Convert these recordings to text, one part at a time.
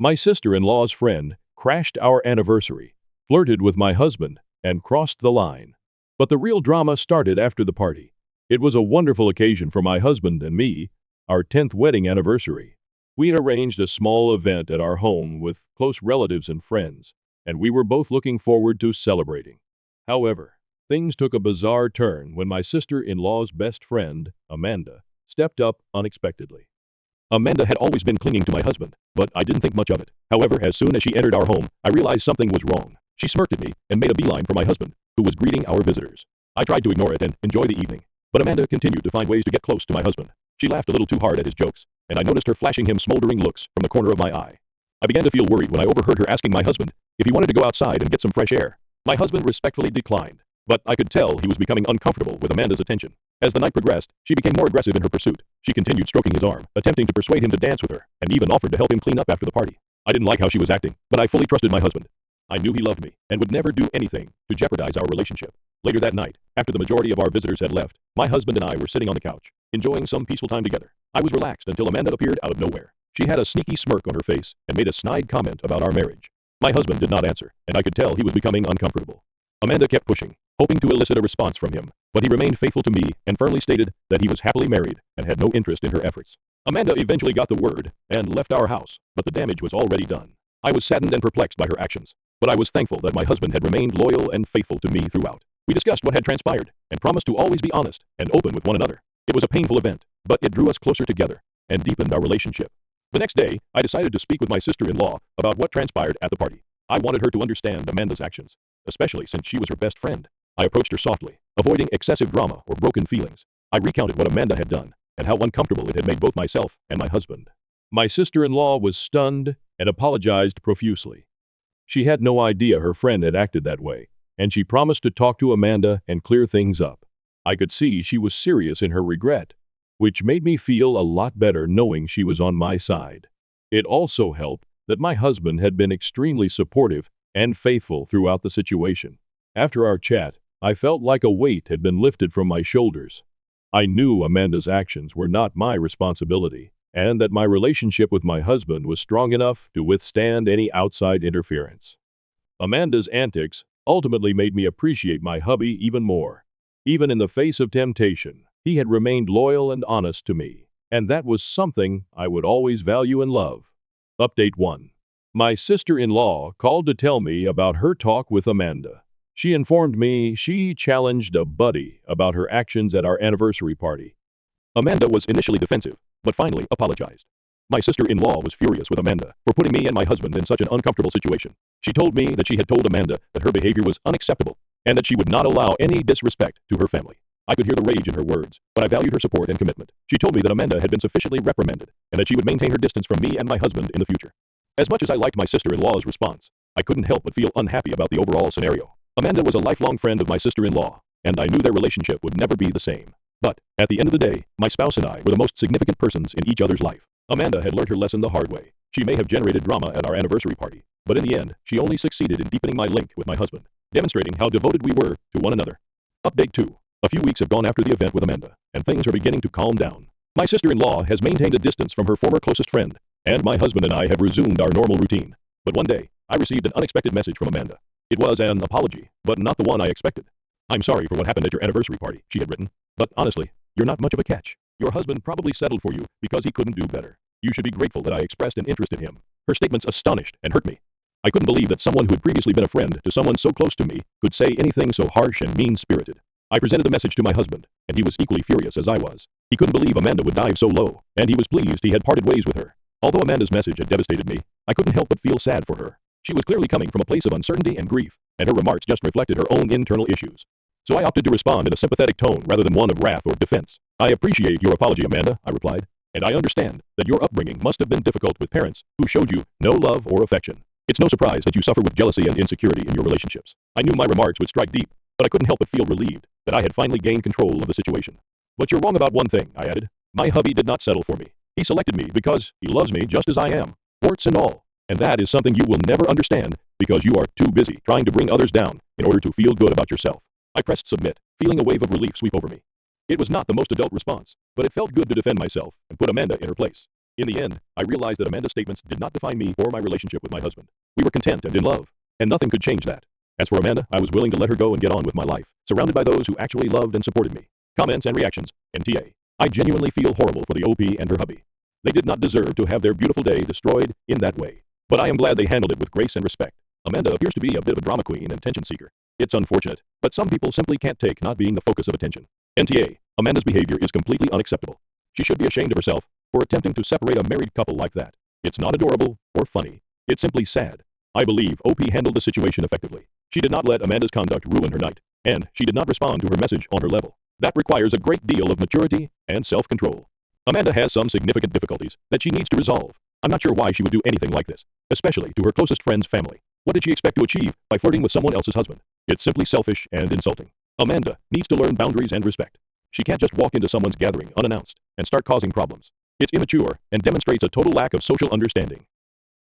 My sister-in-law's friend crashed our anniversary, flirted with my husband, and crossed the line. But the real drama started after the party. It was a wonderful occasion for my husband and me, our 10th wedding anniversary. We had arranged a small event at our home with close relatives and friends, and we were both looking forward to celebrating. However, things took a bizarre turn when my sister-in-law's best friend, Amanda, stepped up unexpectedly. Amanda had always been clinging to my husband, but I didn't think much of it. However, as soon as she entered our home, I realized something was wrong. She smirked at me and made a beeline for my husband, who was greeting our visitors. I tried to ignore it and enjoy the evening, but Amanda continued to find ways to get close to my husband. She laughed a little too hard at his jokes, and I noticed her flashing him smoldering looks from the corner of my eye. I began to feel worried when I overheard her asking my husband if he wanted to go outside and get some fresh air. My husband respectfully declined, but I could tell he was becoming uncomfortable with Amanda's attention. As the night progressed, she became more aggressive in her pursuit. She continued stroking his arm, attempting to persuade him to dance with her, and even offered to help him clean up after the party. I didn't like how she was acting, but I fully trusted my husband. I knew he loved me and would never do anything to jeopardize our relationship. Later that night, after the majority of our visitors had left, my husband and I were sitting on the couch, enjoying some peaceful time together. I was relaxed until Amanda appeared out of nowhere. She had a sneaky smirk on her face and made a snide comment about our marriage. My husband did not answer, and I could tell he was becoming uncomfortable. Amanda kept pushing, hoping to elicit a response from him, but he remained faithful to me and firmly stated that he was happily married and had no interest in her efforts. Amanda eventually got the word and left our house, but the damage was already done. I was saddened and perplexed by her actions, but I was thankful that my husband had remained loyal and faithful to me throughout. We discussed what had transpired and promised to always be honest and open with one another. It was a painful event, but it drew us closer together and deepened our relationship. The next day, I decided to speak with my sister-in-law about what transpired at the party. I wanted her to understand Amanda's actions, especially since she was her best friend. I approached her softly, avoiding excessive drama or broken feelings. I recounted what Amanda had done and how uncomfortable it had made both myself and my husband. My sister-in-law was stunned and apologized profusely. She had no idea her friend had acted that way, and she promised to talk to Amanda and clear things up. I could see she was serious in her regret, which made me feel a lot better knowing she was on my side. It also helped that my husband had been extremely supportive and faithful throughout the situation. After our chat, I felt like a weight had been lifted from my shoulders. I knew Amanda's actions were not my responsibility, and that my relationship with my husband was strong enough to withstand any outside interference. Amanda's antics ultimately made me appreciate my hubby even more. Even in the face of temptation, he had remained loyal and honest to me, and that was something I would always value and love. Update 1. My sister-in-law called to tell me about her talk with Amanda. She informed me she challenged a buddy about her actions at our anniversary party. Amanda was initially defensive, but finally apologized. My sister-in-law was furious with Amanda for putting me and my husband in such an uncomfortable situation. She told me that she had told Amanda that her behavior was unacceptable and that she would not allow any disrespect to her family. I could hear the rage in her words, but I valued her support and commitment. She told me that Amanda had been sufficiently reprimanded and that she would maintain her distance from me and my husband in the future. As much as I liked my sister-in-law's response, I couldn't help but feel unhappy about the overall scenario. Amanda was a lifelong friend of my sister-in-law, and I knew their relationship would never be the same. But, at the end of the day, my spouse and I were the most significant persons in each other's life. Amanda had learned her lesson the hard way. She may have generated drama at our anniversary party, but in the end, she only succeeded in deepening my link with my husband, demonstrating how devoted we were to one another. Update 2. A few weeks have gone after the event with Amanda, and things are beginning to calm down. My sister-in-law has maintained a distance from her former closest friend, and my husband and I have resumed our normal routine. But one day, I received an unexpected message from Amanda. It was an apology, but not the one I expected. "I'm sorry for what happened at your anniversary party," she had written. "But honestly, you're not much of a catch. Your husband probably settled for you because he couldn't do better. You should be grateful that I expressed an interest in him." Her statements astonished and hurt me. I couldn't believe that someone who had previously been a friend to someone so close to me could say anything so harsh and mean-spirited. I presented the message to my husband, and he was equally furious as I was. He couldn't believe Amanda would dive so low, and he was pleased he had parted ways with her. Although Amanda's message had devastated me, I couldn't help but feel sad for her. She was clearly coming from a place of uncertainty and grief, and her remarks just reflected her own internal issues. So I opted to respond in a sympathetic tone rather than one of wrath or defense. "I appreciate your apology, Amanda," I replied, "and I understand that your upbringing must have been difficult with parents who showed you no love or affection. It's no surprise that you suffer with jealousy and insecurity in your relationships." I knew my remarks would strike deep, but I couldn't help but feel relieved that I had finally gained control of the situation. "But you're wrong about one thing," I added. "My hubby did not settle for me. He selected me because he loves me just as I am, warts and all. And that is something you will never understand because you are too busy trying to bring others down in order to feel good about yourself." I pressed submit, feeling a wave of relief sweep over me. It was not the most adult response, but it felt good to defend myself and put Amanda in her place. In the end, I realized that Amanda's statements did not define me or my relationship with my husband. We were content and in love, and nothing could change that. As for Amanda, I was willing to let her go and get on with my life, surrounded by those who actually loved and supported me. Comments and reactions, NTA. I genuinely feel horrible for the OP and her hubby. They did not deserve to have their beautiful day destroyed in that way. But I am glad they handled it with grace and respect. Amanda appears to be a bit of a drama queen and attention seeker. It's unfortunate, but some people simply can't take not being the focus of attention. NTA. Amanda's behavior is completely unacceptable. She should be ashamed of herself for attempting to separate a married couple like that. It's not adorable or funny. It's simply sad. I believe OP handled the situation effectively. She did not let Amanda's conduct ruin her night, and she did not respond to her message on her level. That requires a great deal of maturity and self-control. Amanda has some significant difficulties that she needs to resolve. I'm not sure why she would do anything like this, especially to her closest friend's family. What did she expect to achieve by flirting with someone else's husband? It's simply selfish and insulting. Amanda needs to learn boundaries and respect. She can't just walk into someone's gathering unannounced and start causing problems. It's immature and demonstrates a total lack of social understanding.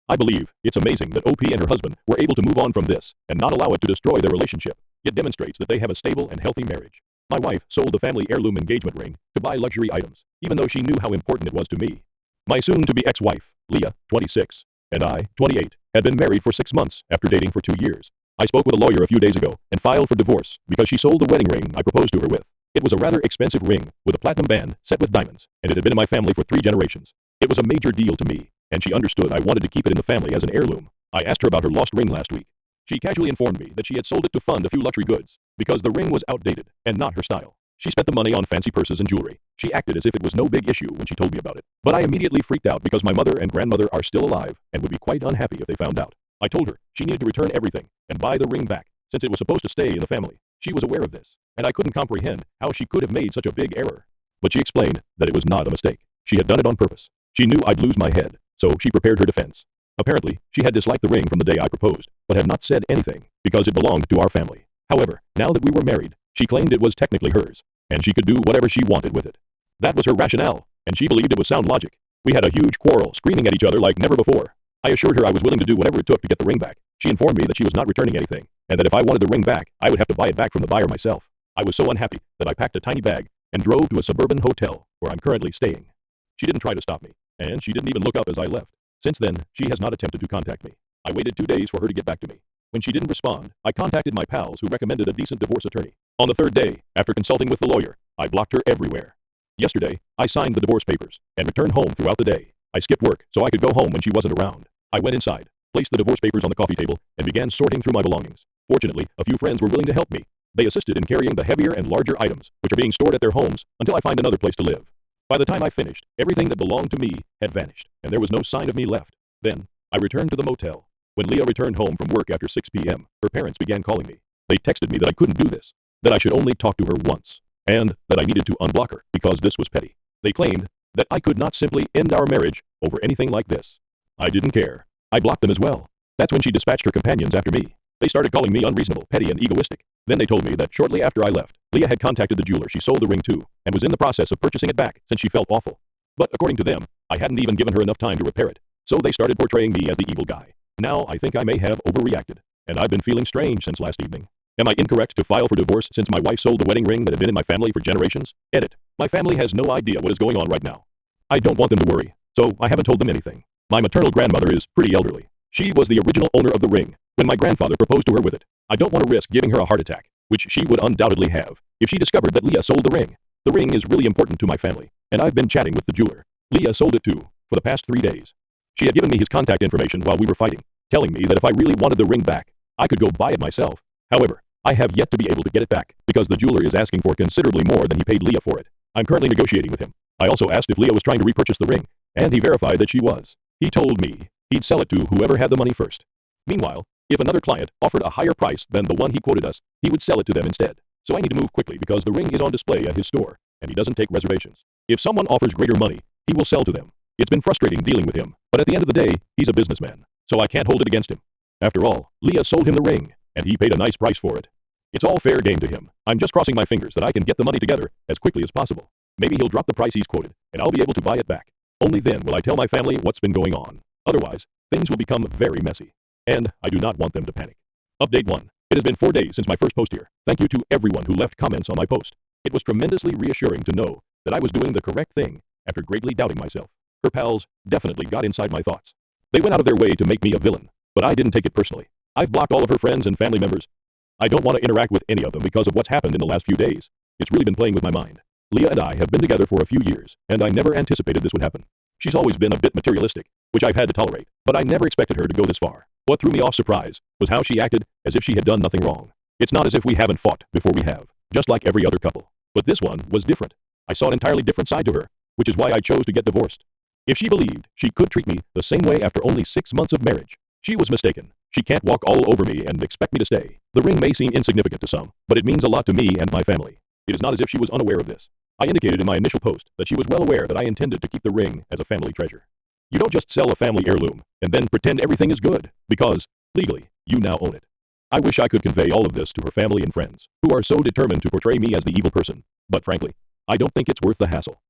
I believe it's amazing that OP and her husband were able to move on from this and not allow it to destroy their relationship. It demonstrates that they have a stable and healthy marriage. My wife sold the family heirloom engagement ring to buy luxury items, even though she knew how important it was to me. My soon-to-be ex-wife, Leah, 26, and I, 28, had been married for 6 months after dating for 2 years. I spoke with a lawyer a few days ago and filed for divorce because she sold the wedding ring I proposed to her with. It was a rather expensive ring with a platinum band set with diamonds, and it had been in my family for 3 generations. It was a major deal to me, and she understood I wanted to keep it in the family as an heirloom. I asked her about her lost ring last week. She casually informed me that she had sold it to fund a few luxury goods because the ring was outdated and not her style. She spent the money on fancy purses and jewelry. She acted as if it was no big issue when she told me about it. But I immediately freaked out because my mother and grandmother are still alive and would be quite unhappy if they found out. I told her she needed to return everything and buy the ring back, since it was supposed to stay in the family. She was aware of this, and I couldn't comprehend how she could have made such a big error. But she explained that it was not a mistake. She had done it on purpose. She knew I'd lose my head, so she prepared her defense. Apparently, she had disliked the ring from the day I proposed, but had not said anything because it belonged to our family. However, now that we were married, she claimed it was technically hers, and she could do whatever she wanted with it. That was her rationale, and she believed it was sound logic. We had a huge quarrel, screaming at each other like never before. I assured her I was willing to do whatever it took to get the ring back. She informed me that she was not returning anything, and that if I wanted the ring back, I would have to buy it back from the buyer myself. I was so unhappy that I packed a tiny bag and drove to a suburban hotel where I'm currently staying. She didn't try to stop me, and she didn't even look up as I left. Since then, she has not attempted to contact me. I waited 2 days for her to get back to me. When she didn't respond, I contacted my pals who recommended a decent divorce attorney. On the 3rd day, after consulting with the lawyer, I blocked her everywhere. Yesterday, I signed the divorce papers and returned home throughout the day. I skipped work so I could go home when she wasn't around. I went inside, placed the divorce papers on the coffee table, and began sorting through my belongings. Fortunately, a few friends were willing to help me. They assisted in carrying the heavier and larger items, which are being stored at their homes until I find another place to live. By the time I finished, everything that belonged to me had vanished, and there was no sign of me left. Then, I returned to the motel. When Leah returned home from work after 6 p.m., her parents began calling me. They texted me that I couldn't do this, that I should only talk to her once, and that I needed to unblock her because this was petty. They claimed that I could not simply end our marriage over anything like this. I didn't care. I blocked them as well. That's when she dispatched her companions after me. They started calling me unreasonable, petty, and egoistic. Then they told me that shortly after I left, Leah had contacted the jeweler she sold the ring to and was in the process of purchasing it back since she felt awful. But according to them, I hadn't even given her enough time to repair it. So they started portraying me as the evil guy. Now I think I may have overreacted, and I've been feeling strange since last evening. Am I incorrect to file for divorce since my wife sold the wedding ring that had been in my family for generations? Edit. My family has no idea what is going on right now. I don't want them to worry, so I haven't told them anything. My maternal grandmother is pretty elderly. She was the original owner of the ring when my grandfather proposed to her with it. I don't want to risk giving her a heart attack, which she would undoubtedly have if she discovered that Leah sold the ring. The ring is really important to my family, and I've been chatting with the jeweler Leah sold it to for the past 3 days. She had given me his contact information while we were fighting, telling me that if I really wanted the ring back, I could go buy it myself. However, I have yet to be able to get it back because the jeweler is asking for considerably more than he paid Leah for it. I'm currently negotiating with him. I also asked if Leah was trying to repurchase the ring, and he verified that she was. He told me he'd sell it to whoever had the money first. Meanwhile, if another client offered a higher price than the one he quoted us, he would sell it to them instead. So I need to move quickly because the ring is on display at his store, and he doesn't take reservations. If someone offers greater money, he will sell to them. It's been frustrating dealing with him, but at the end of the day, he's a businessman, so I can't hold it against him. After all, Leah sold him the ring, and he paid a nice price for it. It's all fair game to him. I'm just crossing my fingers that I can get the money together as quickly as possible. Maybe he'll drop the price he's quoted, and I'll be able to buy it back. Only then will I tell my family what's been going on. Otherwise, things will become very messy, and I do not want them to panic. Update 1. It has been 4 days since my first post here. Thank you to everyone who left comments on my post. It was tremendously reassuring to know that I was doing the correct thing after greatly doubting myself. Her pals definitely got inside my thoughts. They went out of their way to make me a villain, but I didn't take it personally. I've blocked all of her friends and family members. I don't want to interact with any of them because of what's happened in the last few days. It's really been playing with my mind. Leah and I have been together for a few years, and I never anticipated this would happen. She's always been a bit materialistic, which I've had to tolerate, but I never expected her to go this far. What threw me off surprise was how she acted as if she had done nothing wrong. It's not as if we haven't fought before we have, just like every other couple. But this one was different. I saw an entirely different side to her, which is why I chose to get divorced. If she believed she could treat me the same way after only 6 months of marriage, she was mistaken. She can't walk all over me and expect me to stay. The ring may seem insignificant to some, but it means a lot to me and my family. It is not as if she was unaware of this. I indicated in my initial post that she was well aware that I intended to keep the ring as a family treasure. You don't just sell a family heirloom and then pretend everything is good, because, legally, you now own it. I wish I could convey all of this to her family and friends, who are so determined to portray me as the evil person, but frankly, I don't think it's worth the hassle.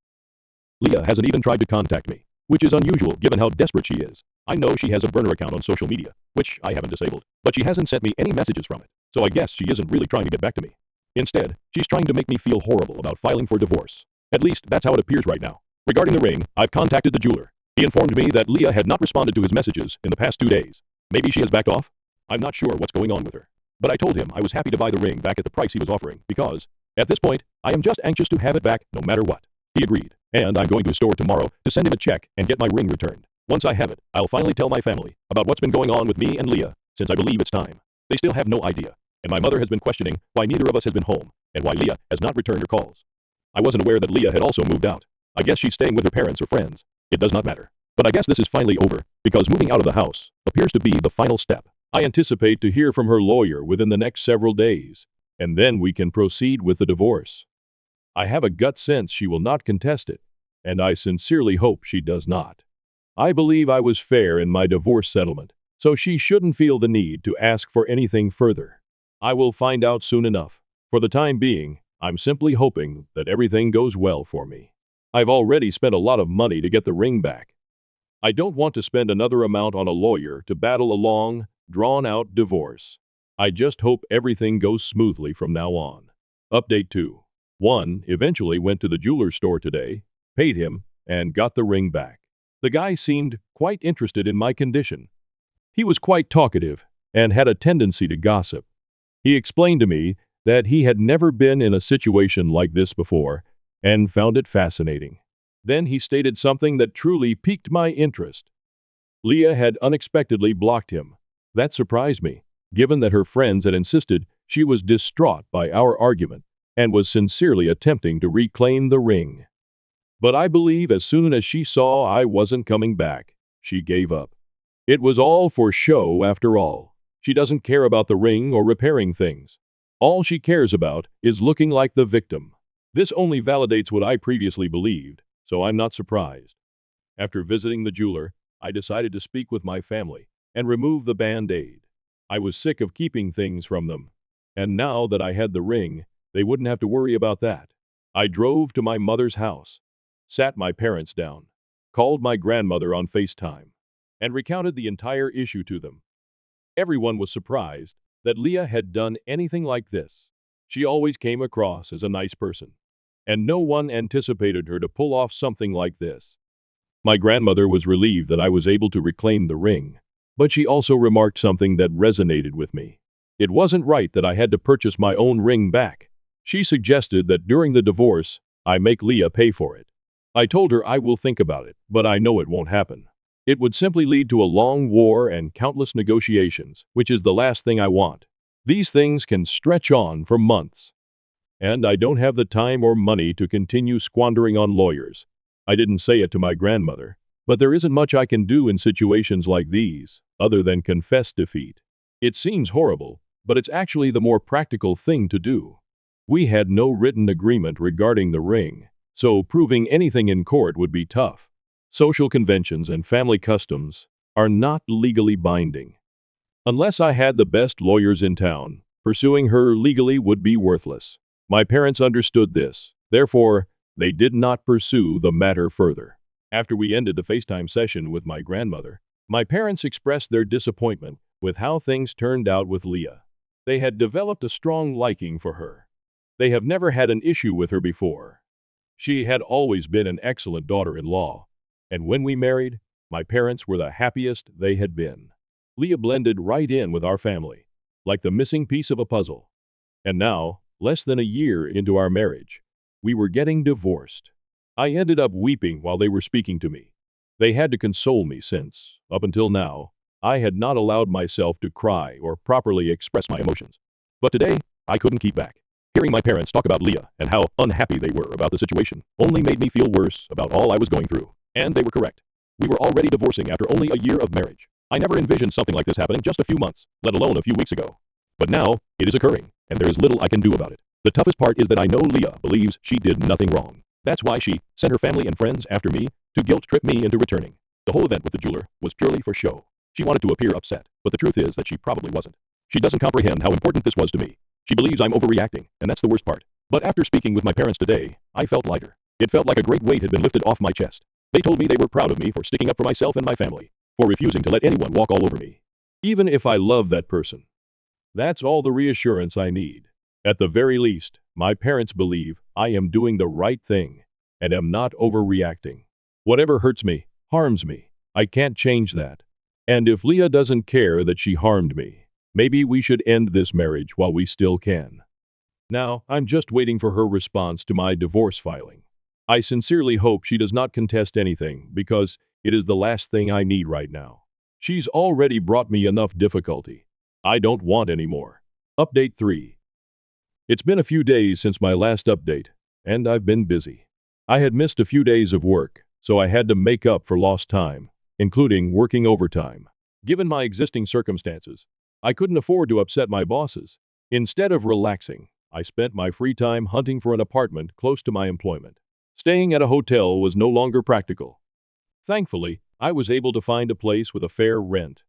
Leah hasn't even tried to contact me, which is unusual given how desperate she is. I know she has a burner account on social media, which I haven't disabled, but she hasn't sent me any messages from it, so I guess she isn't really trying to get back to me. Instead, she's trying to make me feel horrible about filing for divorce. At least, that's how it appears right now. Regarding the ring, I've contacted the jeweler. He informed me that Leah had not responded to his messages in the past 2 days. Maybe she has backed off? I'm not sure what's going on with her. But I told him I was happy to buy the ring back at the price he was offering, because, at this point, I am just anxious to have it back no matter what. He agreed, and I'm going to his store tomorrow to send him a check and get my ring returned. Once I have it, I'll finally tell my family about what's been going on with me and Leah, since I believe it's time. They still have no idea, and my mother has been questioning why neither of us has been home, and why Leah has not returned her calls. I wasn't aware that Leah had also moved out. I guess she's staying with her parents or friends. It does not matter. But I guess this is finally over, because moving out of the house appears to be the final step. I anticipate to hear from her lawyer within the next several days, and then we can proceed with the divorce. I have a gut sense she will not contest it, and I sincerely hope she does not. I believe I was fair in my divorce settlement, so she shouldn't feel the need to ask for anything further. I will find out soon enough. For the time being, I'm simply hoping that everything goes well for me. I've already spent a lot of money to get the ring back. I don't want to spend another amount on a lawyer to battle a long, drawn-out divorce. I just hope everything goes smoothly from now on. Update 2. 1. Eventually went to the jeweler's store today, paid him, and got the ring back. The guy seemed quite interested in my condition. He was quite talkative and had a tendency to gossip. He explained to me that he had never been in a situation like this before and found it fascinating. Then he stated something that truly piqued my interest. Leah had unexpectedly blocked him. That surprised me, given that her friends had insisted she was distraught by our argument and was sincerely attempting to reclaim the ring. But I believe as soon as she saw I wasn't coming back, she gave up. It was all for show after all. She doesn't care about the ring or repairing things. All she cares about is looking like the victim. This only validates what I previously believed, so I'm not surprised. After visiting the jeweler, I decided to speak with my family and remove the band-aid. I was sick of keeping things from them, and now that I had the ring, they wouldn't have to worry about that. I drove to my mother's house, sat my parents down, called my grandmother on FaceTime, and recounted the entire issue to them. Everyone was surprised that Leah had done anything like this. She always came across as a nice person, and no one anticipated her to pull off something like this. My grandmother was relieved that I was able to reclaim the ring, but she also remarked something that resonated with me. It wasn't right that I had to purchase my own ring back. She suggested that during the divorce, I make Leah pay for it. I told her I will think about it, but I know it won't happen. It would simply lead to a long war and countless negotiations, which is the last thing I want. These things can stretch on for months. And I don't have the time or money to continue squandering on lawyers. I didn't say it to my grandmother, but there isn't much I can do in situations like these, other than confess defeat. It seems horrible, but it's actually the more practical thing to do. We had no written agreement regarding the ring, so proving anything in court would be tough. Social conventions and family customs are not legally binding. Unless I had the best lawyers in town, pursuing her legally would be worthless. My parents understood this, therefore, they did not pursue the matter further. After we ended the FaceTime session with my grandmother, my parents expressed their disappointment with how things turned out with Leah. They had developed a strong liking for her. They have never had an issue with her before. She had always been an excellent daughter-in-law. And when we married, my parents were the happiest they had been. Leah blended right in with our family, like the missing piece of a puzzle. And now, less than a year into our marriage, we were getting divorced. I ended up weeping while they were speaking to me. They had to console me since, up until now, I had not allowed myself to cry or properly express my emotions. But today, I couldn't keep back. Hearing my parents talk about Leah and how unhappy they were about the situation only made me feel worse about all I was going through. And they were correct. We were already divorcing after only a year of marriage. I never envisioned something like this happening just a few months, let alone a few weeks ago. But now, it is occurring, and there is little I can do about it. The toughest part is that I know Leah believes she did nothing wrong. That's why she sent her family and friends after me to guilt trip me into returning. The whole event with the jeweler was purely for show. She wanted to appear upset, but the truth is that she probably wasn't. She doesn't comprehend how important this was to me. She believes I'm overreacting, and that's the worst part. But after speaking with my parents today, I felt lighter. It felt like a great weight had been lifted off my chest. They told me they were proud of me for sticking up for myself and my family, for refusing to let anyone walk all over me, even if I love that person. That's all the reassurance I need. At the very least, my parents believe I am doing the right thing and am not overreacting. Whatever hurts me, harms me. I can't change that. And if Leah doesn't care that she harmed me, maybe we should end this marriage while we still can. Now, I'm just waiting for her response to my divorce filing. I sincerely hope she does not contest anything because it is the last thing I need right now. She's already brought me enough difficulty. I don't want any more. Update 3. It's been a few days since my last update, and I've been busy. I had missed a few days of work, so I had to make up for lost time, including working overtime. Given my existing circumstances, I couldn't afford to upset my bosses. Instead of relaxing, I spent my free time hunting for an apartment close to my employment. Staying at a hotel was no longer practical. Thankfully, I was able to find a place with a fair rent,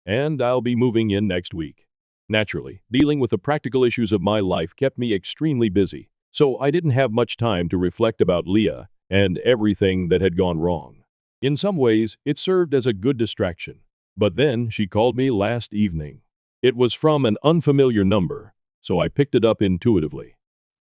and I'll be moving in next week. Naturally, dealing with the practical issues of my life kept me extremely busy, so I didn't have much time to reflect about Leah and everything that had gone wrong. In some ways, it served as a good distraction. But then she called me last evening. It was from an unfamiliar number, so I picked it up intuitively.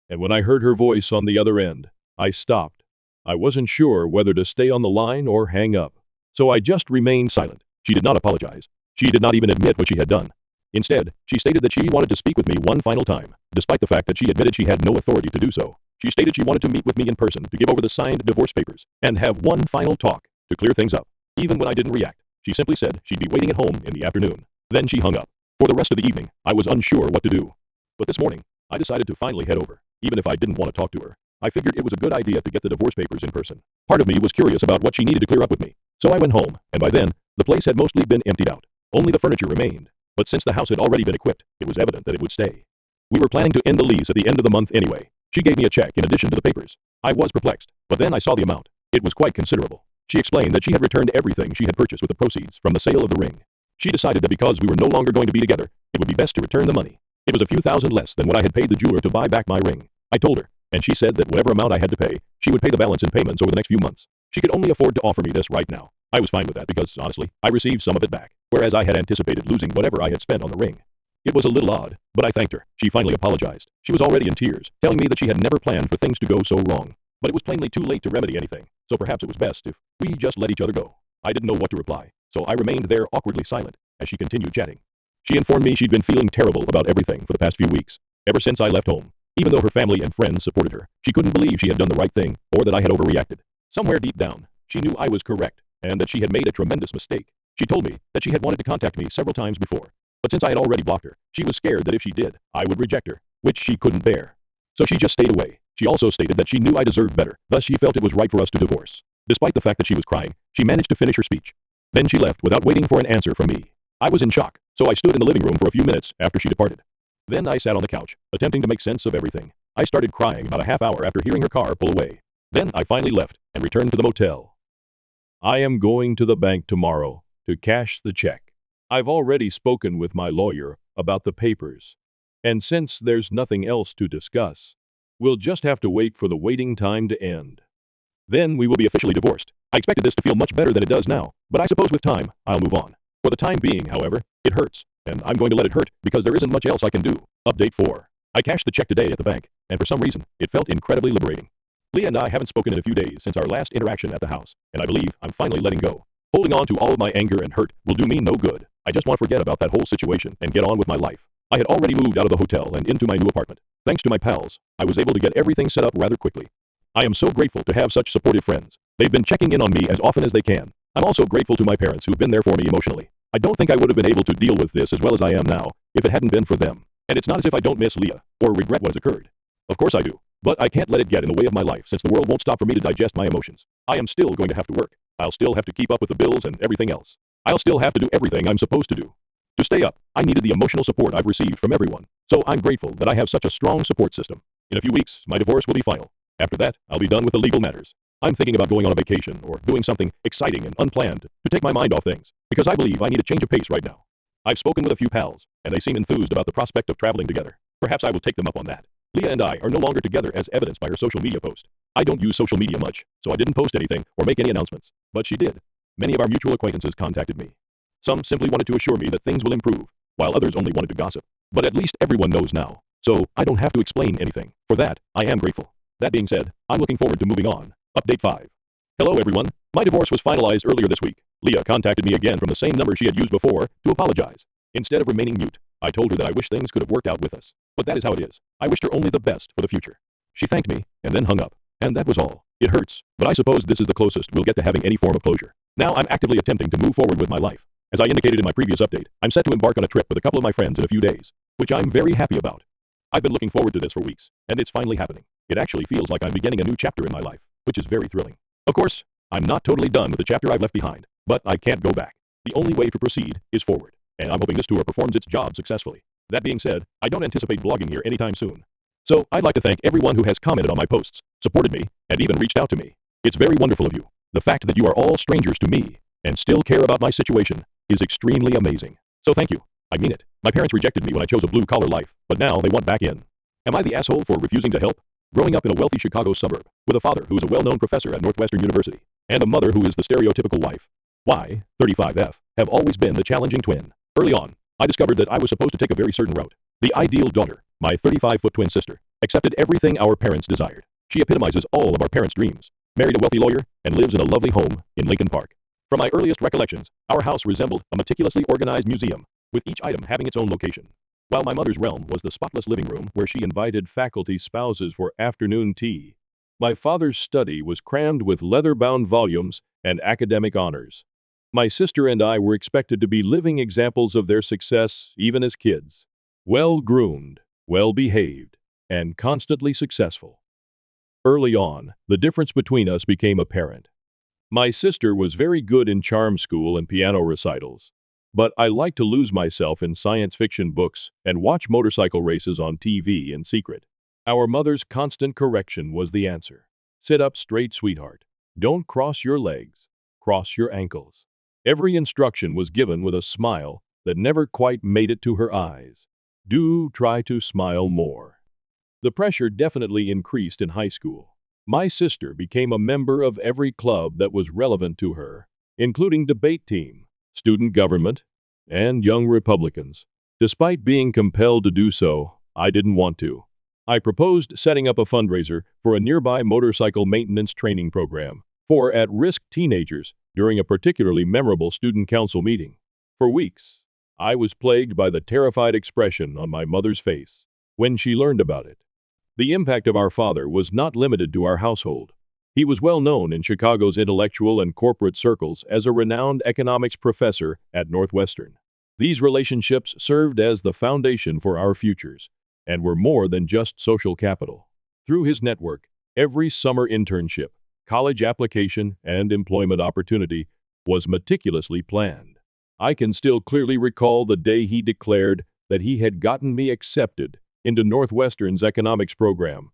And when I heard her voice on the other end, I stopped. I wasn't sure whether to stay on the line or hang up, so I just remained silent. She did not apologize. She did not even admit what she had done. Instead, she stated that she wanted to speak with me one final time, despite the fact that she admitted she had no authority to do so. She stated she wanted to meet with me in person to give over the signed divorce papers and have one final talk to clear things up. Even when I didn't react, she simply said she'd be waiting at home in the afternoon. Then she hung up. For the rest of the evening, I was unsure what to do. But this morning, I decided to finally head over, even if I didn't want to talk to her. I figured it was a good idea to get the divorce papers in person. Part of me was curious about what she needed to clear up with me. So I went home, and by then, the place had mostly been emptied out. Only the furniture remained. But since the house had already been equipped, it was evident that it would stay. We were planning to end the lease at the end of the month anyway. She gave me a check in addition to the papers. I was perplexed, but then I saw the amount. It was quite considerable. She explained that she had returned everything she had purchased with the proceeds from the sale of the ring. She decided that because we were no longer going to be together, it would be best to return the money. It was a few thousand less than what I had paid the jeweler to buy back my ring. I told her, and she said that whatever amount I had to pay, she would pay the balance in payments over the next few months. She could only afford to offer me this right now. I was fine with that because, honestly, I received some of it back, whereas I had anticipated losing whatever I had spent on the ring. It was a little odd, but I thanked her. She finally apologized. She was already in tears, telling me that she had never planned for things to go so wrong. But it was plainly too late to remedy anything, so perhaps it was best if we just let each other go. I didn't know what to reply, so I remained there awkwardly silent as she continued chatting. She informed me she'd been feeling terrible about everything for the past few weeks, ever since I left home. Even though her family and friends supported her, she couldn't believe she had done the right thing or that I had overreacted. Somewhere deep down, she knew I was correct and that she had made a tremendous mistake. She told me that she had wanted to contact me several times before, but since I had already blocked her, she was scared that if she did, I would reject her, which she couldn't bear. So she just stayed away. She also stated that she knew I deserved better, thus she felt it was right for us to divorce. Despite the fact that she was crying, she managed to finish her speech. Then she left without waiting for an answer from me. I was in shock, so I stood in the living room for a few minutes after she departed. Then I sat on the couch, attempting to make sense of everything. I started crying about a half hour after hearing her car pull away. Then I finally left and returned to the motel. I am going to the bank tomorrow to cash the check. I've already spoken with my lawyer about the papers. And since there's nothing else to discuss, we'll just have to wait for the waiting time to end. Then we will be officially divorced. I expected this to feel much better than it does now, but I suppose with time, I'll move on. For the time being, however, it hurts, and I'm going to let it hurt because there isn't much else I can do. Update 4. I cashed the check today at the bank, and for some reason, it felt incredibly liberating. Leah and I haven't spoken in a few days since our last interaction at the house, and I believe I'm finally letting go. Holding on to all of my anger and hurt will do me no good. I just want to forget about that whole situation and get on with my life. I had already moved out of the hotel and into my new apartment. Thanks to my pals, I was able to get everything set up rather quickly. I am so grateful to have such supportive friends. They've been checking in on me as often as they can. I'm also grateful to my parents who've been there for me emotionally. I don't think I would have been able to deal with this as well as I am now if it hadn't been for them. And it's not as if I don't miss Leah or regret what has occurred. Of course I do. But I can't let it get in the way of my life since the world won't stop for me to digest my emotions. I am still going to have to work. I'll still have to keep up with the bills and everything else. I'll still have to do everything I'm supposed to do. To stay up, I needed the emotional support I've received from everyone. So I'm grateful that I have such a strong support system. In a few weeks, my divorce will be final. After that, I'll be done with the legal matters. I'm thinking about going on a vacation or doing something exciting and unplanned to take my mind off things, because I believe I need a change of pace right now. I've spoken with a few pals, and they seem enthused about the prospect of traveling together. Perhaps I will take them up on that. Leah and I are no longer together as evidenced by her social media post. I don't use social media much, so I didn't post anything or make any announcements. But she did. Many of our mutual acquaintances contacted me. Some simply wanted to assure me that things will improve, while others only wanted to gossip. But at least everyone knows now, so I don't have to explain anything. For that, I am grateful. That being said, I'm looking forward to moving on. Update 5. Hello everyone. My divorce was finalized earlier this week. Leah contacted me again from the same number she had used before to apologize. Instead of remaining mute, I told her that I wish things could have worked out with us. But that is how it is. I wished her only the best for the future. She thanked me, and then hung up. And that was all. It hurts, but I suppose this is the closest we'll get to having any form of closure. Now I'm actively attempting to move forward with my life. As I indicated in my previous update, I'm set to embark on a trip with a couple of my friends in a few days, which I'm very happy about. I've been looking forward to this for weeks, and it's finally happening. It actually feels like I'm beginning a new chapter in my life, which is very thrilling. Of course, I'm not totally done with the chapter I've left behind, but I can't go back. The only way to proceed is forward, and I'm hoping this tour performs its job successfully. That being said, I don't anticipate vlogging here anytime soon. So I'd like to thank everyone who has commented on my posts, supported me, and even reached out to me. It's very wonderful of you. The fact that you are all strangers to me and still care about my situation is extremely amazing. So thank you. I mean it. My parents rejected me when I chose a blue-collar life, but now they want back in. Am I the asshole for refusing to help? Growing up in a wealthy Chicago suburb, with a father who is a well-known professor at Northwestern University, and a mother who is the stereotypical wife, Y, 35F, have always been the challenging twin. Early on, I discovered that I was supposed to take a very certain route. The ideal daughter, my 35-foot twin sister, accepted everything our parents desired. She epitomizes all of our parents' dreams, married a wealthy lawyer, and lives in a lovely home in Lincoln Park. From my earliest recollections, our house resembled a meticulously organized museum, with each item having its own location. While my mother's realm was the spotless living room where she invited faculty spouses for afternoon tea, my father's study was crammed with leather-bound volumes and academic honors. My sister and I were expected to be living examples of their success even as kids. Well-groomed, well-behaved, and constantly successful. Early on, the difference between us became apparent. My sister was very good in charm school and piano recitals, but I liked to lose myself in science fiction books and watch motorcycle races on TV in secret. Our mother's constant correction was the answer. Sit up straight, sweetheart. Don't cross your legs. Cross your ankles. Every instruction was given with a smile that never quite made it to her eyes. Do try to smile more. The pressure definitely increased in high school. My sister became a member of every club that was relevant to her, including debate team, student government, and Young Republicans. Despite being compelled to do so, I didn't want to. I proposed setting up a fundraiser for a nearby motorcycle maintenance training program for at-risk teenagers during a particularly memorable student council meeting. For weeks, I was plagued by the terrified expression on my mother's face when she learned about it. The impact of our father was not limited to our household. He was well known in Chicago's intellectual and corporate circles as a renowned economics professor at Northwestern. These relationships served as the foundation for our futures and were more than just social capital. Through his network, every summer internship, college application, and employment opportunity was meticulously planned. I can still clearly recall the day he declared that he had gotten me accepted into Northwestern's economics program.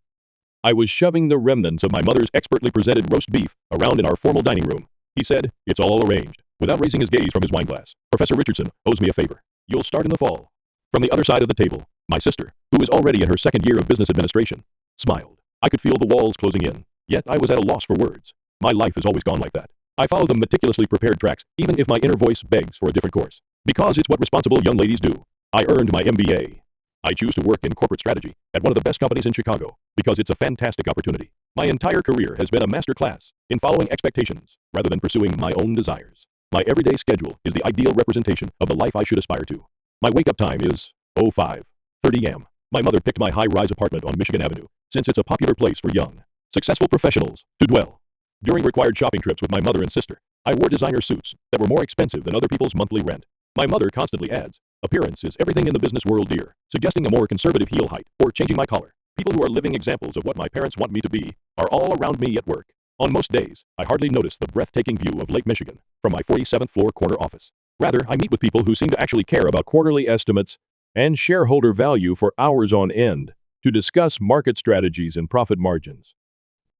I was shoving the remnants of my mother's expertly presented roast beef around in our formal dining room. He said, "It's all arranged," without raising his gaze from his wineglass. "Professor Richardson owes me a favor. You'll start in the fall." From the other side of the table, my sister, who was already in her second year of business administration, smiled. I could feel the walls closing in, yet I was at a loss for words. My life has always gone like that. I follow the meticulously prepared tracks, even if my inner voice begs for a different course. Because it's what responsible young ladies do. I earned my MBA. I choose to work in corporate strategy at one of the best companies in Chicago because it's a fantastic opportunity. My entire career has been a masterclass in following expectations rather than pursuing my own desires. My everyday schedule is the ideal representation of the life I should aspire to. My wake-up time is 05:30 am. My mother picked my high-rise apartment on Michigan Avenue since it's a popular place for young, successful professionals to dwell. During required shopping trips with my mother and sister, I wore designer suits that were more expensive than other people's monthly rent. My mother constantly adds, "Appearance is everything in the business world, dear," suggesting a more conservative heel height or changing my collar. People who are living examples of what my parents want me to be are all around me at work. On most days, I hardly notice the breathtaking view of Lake Michigan from my 47th floor corner office. Rather, I meet with people who seem to actually care about quarterly estimates and shareholder value for hours on end to discuss market strategies and profit margins.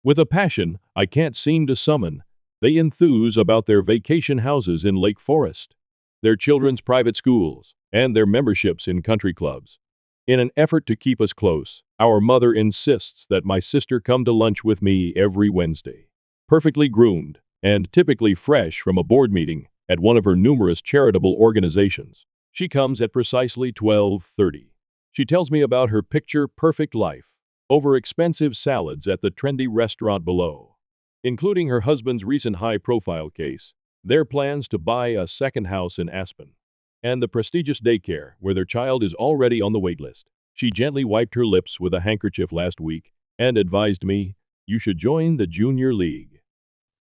With a passion I can't seem to summon, they enthuse about their vacation houses in Lake Forest, their children's private schools, and their memberships in country clubs. In an effort to keep us close, our mother insists that my sister come to lunch with me every Wednesday. Perfectly groomed and typically fresh from a board meeting at one of her numerous charitable organizations, she comes at precisely 12:30. She tells me about her picture-perfect life over expensive salads at the trendy restaurant below, including her husband's recent high-profile case, their plans to buy a second house in Aspen, and the prestigious daycare where their child is already on the wait list. She gently wiped her lips with a handkerchief last week and advised me, "You should join the junior league.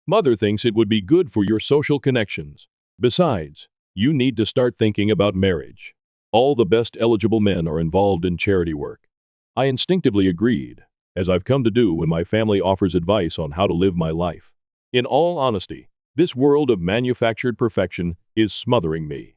Mother thinks it would be good for your social connections. Besides, you need to start thinking about marriage. All the best eligible men are involved in charity work." I instinctively agreed, as I've come to do when my family offers advice on how to live my life. In all honesty, this world of manufactured perfection is smothering me.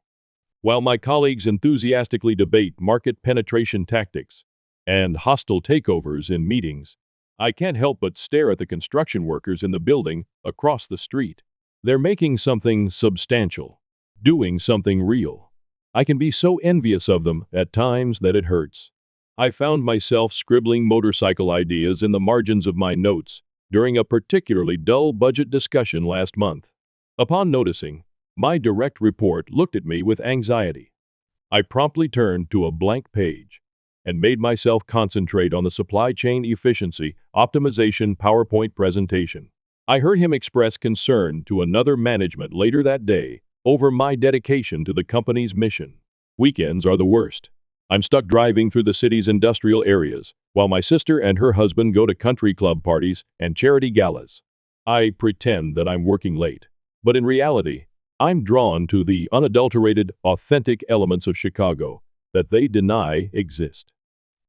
While my colleagues enthusiastically debate market penetration tactics and hostile takeovers in meetings, I can't help but stare at the construction workers in the building across the street. They're making something substantial, doing something real. I can be so envious of them at times that it hurts. I found myself scribbling motorcycle ideas in the margins of my notes during a particularly dull budget discussion last month. Upon noticing, my direct report looked at me with anxiety. I promptly turned to a blank page and made myself concentrate on the supply chain efficiency optimization PowerPoint presentation. I heard him express concern to another management later that day over my dedication to the company's mission. Weekends are the worst. I'm stuck driving through the city's industrial areas while my sister and her husband go to country club parties and charity galas. I pretend that I'm working late, but in reality, I'm drawn to the unadulterated, authentic elements of Chicago that they deny exist.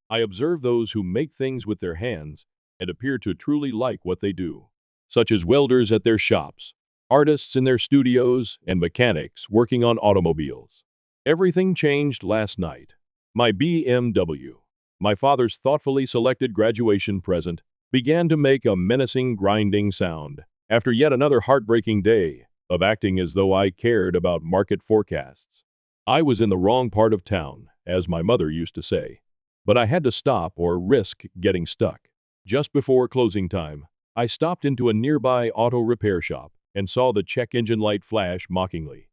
I observe those who make things with their hands and appear to truly like what they do, such as welders at their shops, artists in their studios, and mechanics working on automobiles. Everything changed last night. My BMW, my father's thoughtfully selected graduation present, began to make a menacing grinding sound after yet another heartbreaking day of acting as though I cared about market forecasts. I was in the wrong part of town, as my mother used to say, but I had to stop or risk getting stuck. Just before closing time, I stopped into a nearby auto repair shop and saw the check engine light flash mockingly.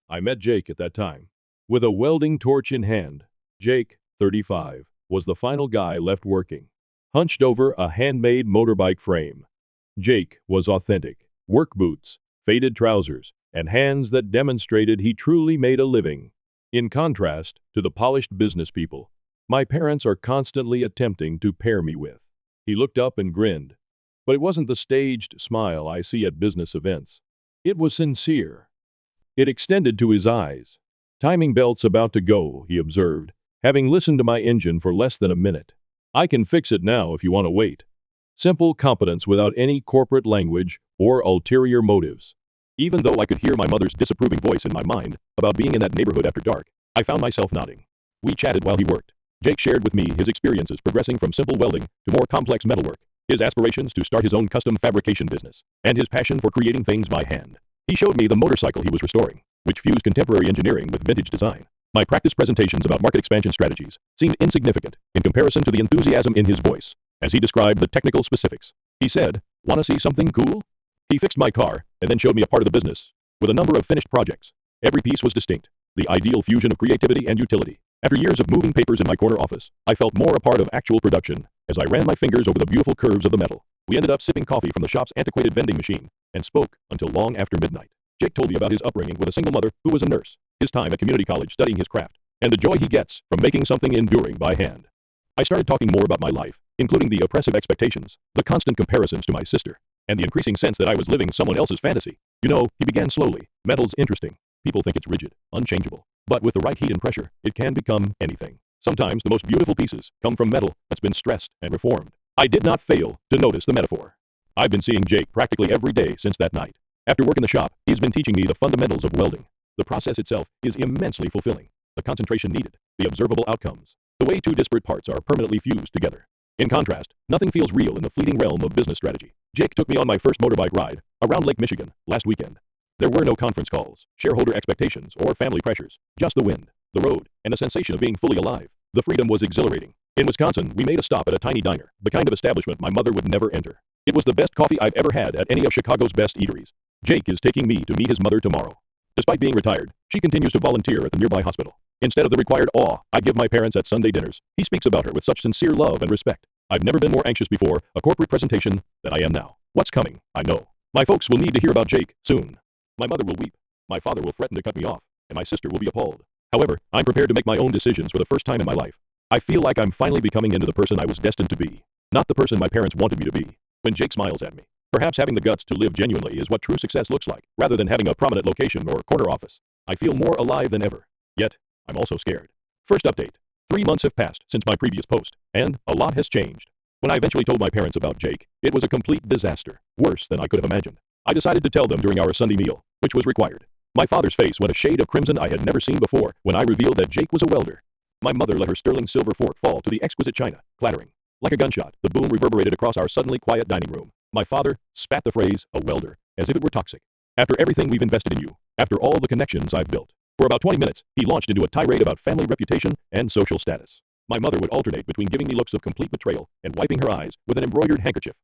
I met Jake at that time. With a welding torch in hand, Jake, 35, was the final guy left working, hunched over a handmade motorbike frame. Jake was authentic. Work boots, faded trousers, and hands that demonstrated he truly made a living. In contrast to the polished business people my parents are constantly attempting to pair me with. He looked up and grinned, but it wasn't the staged smile I see at business events. It was sincere. It extended to his eyes. "Timing belt's about to go," he observed, having listened to my engine for less than a minute. "I can fix it now if you want to wait." Simple competence without any corporate language or ulterior motives. Even though I could hear my mother's disapproving voice in my mind about being in that neighborhood after dark, I found myself nodding. We chatted while he worked. Jake shared with me his experiences progressing from simple welding to more complex metalwork, his aspirations to start his own custom fabrication business, and his passion for creating things by hand. He showed me the motorcycle he was restoring, which fused contemporary engineering with vintage design. My practice presentations about market expansion strategies seemed insignificant in comparison to the enthusiasm in his voice as he described the technical specifics. He said, "Want to see something cool?" He fixed my car and then showed me a part of the business with a number of finished projects. Every piece was distinct, the ideal fusion of creativity and utility. After years of moving papers in my corner office, I felt more a part of actual production as I ran my fingers over the beautiful curves of the metal. We ended up sipping coffee from the shop's antiquated vending machine and spoke until long after midnight. Jake told me about his upbringing with a single mother who was a nurse, his time at community college studying his craft, and the joy he gets from making something enduring by hand. I started talking more about my life, including the oppressive expectations, the constant comparisons to my sister, and the increasing sense that I was living someone else's fantasy. You know, he began slowly. Metal's interesting. People think it's rigid, unchangeable. But with the right heat and pressure, it can become anything. Sometimes the most beautiful pieces come from metal that's been stressed and reformed. I did not fail to notice the metaphor. I've been seeing Jake practically every day since that night. After work in the shop, he's been teaching me the fundamentals of welding. The process itself is immensely fulfilling. The concentration needed, the observable outcomes, the way two disparate parts are permanently fused together. In contrast, nothing feels real in the fleeting realm of business strategy. Jake took me on my first motorbike ride around Lake Michigan last weekend. There were no conference calls, shareholder expectations, or family pressures, just the wind, the road, and the sensation of being fully alive. The freedom was exhilarating. In Wisconsin, we made a stop at a tiny diner, the kind of establishment my mother would never enter. It was the best coffee I've ever had at any of Chicago's best eateries. Jake is taking me to meet his mother tomorrow. Despite being retired, she continues to volunteer at the nearby hospital. Instead of the required awe I give my parents at Sunday dinners, he speaks about her with such sincere love and respect. I've never been more anxious before a corporate presentation than I am now. What's coming, I know. My folks will need to hear about Jake soon. My mother will weep. My father will threaten to cut me off, and my sister will be appalled. However, I'm prepared to make my own decisions for the first time in my life. I feel like I'm finally becoming into the person I was destined to be, not the person my parents wanted me to be. When Jake smiles at me, perhaps having the guts to live genuinely is what true success looks like, rather than having a prominent location or corner office. I feel more alive than ever. Yet, I'm also scared. First update. 3 months have passed since my previous post, and a lot has changed. When I eventually told my parents about Jake, it was a complete disaster, worse than I could have imagined. I decided to tell them during our Sunday meal, which was required. My father's face went a shade of crimson I had never seen before when I revealed that Jake was a welder. My mother let her sterling silver fork fall to the exquisite china, clattering. Like a gunshot, the boom reverberated across our suddenly quiet dining room. My father spat the phrase, a welder, as if it were toxic. After everything we've invested in you, after all the connections I've built. For about 20 minutes, he launched into a tirade about family reputation and social status. My mother would alternate between giving me looks of complete betrayal and wiping her eyes with an embroidered handkerchief.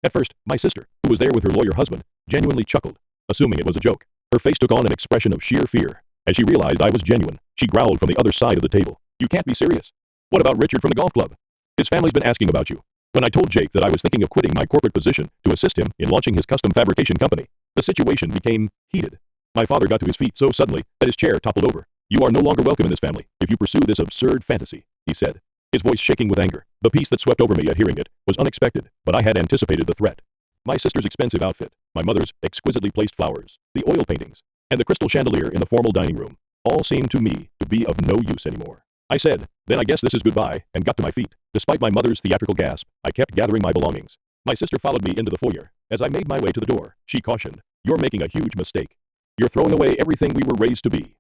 At first, my sister, who was there with her lawyer husband, genuinely chuckled, assuming it was a joke. Her face took on an expression of sheer fear. As she realized I was genuine, she growled from the other side of the table. You can't be serious. What about Richard from the golf club? His family's been asking about you. When I told Jake that I was thinking of quitting my corporate position to assist him in launching his custom fabrication company, the situation became heated. My father got to his feet so suddenly that his chair toppled over. You are no longer welcome in this family if you pursue this absurd fantasy, he said, his voice shaking with anger. The peace that swept over me at hearing it was unexpected, but I had anticipated the threat. My sister's expensive outfit, my mother's exquisitely placed flowers, the oil paintings, and the crystal chandelier in the formal dining room, all seemed to me to be of no use anymore. I said, then I guess this is goodbye, and got to my feet. Despite my mother's theatrical gasp, I kept gathering my belongings. My sister followed me into the foyer. As I made my way to the door, she cautioned, you're making a huge mistake. You're throwing away everything we were raised to be.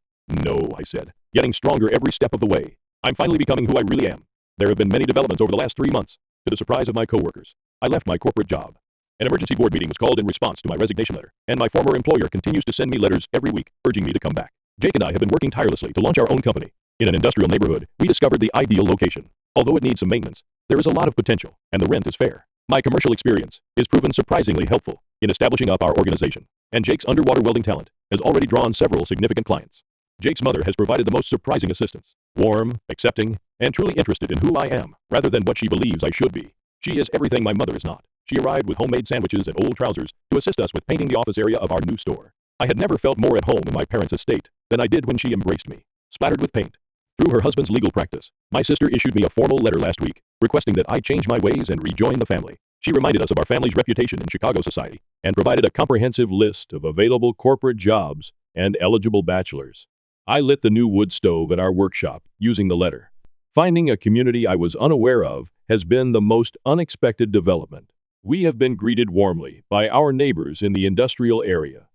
No, I said, getting stronger every step of the way. I'm finally becoming who I really am. There have been many developments over the last 3 months. To the surprise of my coworkers, I left my corporate job. An emergency board meeting was called in response to my resignation letter, and my former employer continues to send me letters every week urging me to come back. Jake and I have been working tirelessly to launch our own company. In an industrial neighborhood, we discovered the ideal location. Although it needs some maintenance, there is a lot of potential, and the rent is fair. My commercial experience is proven surprisingly helpful in establishing up our organization, and Jake's underwater welding talent has already drawn several significant clients. Jake's mother has provided the most surprising assistance, warm, accepting, and truly interested in who I am, rather than what she believes I should be. She is everything my mother is not. She arrived with homemade sandwiches and old trousers to assist us with painting the office area of our new store. I had never felt more at home in my parents' estate than I did when she embraced me, splattered with paint. Through her husband's legal practice, my sister issued me a formal letter last week, requesting that I change my ways and rejoin the family. She reminded us of our family's reputation in Chicago society, and provided a comprehensive list of available corporate jobs and eligible bachelors. I lit the new wood stove at our workshop using the letter. Finding a community I was unaware of has been the most unexpected development. We have been greeted warmly by our neighbors in the industrial area.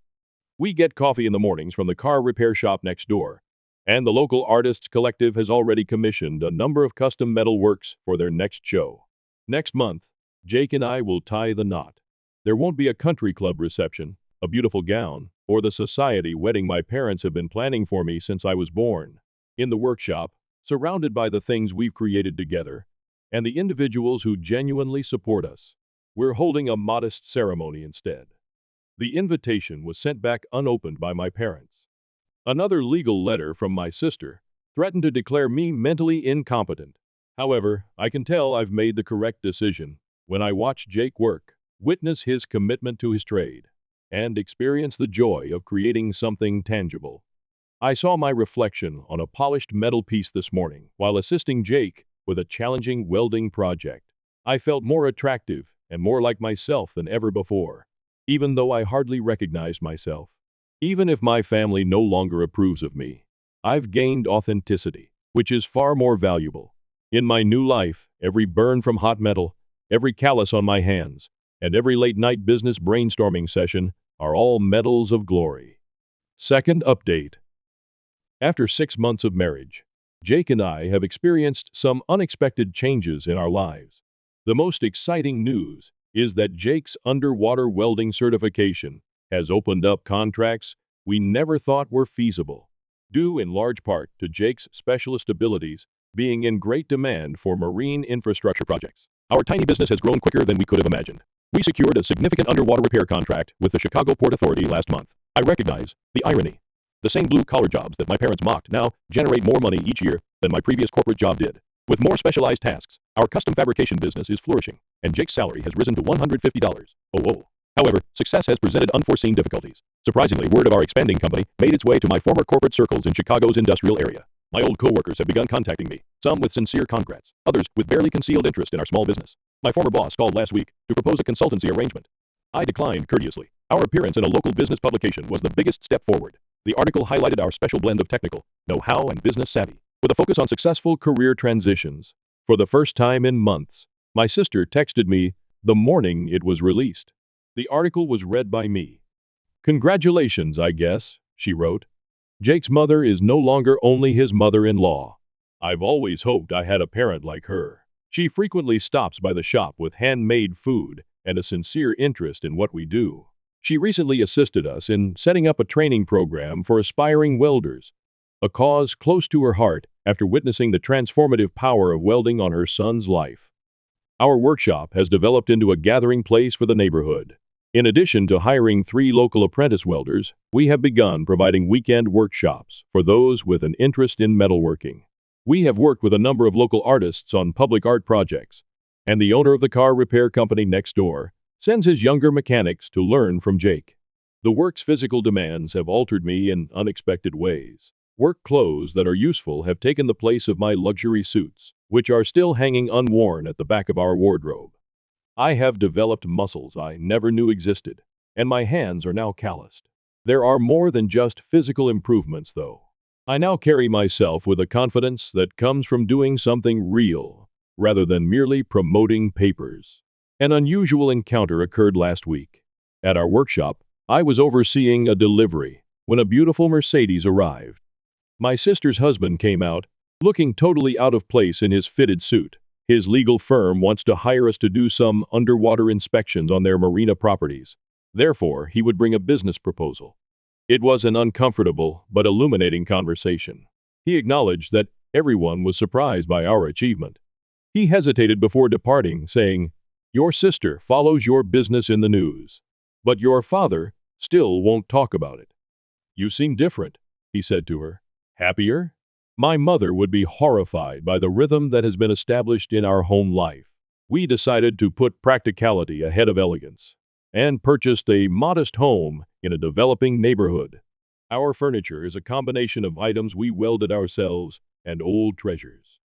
We get coffee in the mornings from the car repair shop next door, and the local artists collective has already commissioned a number of custom metal works for their next show. Next month, Jake and I will tie the knot. There won't be a country club reception, a beautiful gown, or the society wedding my parents have been planning for me since I was born. In the workshop, surrounded by the things we've created together, and the individuals who genuinely support us, we're holding a modest ceremony instead. The invitation was sent back unopened by my parents. Another legal letter from my sister threatened to declare me mentally incompetent. However, I can tell I've made the correct decision when I watch Jake work, witness his commitment to his trade, and experience the joy of creating something tangible. I saw my reflection on a polished metal piece this morning while assisting Jake with a challenging welding project. I felt more attractive and more like myself than ever before, even though I hardly recognized myself. Even if my family no longer approves of me, I've gained authenticity, which is far more valuable. In my new life, every burn from hot metal, every callus on my hands, and every late night business brainstorming session are all medals of glory. Second update. After 6 months of marriage, Jake and I have experienced some unexpected changes in our lives. The most exciting news is that Jake's underwater welding certification has opened up contracts we never thought were feasible, due in large part to Jake's specialist abilities being in great demand for marine infrastructure projects. Our tiny business has grown quicker than we could have imagined. We secured a significant underwater repair contract with the Chicago Port Authority last month. I recognize the irony. The same blue-collar jobs that my parents mocked now generate more money each year than my previous corporate job did. With more specialized tasks, our custom fabrication business is flourishing, and Jake's salary has risen to $150. Oh. However, success has presented unforeseen difficulties. Surprisingly, word of our expanding company made its way to my former corporate circles in Chicago's industrial area. My old coworkers have begun contacting me, some with sincere congrats, others with barely concealed interest in our small business. My former boss called last week to propose a consultancy arrangement. I declined courteously. Our appearance in a local business publication was the biggest step forward. The article highlighted our special blend of technical know-how and business savvy, with a focus on successful career transitions. For the first time in months, my sister texted me the morning it was released. The article was read by me. "Congratulations, I guess," she wrote. "Jake's mother is no longer only his mother-in-law. I've always hoped I had a parent like her. She frequently stops by the shop with handmade food and a sincere interest in what we do. She recently assisted us in setting up a training program for aspiring welders, a cause close to her heart after witnessing the transformative power of welding on her son's life. Our workshop has developed into a gathering place for the neighborhood. In addition to hiring 3 local apprentice welders, we have begun providing weekend workshops for those with an interest in metalworking. We have worked with a number of local artists on public art projects, and the owner of the car repair company next door sends his younger mechanics to learn from Jake. The work's physical demands have altered me in unexpected ways. Work clothes that are useful have taken the place of my luxury suits, which are still hanging unworn at the back of our wardrobe. I have developed muscles I never knew existed, and my hands are now calloused. There are more than just physical improvements, though. I now carry myself with a confidence that comes from doing something real, rather than merely promoting papers. An unusual encounter occurred last week. At our workshop, I was overseeing a delivery when a beautiful Mercedes arrived. My sister's husband came out, looking totally out of place in his fitted suit. His legal firm wants to hire us to do some underwater inspections on their marina properties. Therefore, he would bring a business proposal. It was an uncomfortable but illuminating conversation. He acknowledged that everyone was surprised by our achievement. He hesitated before departing, saying, "Your sister follows your business in the news, but your father still won't talk about it. You seem different," he said to her. "Happier?" My mother would be horrified by the rhythm that has been established in our home life. We decided to put practicality ahead of elegance and purchased a modest home in a developing neighborhood. Our furniture is a combination of items we welded ourselves and old treasures.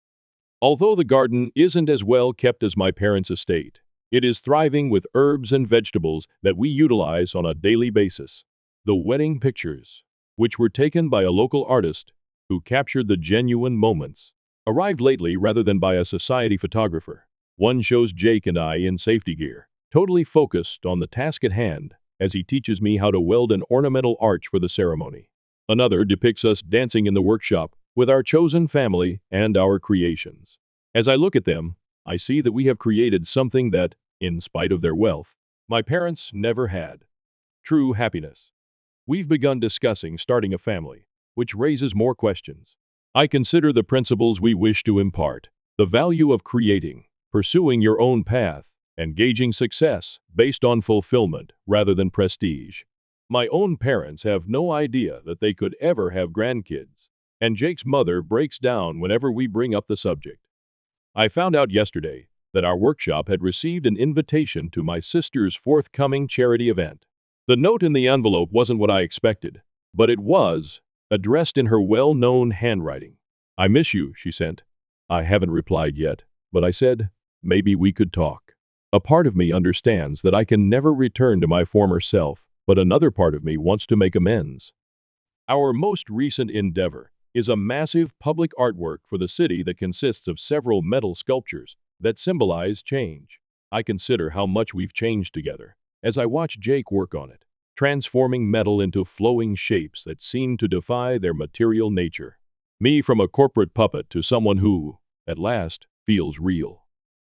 Although the garden isn't as well kept as my parents' estate, it is thriving with herbs and vegetables that we utilize on a daily basis. The wedding pictures, which were taken by a local artist who captured the genuine moments, arrived lately rather than by a society photographer. One shows Jake and I in safety gear, totally focused on the task at hand, as he teaches me how to weld an ornamental arch for the ceremony. Another depicts us dancing in the workshop with our chosen family and our creations. As I look at them, I see that we have created something that, in spite of their wealth, my parents never had: true happiness. We've begun discussing starting a family, which raises more questions. I consider the principles we wish to impart: the value of creating, pursuing your own path, and gauging success based on fulfillment rather than prestige. My own parents have no idea that they could ever have grandkids, and Jake's mother breaks down whenever we bring up the subject. I found out yesterday that our workshop had received an invitation to my sister's forthcoming charity event. The note in the envelope wasn't what I expected, but it was, addressed in her well-known handwriting. "I miss you," she sent. I haven't replied yet, but I said, maybe we could talk. A part of me understands that I can never return to my former self, but another part of me wants to make amends. Our most recent endeavor is a massive public artwork for the city that consists of several metal sculptures that symbolize change. I consider how much we've changed together as I watch Jake work on it, transforming metal into flowing shapes that seem to defy their material nature. Me from a corporate puppet to someone who, at last, feels real.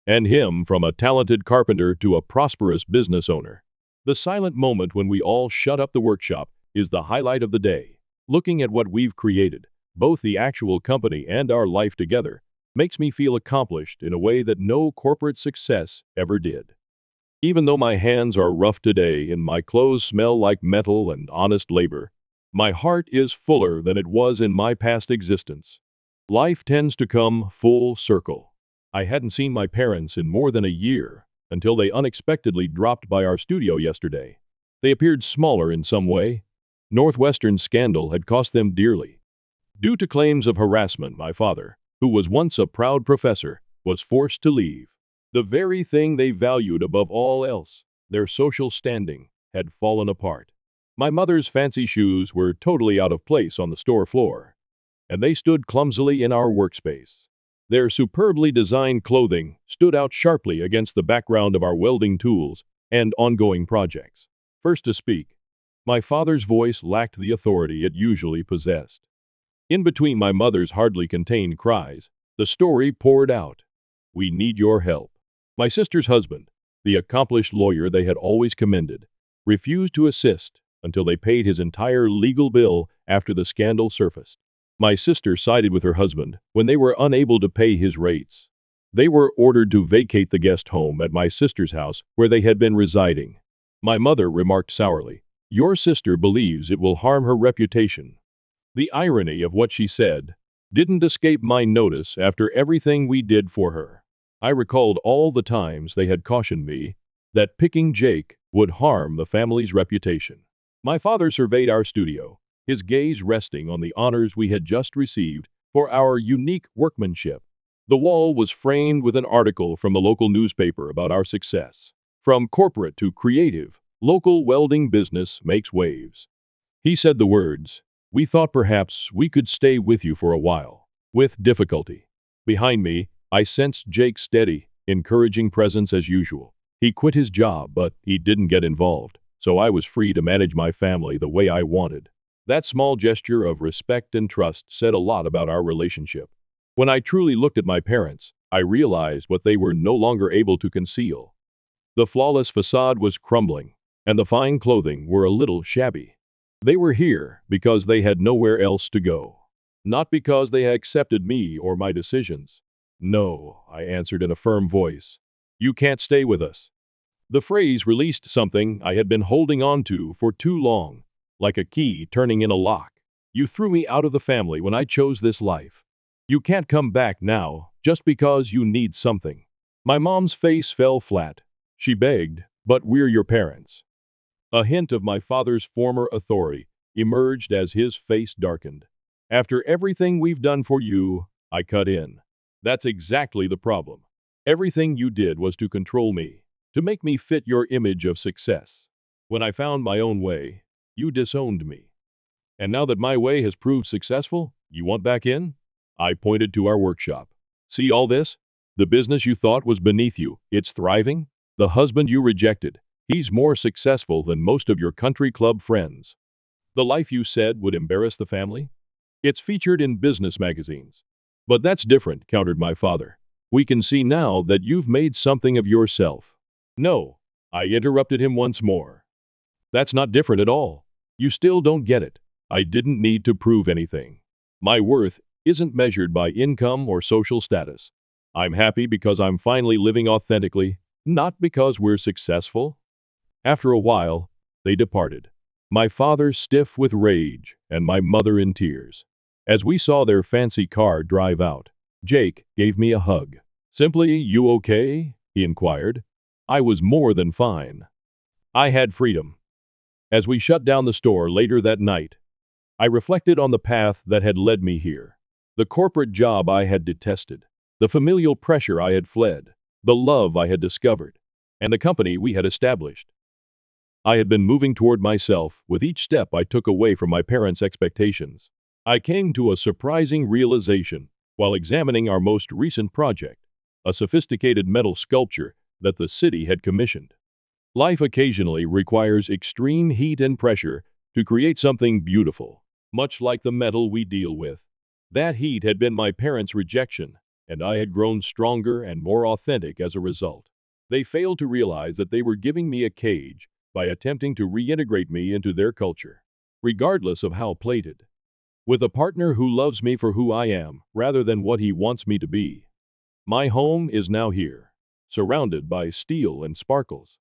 And him from a talented carpenter to a prosperous business owner. The silent moment when we all shut up the workshop is the highlight of the day. Looking at what we've created, both the actual company and our life together, makes me feel accomplished in a way that no corporate success ever did. Even though my hands are rough today and my clothes smell like metal and honest labor, my heart is fuller than it was in my past existence. Life tends to come full circle. I hadn't seen my parents in more than a year until they unexpectedly dropped by our studio yesterday. They appeared smaller in some way. Northwestern's scandal had cost them dearly. Due to claims of harassment, my father, who was once a proud professor, was forced to leave. The very thing they valued above all else, their social standing, had fallen apart. My mother's fancy shoes were totally out of place on the store floor, and they stood clumsily in our workspace. Their superbly designed clothing stood out sharply against the background of our welding tools and ongoing projects. First to speak, my father's voice lacked the authority it usually possessed. In between my mother's hardly contained cries, the story poured out. "We need your help." My sister's husband, the accomplished lawyer they had always commended, refused to assist until they paid his entire legal bill after the scandal surfaced. My sister sided with her husband when they were unable to pay his rates. They were ordered to vacate the guest home at my sister's house where they had been residing. My mother remarked sourly, "Your sister believes it will harm her reputation." The irony of what she said didn't escape my notice after everything we did for her. I recalled all the times they had cautioned me that picking Jake would harm the family's reputation. My father surveyed our studio, his gaze resting on the honors we had just received for our unique workmanship. The wall was framed with an article from the local newspaper about our success. From corporate to creative, local welding business makes waves. He said the words, "We thought perhaps we could stay with you for a while." With difficulty. Behind me, I sensed Jake's steady, encouraging presence as usual. He quit his job, but he didn't get involved, so I was free to manage my family the way I wanted. That small gesture of respect and trust said a lot about our relationship. When I truly looked at my parents, I realized what they were no longer able to conceal. The flawless facade was crumbling, and the fine clothing were a little shabby. They were here because they had nowhere else to go. Not because they had accepted me or my decisions. "No," I answered in a firm voice. "You can't stay with us." The phrase released something I had been holding on to for too long, like a key turning in a lock. "You threw me out of the family when I chose this life. You can't come back now just because you need something." My mom's face fell flat. She begged, "But we're your parents." A hint of my father's former authority emerged as his face darkened. "After everything we've done for you," I cut in. "That's exactly the problem. Everything you did was to control me, to make me fit your image of success. When I found my own way, you disowned me. And now that my way has proved successful, you want back in?" I pointed to our workshop. "See all this? The business you thought was beneath you, it's thriving. The husband you rejected, he's more successful than most of your country club friends. The life you said would embarrass the family, it's featured in business magazines." "But that's different," countered my father. "We can see now that you've made something of yourself." "No," I interrupted him once more. "That's not different at all. You still don't get it. I didn't need to prove anything. My worth isn't measured by income or social status. I'm happy because I'm finally living authentically, not because we're successful." After a while, they departed. My father stiff with rage and my mother in tears. As we saw their fancy car drive out, Jake gave me a hug. Simply, "You okay?" he inquired. I was more than fine. I had freedom. As we shut down the store later that night, I reflected on the path that had led me here. The corporate job I had detested, the familial pressure I had fled, the love I had discovered, and the company we had established. I had been moving toward myself with each step I took away from my parents' expectations. I came to a surprising realization while examining our most recent project, a sophisticated metal sculpture that the city had commissioned. Life occasionally requires extreme heat and pressure to create something beautiful, much like the metal we deal with. That heat had been my parents' rejection, and I had grown stronger and more authentic as a result. They failed to realize that they were giving me a cage by attempting to reintegrate me into their culture, regardless of how plated. With a partner who loves me for who I am rather than what he wants me to be. My home is now here, surrounded by steel and sparkles.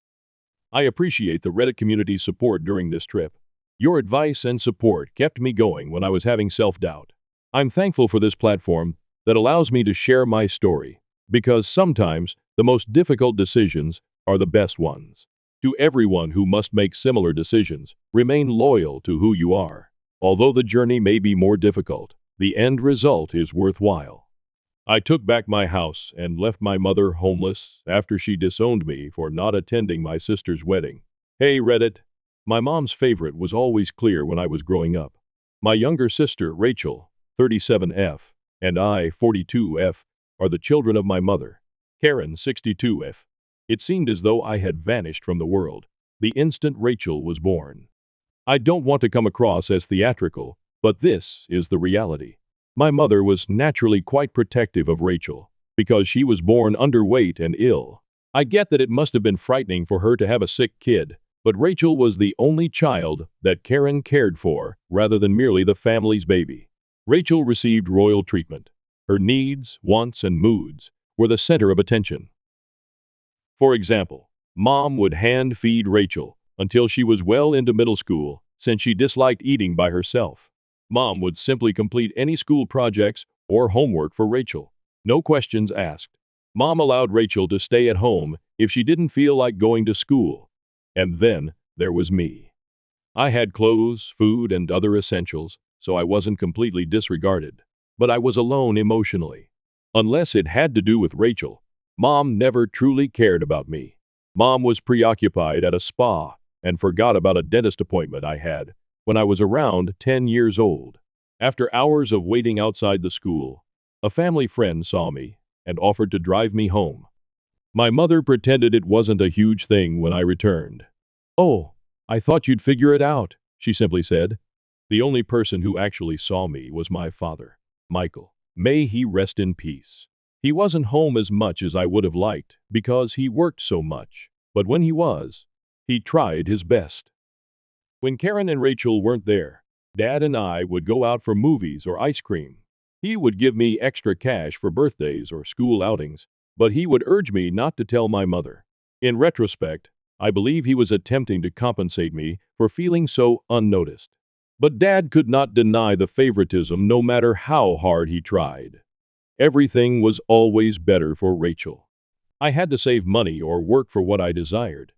I appreciate the Reddit community's support during this trip. Your advice and support kept me going when I was having self-doubt. I'm thankful for this platform that allows me to share my story, because sometimes the most difficult decisions are the best ones. To everyone who must make similar decisions, remain loyal to who you are. Although the journey may be more difficult, the end result is worthwhile. I took back my house and left my mother homeless after she disowned me for not attending my sister's wedding. Hey Reddit! My mom's favorite was always clear when I was growing up. My younger sister, Rachel, 37F, and I, 42F, are the children of my mother, Karen, 62F. It seemed as though I had vanished from the world the instant Rachel was born. I don't want to come across as theatrical, but this is the reality. My mother was naturally quite protective of Rachel, because she was born underweight and ill. I get that it must have been frightening for her to have a sick kid, but Rachel was the only child that Karen cared for, rather than merely the family's baby. Rachel received royal treatment. Her needs, wants, and moods were the center of attention. For example, Mom would hand feed Rachel until she was well into middle school, since she disliked eating by herself. Mom would simply complete any school projects or homework for Rachel. No questions asked. Mom allowed Rachel to stay at home if she didn't feel like going to school. And then there was me. I had clothes, food, and other essentials, so I wasn't completely disregarded. But I was alone emotionally. Unless it had to do with Rachel, Mom never truly cared about me. Mom was preoccupied at a spa and forgot about a dentist appointment I had when I was around 10 years old. After hours of waiting outside the school, a family friend saw me and offered to drive me home. My mother pretended it wasn't a huge thing when I returned. "Oh, I thought you'd figure it out," she simply said. The only person who actually saw me was my father, Michael. May he rest in peace. He wasn't home as much as I would have liked because he worked so much, but when he was, he tried his best. When Karen and Rachel weren't there, Dad and I would go out for movies or ice cream. He would give me extra cash for birthdays or school outings, but he would urge me not to tell my mother. In retrospect, I believe he was attempting to compensate me for feeling so unnoticed. But Dad could not deny the favoritism no matter how hard he tried. Everything was always better for Rachel. I had to save money or work for what I desired.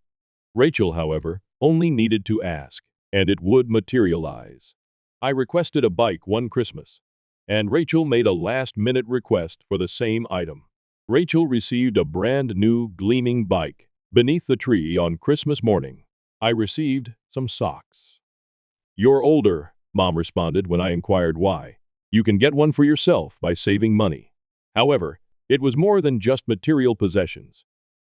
Rachel, however, only needed to ask, and it would materialize. I requested a bike one Christmas, and Rachel made a last-minute request for the same item. Rachel received a brand new, gleaming bike beneath the tree on Christmas morning. I received some socks. "You're older," Mom responded when I inquired why. "You can get one for yourself by saving money." However, it was more than just material possessions.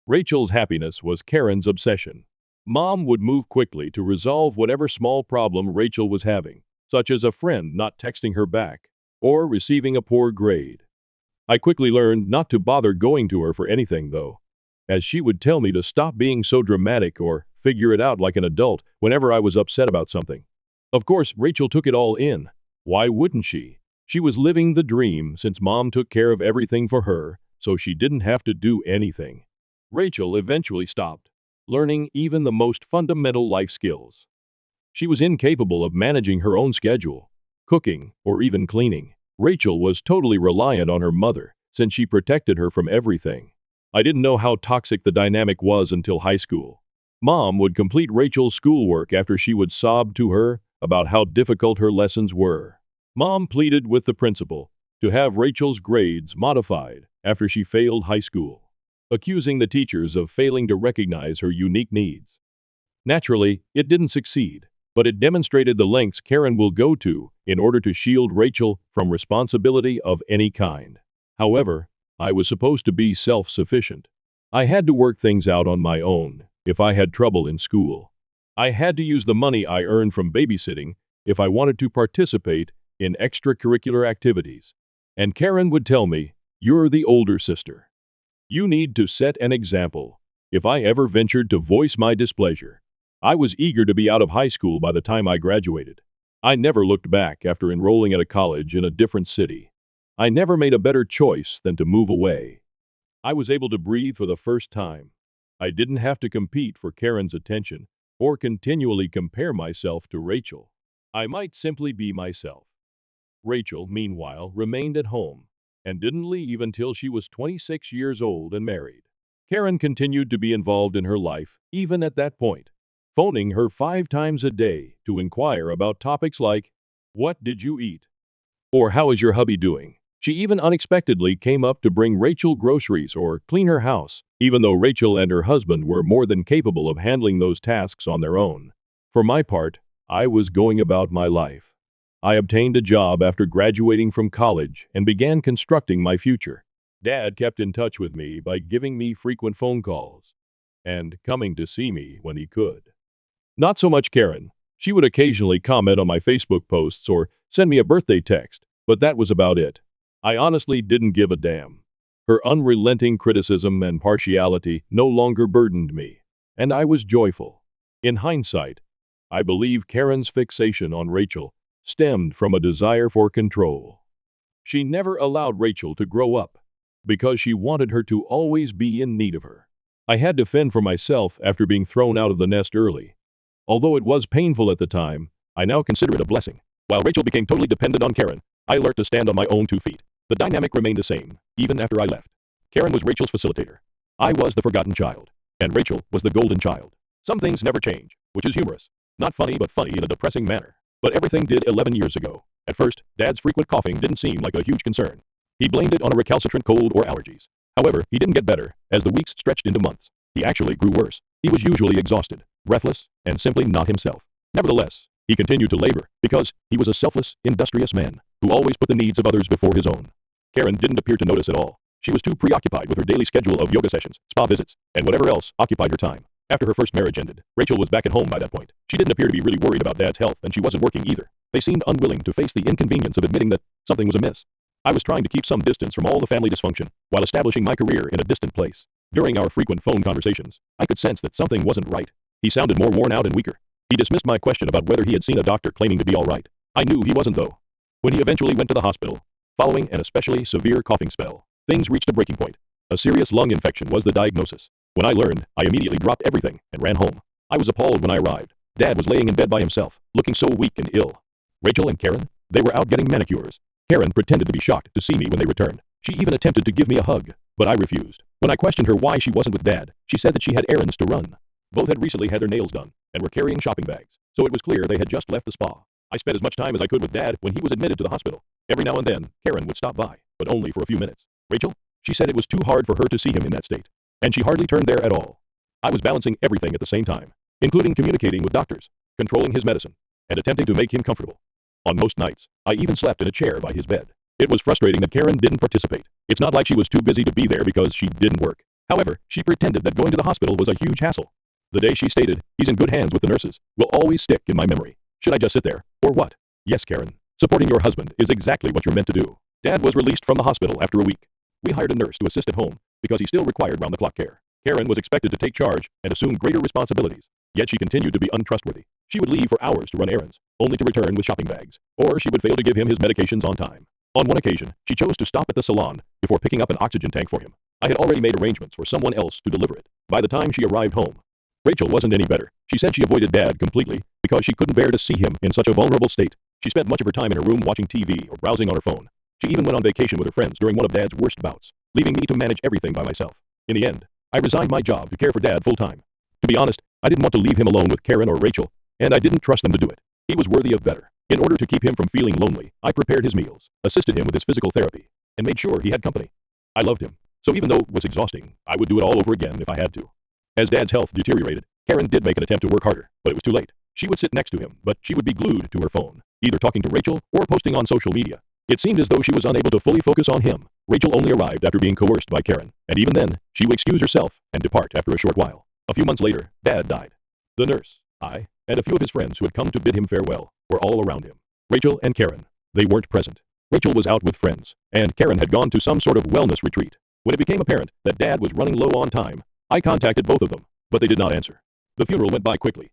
Rachel's happiness was Karen's obsession. Mom would move quickly to resolve whatever small problem Rachel was having, such as a friend not texting her back or receiving a poor grade. I quickly learned not to bother going to her for anything, though, as she would tell me to stop being so dramatic or figure it out like an adult whenever I was upset about something. Of course, Rachel took it all in. Why wouldn't she? She was living the dream since Mom took care of everything for her, so she didn't have to do anything. Rachel eventually stopped learning even the most fundamental life skills. She was incapable of managing her own schedule, cooking, or even cleaning. Rachel was totally reliant on her mother, since she protected her from everything. I didn't know how toxic the dynamic was until high school. Mom would complete Rachel's schoolwork after she would sob to her about how difficult her lessons were. Mom pleaded with the principal to have Rachel's grades modified after she failed high school, accusing the teachers of failing to recognize her unique needs. Naturally, it didn't succeed, but it demonstrated the lengths Karen will go to in order to shield Rachel from responsibility of any kind. However, I was supposed to be self-sufficient. I had to work things out on my own if I had trouble in school. I had to use the money I earned from babysitting if I wanted to participate in extracurricular activities. And Karen would tell me, "You're the older sister. You need to set an example." If I ever ventured to voice my displeasure, I was eager to be out of high school by the time I graduated. I never looked back after enrolling at a college in a different city. I never made a better choice than to move away. I was able to breathe for the first time. I didn't have to compete for Karen's attention or continually compare myself to Rachel. I might simply be myself. Rachel, meanwhile, remained at home and didn't leave until she was 26 years old and married. Karen continued to be involved in her life even at that point, phoning her 5 times a day to inquire about topics like, "What did you eat?" or "How is your hubby doing?" She even unexpectedly came up to bring Rachel groceries or clean her house, even though Rachel and her husband were more than capable of handling those tasks on their own. For my part, I was going about my life. I obtained a job after graduating from college and began constructing my future. Dad kept in touch with me by giving me frequent phone calls and coming to see me when he could. Not so much Karen. She would occasionally comment on my Facebook posts or send me a birthday text, but that was about it. I honestly didn't give a damn. Her unrelenting criticism and partiality no longer burdened me, and I was joyful. In hindsight, I believe Karen's fixation on Rachel stemmed from a desire for control. She never allowed Rachel to grow up because she wanted her to always be in need of her. I had to fend for myself after being thrown out of the nest early. Although it was painful at the time, I now consider it a blessing. While Rachel became totally dependent on Karen, I learned to stand on my own 2 feet. The dynamic remained the same, even after I left. Karen was Rachel's facilitator. I was the forgotten child, and Rachel was the golden child. Some things never change, which is humorous. Not funny, but funny in a depressing manner. But everything did 11 years ago. At first, Dad's frequent coughing didn't seem like a huge concern. He blamed it on a recalcitrant cold or allergies. However, he didn't get better as the weeks stretched into months. He actually grew worse. He was usually exhausted, breathless, and simply not himself. Nevertheless, he continued to labor because he was a selfless, industrious man who always put the needs of others before his own. Karen didn't appear to notice at all. She was too preoccupied with her daily schedule of yoga sessions, spa visits, and whatever else occupied her time. After her first marriage ended, Rachel was back at home by that point. She didn't appear to be really worried about Dad's health, and she wasn't working either. They seemed unwilling to face the inconvenience of admitting that something was amiss. I was trying to keep some distance from all the family dysfunction while establishing my career in a distant place. During our frequent phone conversations, I could sense that something wasn't right. He sounded more worn out and weaker. He dismissed my question about whether he had seen a doctor, claiming to be all right. I knew he wasn't, though. When he eventually went to the hospital, following an especially severe coughing spell, things reached a breaking point. A serious lung infection was the diagnosis. When I learned, I immediately dropped everything and ran home. I was appalled when I arrived. Dad was laying in bed by himself, looking so weak and ill. Rachel and Karen, they were out getting manicures. Karen pretended to be shocked to see me when they returned. She even attempted to give me a hug, but I refused. When I questioned her why she wasn't with Dad, she said that she had errands to run. Both had recently had their nails done and were carrying shopping bags, so it was clear they had just left the spa. I spent as much time as I could with Dad when he was admitted to the hospital. Every now and then, Karen would stop by, but only for a few minutes. Rachel? She said it was too hard for her to see him in that state, and she hardly turned there at all. I was balancing everything at the same time, including communicating with doctors, controlling his medicine, and attempting to make him comfortable. On most nights, I even slept in a chair by his bed. It was frustrating that Karen didn't participate. It's not like she was too busy to be there because she didn't work. However, she pretended that going to the hospital was a huge hassle. The day she stated, "He's in good hands with the nurses," will always stick in my memory. Should I just sit there, or what? Yes, Karen. Supporting your husband is exactly what you're meant to do. Dad was released from the hospital after a week. We hired a nurse to assist at home because he still required round-the-clock care. Karen was expected to take charge and assume greater responsibilities, yet she continued to be untrustworthy. She would leave for hours to run errands, only to return with shopping bags, or she would fail to give him his medications on time. On one occasion, she chose to stop at the salon before picking up an oxygen tank for him. I had already made arrangements for someone else to deliver it. By the time she arrived home, Rachel wasn't any better. She said she avoided Dad completely because she couldn't bear to see him in such a vulnerable state. She spent much of her time in her room watching TV or browsing on her phone. She even went on vacation with her friends during one of Dad's worst bouts, leaving me to manage everything by myself. In the end, I resigned my job to care for Dad full time. To be honest, I didn't want to leave him alone with Karen or Rachel, and I didn't trust them to do it. He was worthy of better. In order to keep him from feeling lonely, I prepared his meals, assisted him with his physical therapy, and made sure he had company. I loved him, so even though it was exhausting, I would do it all over again if I had to. As Dad's health deteriorated, Karen did make an attempt to work harder, but it was too late. She would sit next to him, but she would be glued to her phone, either talking to Rachel or posting on social media. It seemed as though she was unable to fully focus on him. Rachel only arrived after being coerced by Karen, and even then, she would excuse herself and depart after a short while. A few months later, Dad died. The nurse, I, and a few of his friends who had come to bid him farewell were all around him. Rachel and Karen, they weren't present. Rachel was out with friends, and Karen had gone to some sort of wellness retreat. When it became apparent that Dad was running low on time, I contacted both of them, but they did not answer. The funeral went by quickly.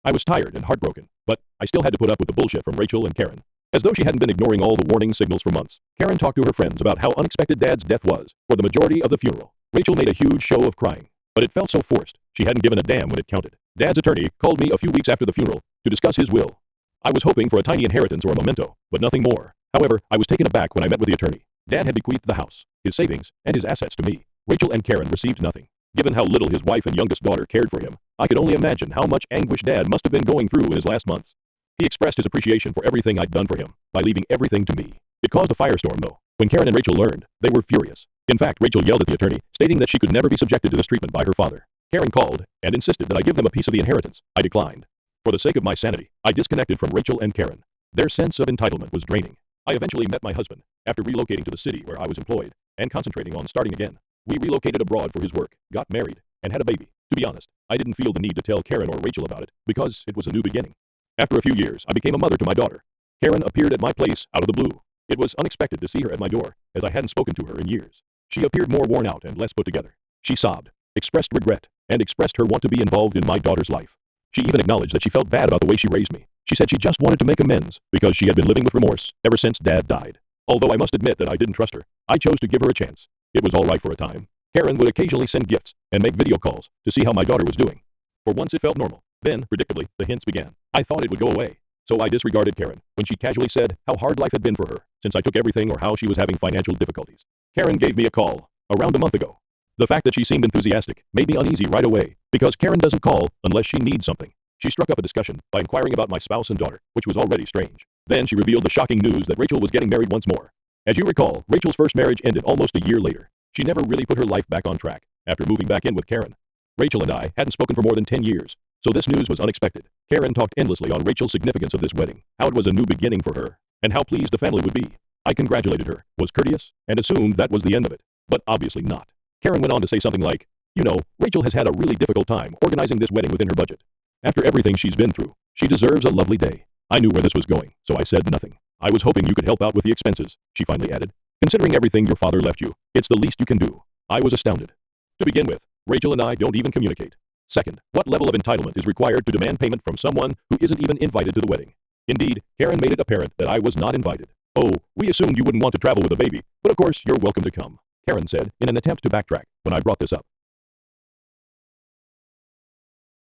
I was tired and heartbroken, but I still had to put up with the bullshit from Rachel and Karen. As though she hadn't been ignoring all the warning signals for months, Karen talked to her friends about how unexpected Dad's death was for the majority of the funeral. Rachel made a huge show of crying, but it felt so forced. She hadn't given a damn when it counted. Dad's attorney called me a few weeks after the funeral to discuss his will. I was hoping for a tiny inheritance or a memento, but nothing more. However, I was taken aback when I met with the attorney. Dad had bequeathed the house, his savings, and his assets to me. Rachel and Karen received nothing. Given how little his wife and youngest daughter cared for him, I could only imagine how much anguish Dad must have been going through in his last months. He expressed his appreciation for everything I'd done for him by leaving everything to me. It caused a firestorm, though. When Karen and Rachel learned, they were furious. In fact, Rachel yelled at the attorney, stating that she could never be subjected to this treatment by her father. Karen called and insisted that I give them a piece of the inheritance. I declined. For the sake of my sanity, I disconnected from Rachel and Karen. Their sense of entitlement was draining. I eventually met my husband, after relocating to the city where I was employed, and concentrating on starting again. We relocated abroad for his work, got married, and had a baby. To be honest, I didn't feel the need to tell Karen or Rachel about it, because it was a new beginning. After a few years, I became a mother to my daughter. Karen appeared at my place out of the blue. It was unexpected to see her at my door, as I hadn't spoken to her in years. She appeared more worn out and less put together. She sobbed, expressed regret, and expressed her want to be involved in my daughter's life. She even acknowledged that she felt bad about the way she raised me. She said she just wanted to make amends, because she had been living with remorse ever since Dad died. Although I must admit that I didn't trust her, I chose to give her a chance. It was all right for a time. Karen would occasionally send gifts and make video calls to see how my daughter was doing. For once it felt normal. Then, predictably, the hints began. I thought it would go away. So I disregarded Karen when she casually said how hard life had been for her since I took everything, or how she was having financial difficulties. Karen gave me a call around a month ago. The fact that she seemed enthusiastic made me uneasy right away, because Karen doesn't call unless she needs something. She struck up a discussion by inquiring about my spouse and daughter, which was already strange. Then she revealed the shocking news that Rachel was getting married once more. As you recall, Rachel's first marriage ended almost a year later. She never really put her life back on track after moving back in with Karen. Rachel and I hadn't spoken for more than 10 years, so this news was unexpected. Karen talked endlessly on Rachel's significance of this wedding, how it was a new beginning for her, and how pleased the family would be. I congratulated her, was courteous, and assumed that was the end of it. But obviously not. Karen went on to say something like, "You know, Rachel has had a really difficult time organizing this wedding within her budget. After everything she's been through, she deserves a lovely day." I knew where this was going, so I said nothing. "I was hoping you could help out with the expenses," she finally added. "Considering everything your father left you, it's the least you can do." I was astounded. To begin with, Rachel and I don't even communicate. Second, what level of entitlement is required to demand payment from someone who isn't even invited to the wedding? Indeed, Karen made it apparent that I was not invited. "Oh, we assumed you wouldn't want to travel with a baby, but of course you're welcome to come," Karen said in an attempt to backtrack when I brought this up.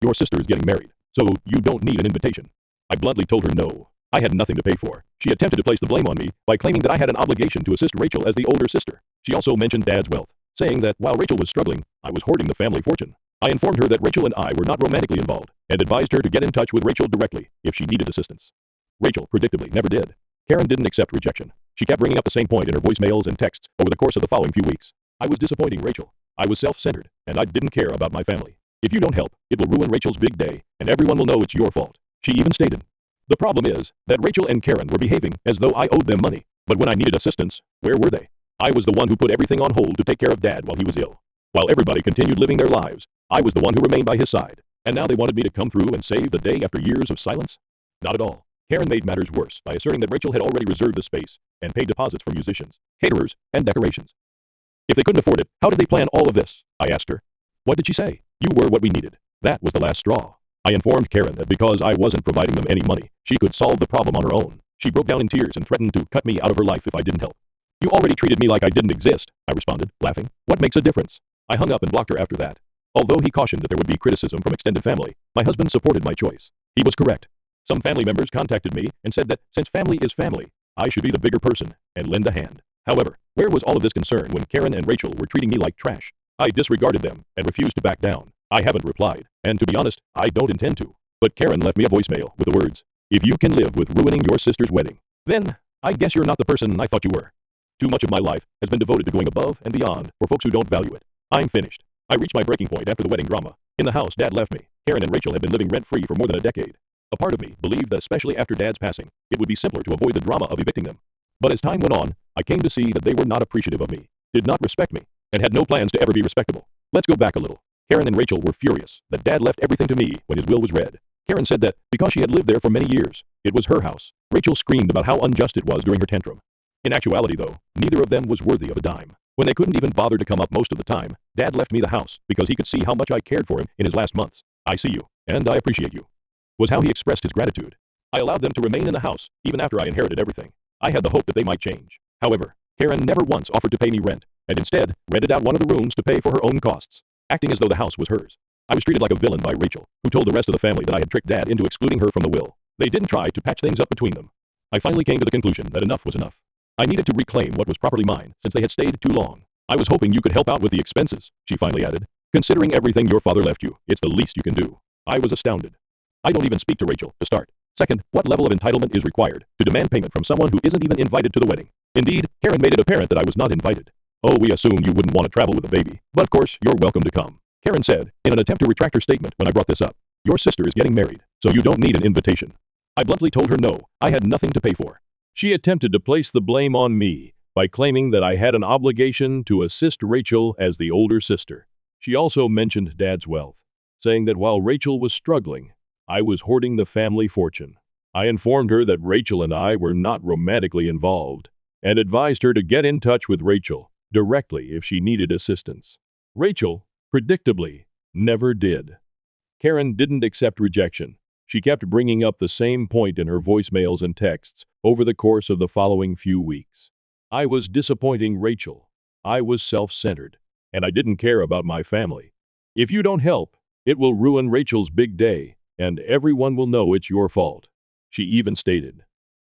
"Your sister is getting married, so you don't need an invitation." I bluntly told her no. I had nothing to pay for. She attempted to place the blame on me by claiming that I had an obligation to assist Rachel as the older sister. She also mentioned Dad's wealth, saying that while Rachel was struggling, I was hoarding the family fortune. I informed her that Rachel and I were not romantically involved, and advised her to get in touch with Rachel directly if she needed assistance. Rachel, predictably, never did. Karen didn't accept rejection. She kept bringing up the same point in her voicemails and texts over the course of the following few weeks. I was disappointing Rachel. I was self-centered, and I didn't care about my family. "If you don't help, it will ruin Rachel's big day, and everyone will know it's your fault," she even stated. The problem is that Rachel and Karen were behaving as though I owed them money, but when I needed assistance, where were they? I was the one who put everything on hold to take care of Dad while he was ill. While everybody continued living their lives, I was the one who remained by his side, and now they wanted me to come through and save the day after years of silence? Not at all. Karen made matters worse by asserting that Rachel had already reserved the space and paid deposits for musicians, caterers, and decorations. If they couldn't afford it, how did they plan all of this? I asked her. What did she say? "You were what we needed." That was the last straw. I informed Karen that because I wasn't providing them any money, she could solve the problem on her own. She broke down in tears and threatened to cut me out of her life if I didn't help. "You already treated me like I didn't exist," I responded, laughing. "What makes a difference?" I hung up and blocked her after that. Although he cautioned that there would be criticism from extended family, my husband supported my choice. He was correct. Some family members contacted me and said that since family is family, I should be the bigger person and lend a hand. However, where was all of this concern when Karen and Rachel were treating me like trash? I disregarded them and refused to back down. I haven't replied, and to be honest, I don't intend to. But Karen left me a voicemail with the words, "If you can live with ruining your sister's wedding, then I guess you're not the person I thought you were." Too much of my life has been devoted to going above and beyond for folks who don't value it. I'm finished. I reached my breaking point after the wedding drama. In the house Dad left me, Karen and Rachel had been living rent-free for more than a decade. A part of me believed that especially after Dad's passing, it would be simpler to avoid the drama of evicting them. But as time went on, I came to see that they were not appreciative of me, did not respect me, and had no plans to ever be respectable. Let's go back a little. Karen and Rachel were furious that Dad left everything to me when his will was read. Karen said that because she had lived there for many years, it was her house. Rachel screamed about how unjust it was during her tantrum. In actuality, though, neither of them was worthy of a dime. When they couldn't even bother to come up most of the time, Dad left me the house because he could see how much I cared for him in his last months. "I see you, and I appreciate you," was how he expressed his gratitude. I allowed them to remain in the house, even after I inherited everything. I had the hope that they might change. However, Karen never once offered to pay me rent, and instead rented out one of the rooms to pay for her own costs, acting as though the house was hers. I was treated like a villain by Rachel, who told the rest of the family that I had tricked Dad into excluding her from the will. They didn't try to patch things up between them. I finally came to the conclusion that enough was enough. I needed to reclaim what was properly mine, since they had stayed too long. "I was hoping you could help out with the expenses," she finally added. "Considering everything your father left you, it's the least you can do." I was astounded. I don't even speak to Rachel, to start. Second, what level of entitlement is required to demand payment from someone who isn't even invited to the wedding? Indeed, Karen made it apparent that I was not invited. "Oh, we assumed you wouldn't want to travel with a baby, but of course, you're welcome to come," Karen said, in an attempt to retract her statement when I brought this up. "Your sister is getting married, so you don't need an invitation." I bluntly told her no, I had nothing to pay for. She attempted to place the blame on me by claiming that I had an obligation to assist Rachel as the older sister. She also mentioned Dad's wealth, saying that while Rachel was struggling, I was hoarding the family fortune. I informed her that Rachel and I were not romantically involved, and advised her to get in touch with Rachel directly if she needed assistance. Rachel, predictably, never did. Karen didn't accept rejection. She kept bringing up the same point in her voicemails and texts over the course of the following few weeks. I was disappointing Rachel. I was self-centered, and I didn't care about my family. "If you don't help, it will ruin Rachel's big day, and everyone will know it's your fault," she even stated.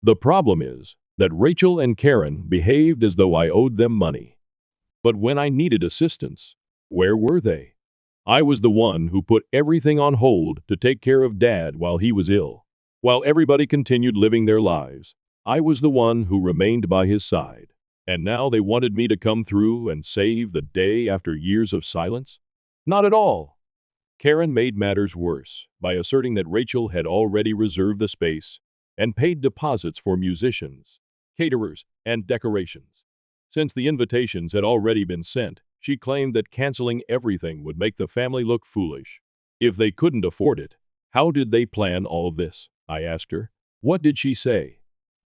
The problem is that Rachel and Karen behaved as though I owed them money. But when I needed assistance, where were they? I was the one who put everything on hold to take care of Dad while he was ill. While everybody continued living their lives, I was the one who remained by his side. And now they wanted me to come through and save the day after years of silence? Not at all. Karen made matters worse by asserting that Rachel had already reserved the space and paid deposits for musicians, caterers, and decorations. Since the invitations had already been sent, she claimed that canceling everything would make the family look foolish. If they couldn't afford it, how did they plan all of this? I asked her. What did she say?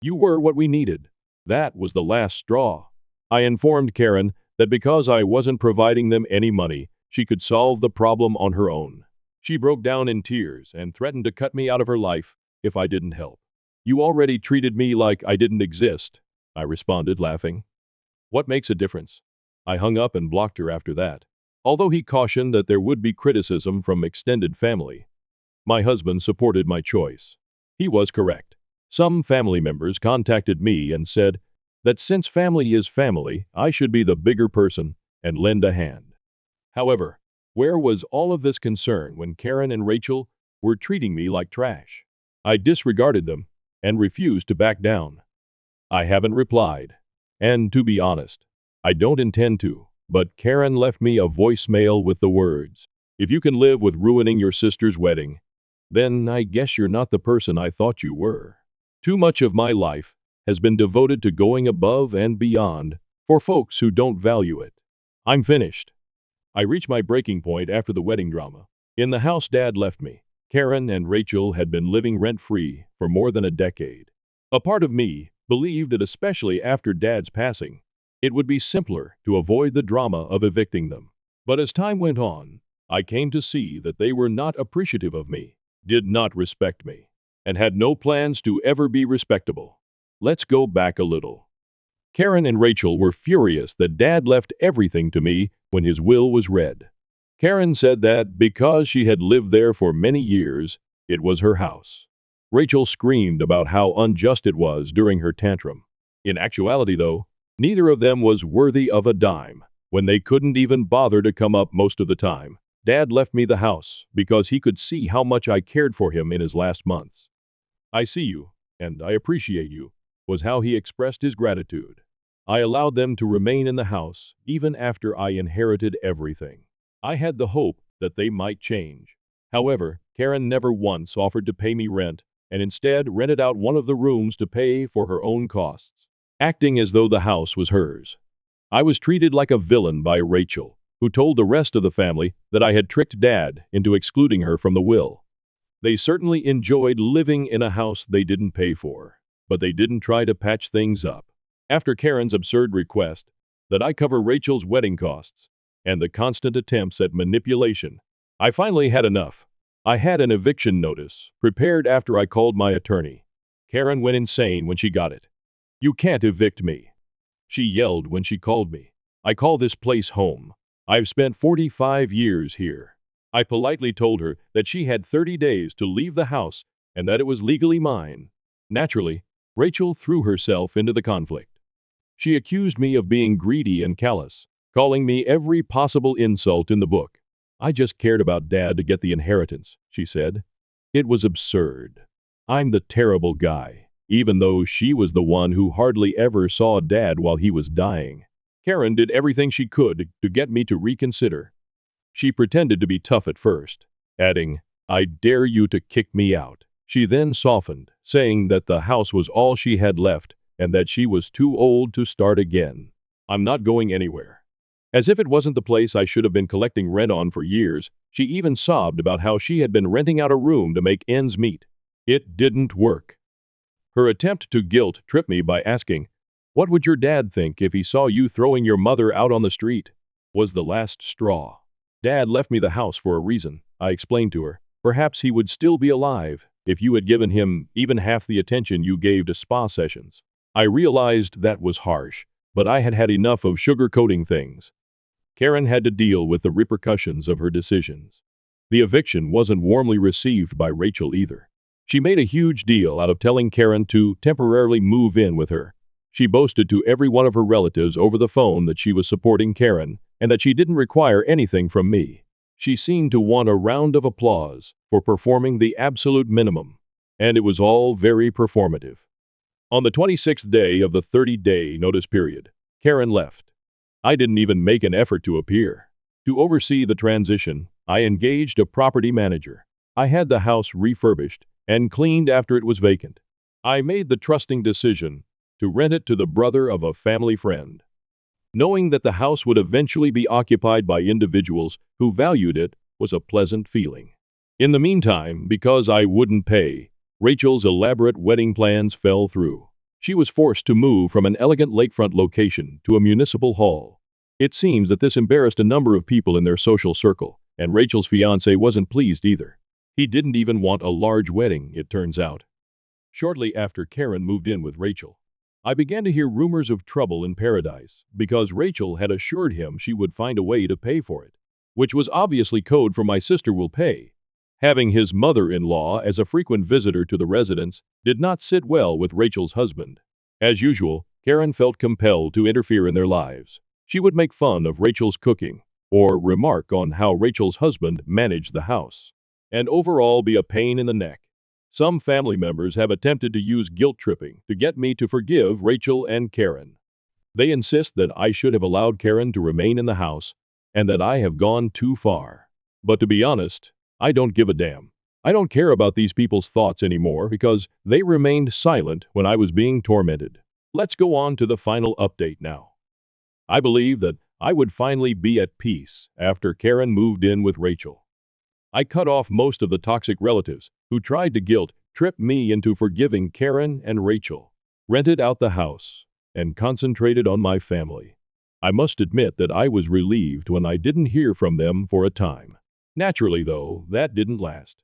"You were what we needed. That was the last straw." I informed Karen that because I wasn't providing them any money, she could solve the problem on her own. She broke down in tears and threatened to cut me out of her life if I didn't help. "You already treated me like I didn't exist," I responded, laughing. "What makes a difference?" I hung up and blocked her after that. Although he cautioned that there would be criticism from extended family, my husband supported my choice. He was correct. Some family members contacted me and said that since family is family, I should be the bigger person and lend a hand. However, where was all of this concern when Karen and Rachel were treating me like trash? I disregarded them and refused to back down. I haven't replied, and to be honest, I don't intend to, but Karen left me a voicemail with the words, "If you can live with ruining your sister's wedding, then I guess you're not the person I thought you were." Too much of my life has been devoted to going above and beyond for folks who don't value it. I'm finished. I reached my breaking point after the wedding drama. In the house Dad left me, Karen and Rachel had been living rent-free for more than a decade. A part of me believed that especially after Dad's passing, it would be simpler to avoid the drama of evicting them. But as time went on, I came to see that they were not appreciative of me, did not respect me, and had no plans to ever be respectable. Let's go back a little. Karen and Rachel were furious that Dad left everything to me when his will was read. Karen said that because she had lived there for many years, it was her house. Rachel screamed about how unjust it was during her tantrum. In actuality, though, neither of them was worthy of a dime. When they couldn't even bother to come up most of the time, Dad left me the house because he could see how much I cared for him in his last months. "I see you, and I appreciate you," was how he expressed his gratitude. I allowed them to remain in the house even after I inherited everything. I had the hope that they might change. However, Karen never once offered to pay me rent and instead rented out one of the rooms to pay for her own costs, acting as though the house was hers. I was treated like a villain by Rachel, who told the rest of the family that I had tricked Dad into excluding her from the will. They certainly enjoyed living in a house they didn't pay for, but they didn't try to patch things up. After Karen's absurd request that I cover Rachel's wedding costs and the constant attempts at manipulation, I finally had enough. I had an eviction notice prepared after I called my attorney. Karen went insane when she got it. "You can't evict me," she yelled when she called me. "I call this place home. I've spent 45 years here." I politely told her that she had 30 days to leave the house and that it was legally mine. Naturally, Rachel threw herself into the conflict. She accused me of being greedy and callous, calling me every possible insult in the book. "I just cared about Dad to get the inheritance," she said. It was absurd. I'm the terrible guy, even though she was the one who hardly ever saw Dad while he was dying. Karen did everything she could to get me to reconsider. She pretended to be tough at first, adding, "I dare you to kick me out." She then softened, saying that the house was all she had left and that she was too old to start again. "I'm not going anywhere." As if it wasn't the place I should have been collecting rent on for years, she even sobbed about how she had been renting out a room to make ends meet. It didn't work. Her attempt to guilt-trip me by asking, "What would your dad think if he saw you throwing your mother out on the street?" was the last straw. "Dad left me the house for a reason," I explained to her. "Perhaps he would still be alive if you had given him even half the attention you gave to spa sessions." I realized that was harsh, but I had had enough of sugarcoating things. Karen had to deal with the repercussions of her decisions. The eviction wasn't warmly received by Rachel either. She made a huge deal out of telling Karen to temporarily move in with her. She boasted to every one of her relatives over the phone that she was supporting Karen and that she didn't require anything from me. She seemed to want a round of applause for performing the absolute minimum, and it was all very performative. On the 26th day of the 30-day notice period, Karen left. I didn't even make an effort to appear. To oversee the transition, I engaged a property manager. I had the house refurbished and cleaned after it was vacant. I made the trusting decision to rent it to the brother of a family friend. Knowing that the house would eventually be occupied by individuals who valued it was a pleasant feeling. In the meantime, because I wouldn't pay, Rachel's elaborate wedding plans fell through. She was forced to move from an elegant lakefront location to a municipal hall. It seems that this embarrassed a number of people in their social circle, and Rachel's fiancé wasn't pleased either. He didn't even want a large wedding, it turns out. Shortly after Karen moved in with Rachel, I began to hear rumors of trouble in paradise because Rachel had assured him she would find a way to pay for it, which was obviously code for "my sister will pay." Having his mother-in-law as a frequent visitor to the residence did not sit well with Rachel's husband. As usual, Karen felt compelled to interfere in their lives. She would make fun of Rachel's cooking, or remark on how Rachel's husband managed the house, and overall be a pain in the neck. Some family members have attempted to use guilt-tripping to get me to forgive Rachel and Karen. They insist that I should have allowed Karen to remain in the house, and that I have gone too far. But to be honest, I don't give a damn. I don't care about these people's thoughts anymore because they remained silent when I was being tormented. Let's go on to the final update now. I believe that I would finally be at peace after Karen moved in with Rachel. I cut off most of the toxic relatives who tried to guilt-trip me into forgiving Karen and Rachel, rented out the house, and concentrated on my family. I must admit that I was relieved when I didn't hear from them for a time. Naturally, though, that didn't last.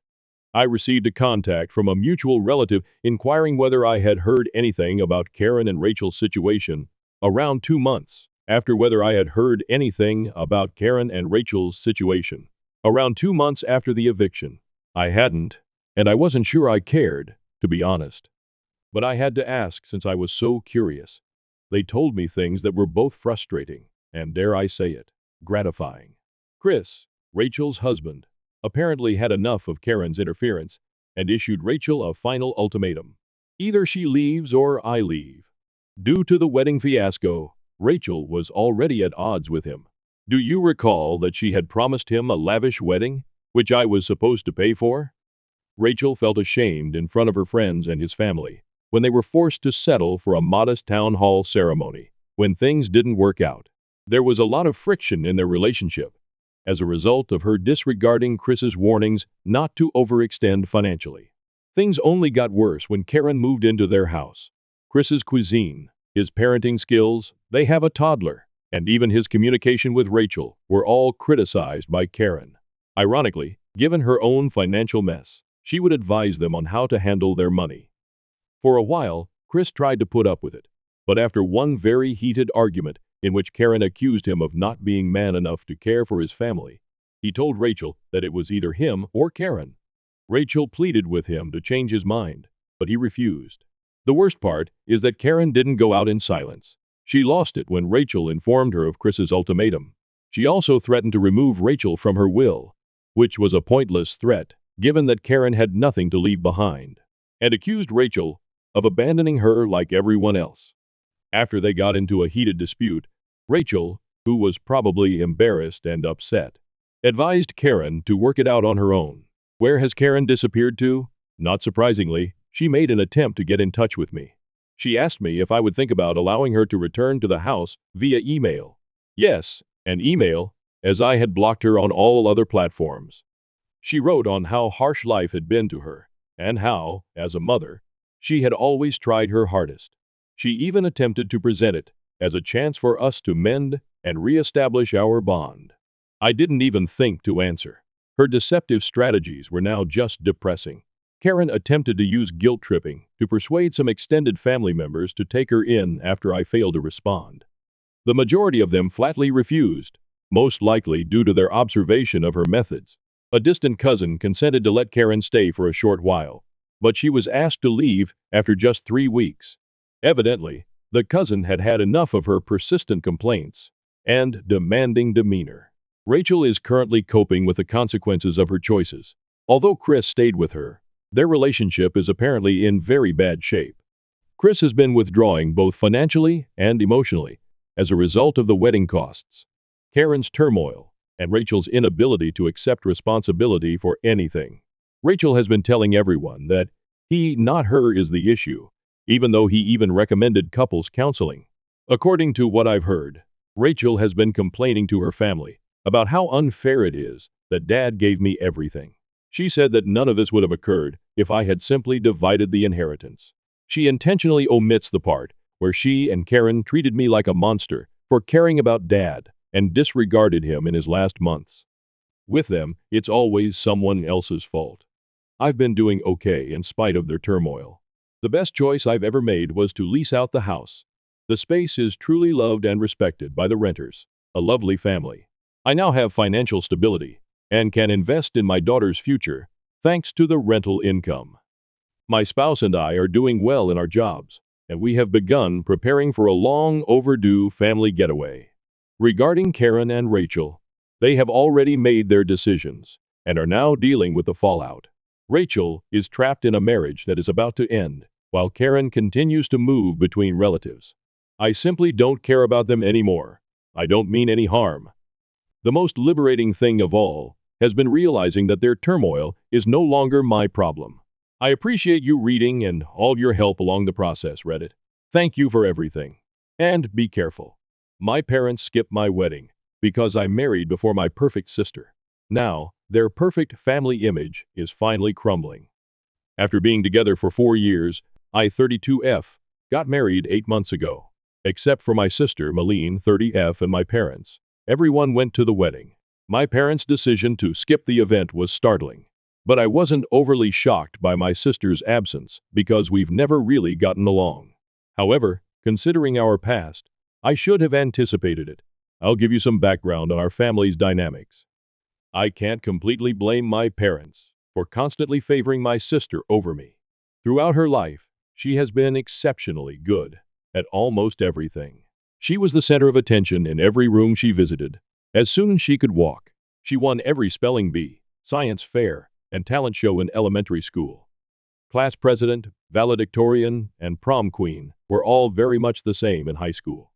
I received a contact from a mutual relative inquiring whether I had heard anything about Karen and Rachel's situation around 2 months after whether I had heard anything about Karen and Rachel's situation around 2 months after the eviction. I hadn't, and I wasn't sure I cared. to be honest. But I had to ask since I was so curious. They told me things that were both frustrating and, dare I say it, gratifying. Chris, Rachel's husband, apparently had enough of Karen's interference and issued Rachel a final ultimatum. Either she leaves or I leave. Due to the wedding fiasco, Rachel was already at odds with him. Do you recall that she had promised him a lavish wedding, which I was supposed to pay for? Rachel felt ashamed in front of her friends and his family when they were forced to settle for a modest town hall ceremony when things didn't work out. There was a lot of friction in their relationship as a result of her disregarding Chris's warnings not to overextend financially. Things only got worse when Karen moved into their house. Chris's cuisine, his parenting skills, they have a toddler, and even his communication with Rachel were all criticized by Karen. Ironically, given her own financial mess, she would advise them on how to handle their money. For a while, Chris tried to put up with it, but after one very heated argument in which Karen accused him of not being man enough to care for his family, he told Rachel that it was either him or Karen. Rachel pleaded with him to change his mind, but he refused. The worst part is that Karen didn't go out in silence. She lost it when Rachel informed her of Chris's ultimatum. She also threatened to remove Rachel from her will, which was a pointless threat, given that Karen had nothing to leave behind, and accused Rachel of abandoning her like everyone else. After they got into a heated dispute, Rachel, who was probably embarrassed and upset, advised Karen to work it out on her own. Where has Karen disappeared to? Not surprisingly, she made an attempt to get in touch with me. She asked me if I would think about allowing her to return to the house via email. Yes, an email, as I had blocked her on all other platforms. She wrote on how harsh life had been to her, and how, as a mother, she had always tried her hardest. She even attempted to present it as a chance for us to mend and reestablish our bond. I didn't even think to answer. Her deceptive strategies were now just depressing. Karen attempted to use guilt tripping to persuade some extended family members to take her in after I failed to respond. The majority of them flatly refused, most likely due to their observation of her methods. A distant cousin consented to let Karen stay for a short while, but she was asked to leave after just 3 weeks. Evidently, the cousin had had enough of her persistent complaints and demanding demeanor. Rachel is currently coping with the consequences of her choices. Although Chris stayed with her, their relationship is apparently in very bad shape. Chris has been withdrawing both financially and emotionally as a result of the wedding costs, Karen's turmoil, and Rachel's inability to accept responsibility for anything. Rachel has been telling everyone that he, not her, is the issue, even though he even recommended couples counseling. According to what I've heard, Rachel has been complaining to her family about how unfair it is that Dad gave me everything. She said that none of this would have occurred if I had simply divided the inheritance. She intentionally omits the part where she and Karen treated me like a monster for caring about Dad and disregarded him in his last months. With them, it's always someone else's fault. I've been doing okay in spite of their turmoil. The best choice I've ever made was to lease out the house. The space is truly loved and respected by the renters, a lovely family. I now have financial stability and can invest in my daughter's future thanks to the rental income. My spouse and I are doing well in our jobs, and we have begun preparing for a long overdue family getaway. Regarding Karen and Rachel, they have already made their decisions and are now dealing with the fallout. Rachel is trapped in a marriage that is about to end, while Karen continues to move between relatives. I simply don't care about them anymore. I don't mean any harm. The most liberating thing of all has been realizing that their turmoil is no longer my problem. I appreciate you reading and all your help along the process, Reddit. Thank you for everything. And be careful. My parents skipped my wedding because I married before my perfect sister. Now, their perfect family image is finally crumbling. After being together for 4 years, I, 32F, got married 8 months ago. Except for my sister, Malene, 30F, and my parents. Everyone went to the wedding. My parents' decision to skip the event was startling. But I wasn't overly shocked by my sister's absence because we've never really gotten along. However, considering our past, I should have anticipated it. I'll give you some background on our family's dynamics. I can't completely blame my parents for constantly favoring my sister over me. Throughout her life, she has been exceptionally good at almost everything. She was the center of attention in every room she visited. As soon as she could walk, she won every spelling bee, science fair, and talent show in elementary school. Class president, valedictorian, and prom queen were all very much the same in high school.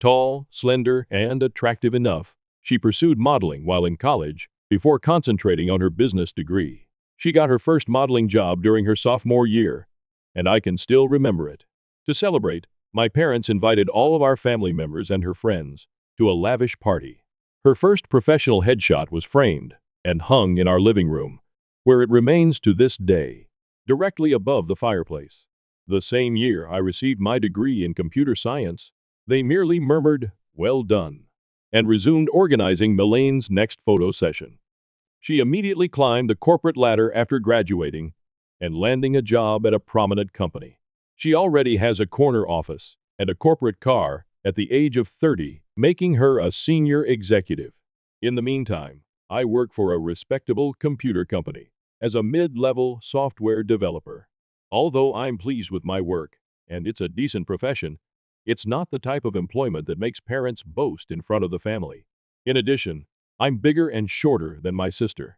Tall, slender, and attractive enough, she pursued modeling while in college before concentrating on her business degree. She got her first modeling job during her sophomore year, and I can still remember it. To celebrate, my parents invited all of our family members and her friends to a lavish party. Her first professional headshot was framed and hung in our living room, where it remains to this day, directly above the fireplace. The same year I received my degree in computer science, they merely murmured, "Well done," and resumed organizing Melane's next photo session. She immediately climbed the corporate ladder after graduating and landing a job at a prominent company. She already has a corner office and a corporate car at the age of 30, making her a senior executive. In the meantime, I work for a respectable computer company as a mid-level software developer. Although I'm pleased with my work, and it's a decent profession, it's not the type of employment that makes parents boast in front of the family. In addition, I'm bigger and shorter than my sister.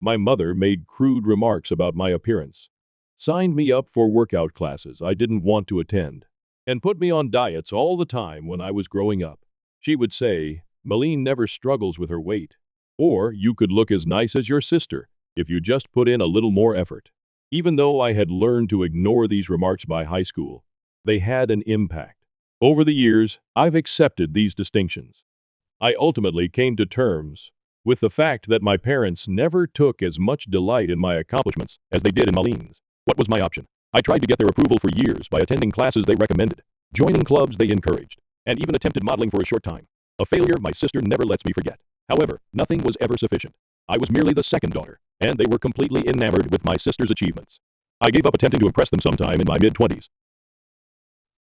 My mother made crude remarks about my appearance, signed me up for workout classes I didn't want to attend, and put me on diets all the time when I was growing up. She would say, "Malene never struggles with her weight," or "You could look as nice as your sister if you just put in a little more effort." Even though I had learned to ignore these remarks by high school, they had an impact. Over the years, I've accepted these distinctions. I ultimately came to terms with the fact that my parents never took as much delight in my accomplishments as they did in Malene's. What was my option? I tried to get their approval for years by attending classes they recommended, joining clubs they encouraged, and even attempted modeling for a short time. A failure my sister never lets me forget. However, nothing was ever sufficient. I was merely the second daughter, and they were completely enamored with my sister's achievements. I gave up attempting to impress them sometime in my mid-20s.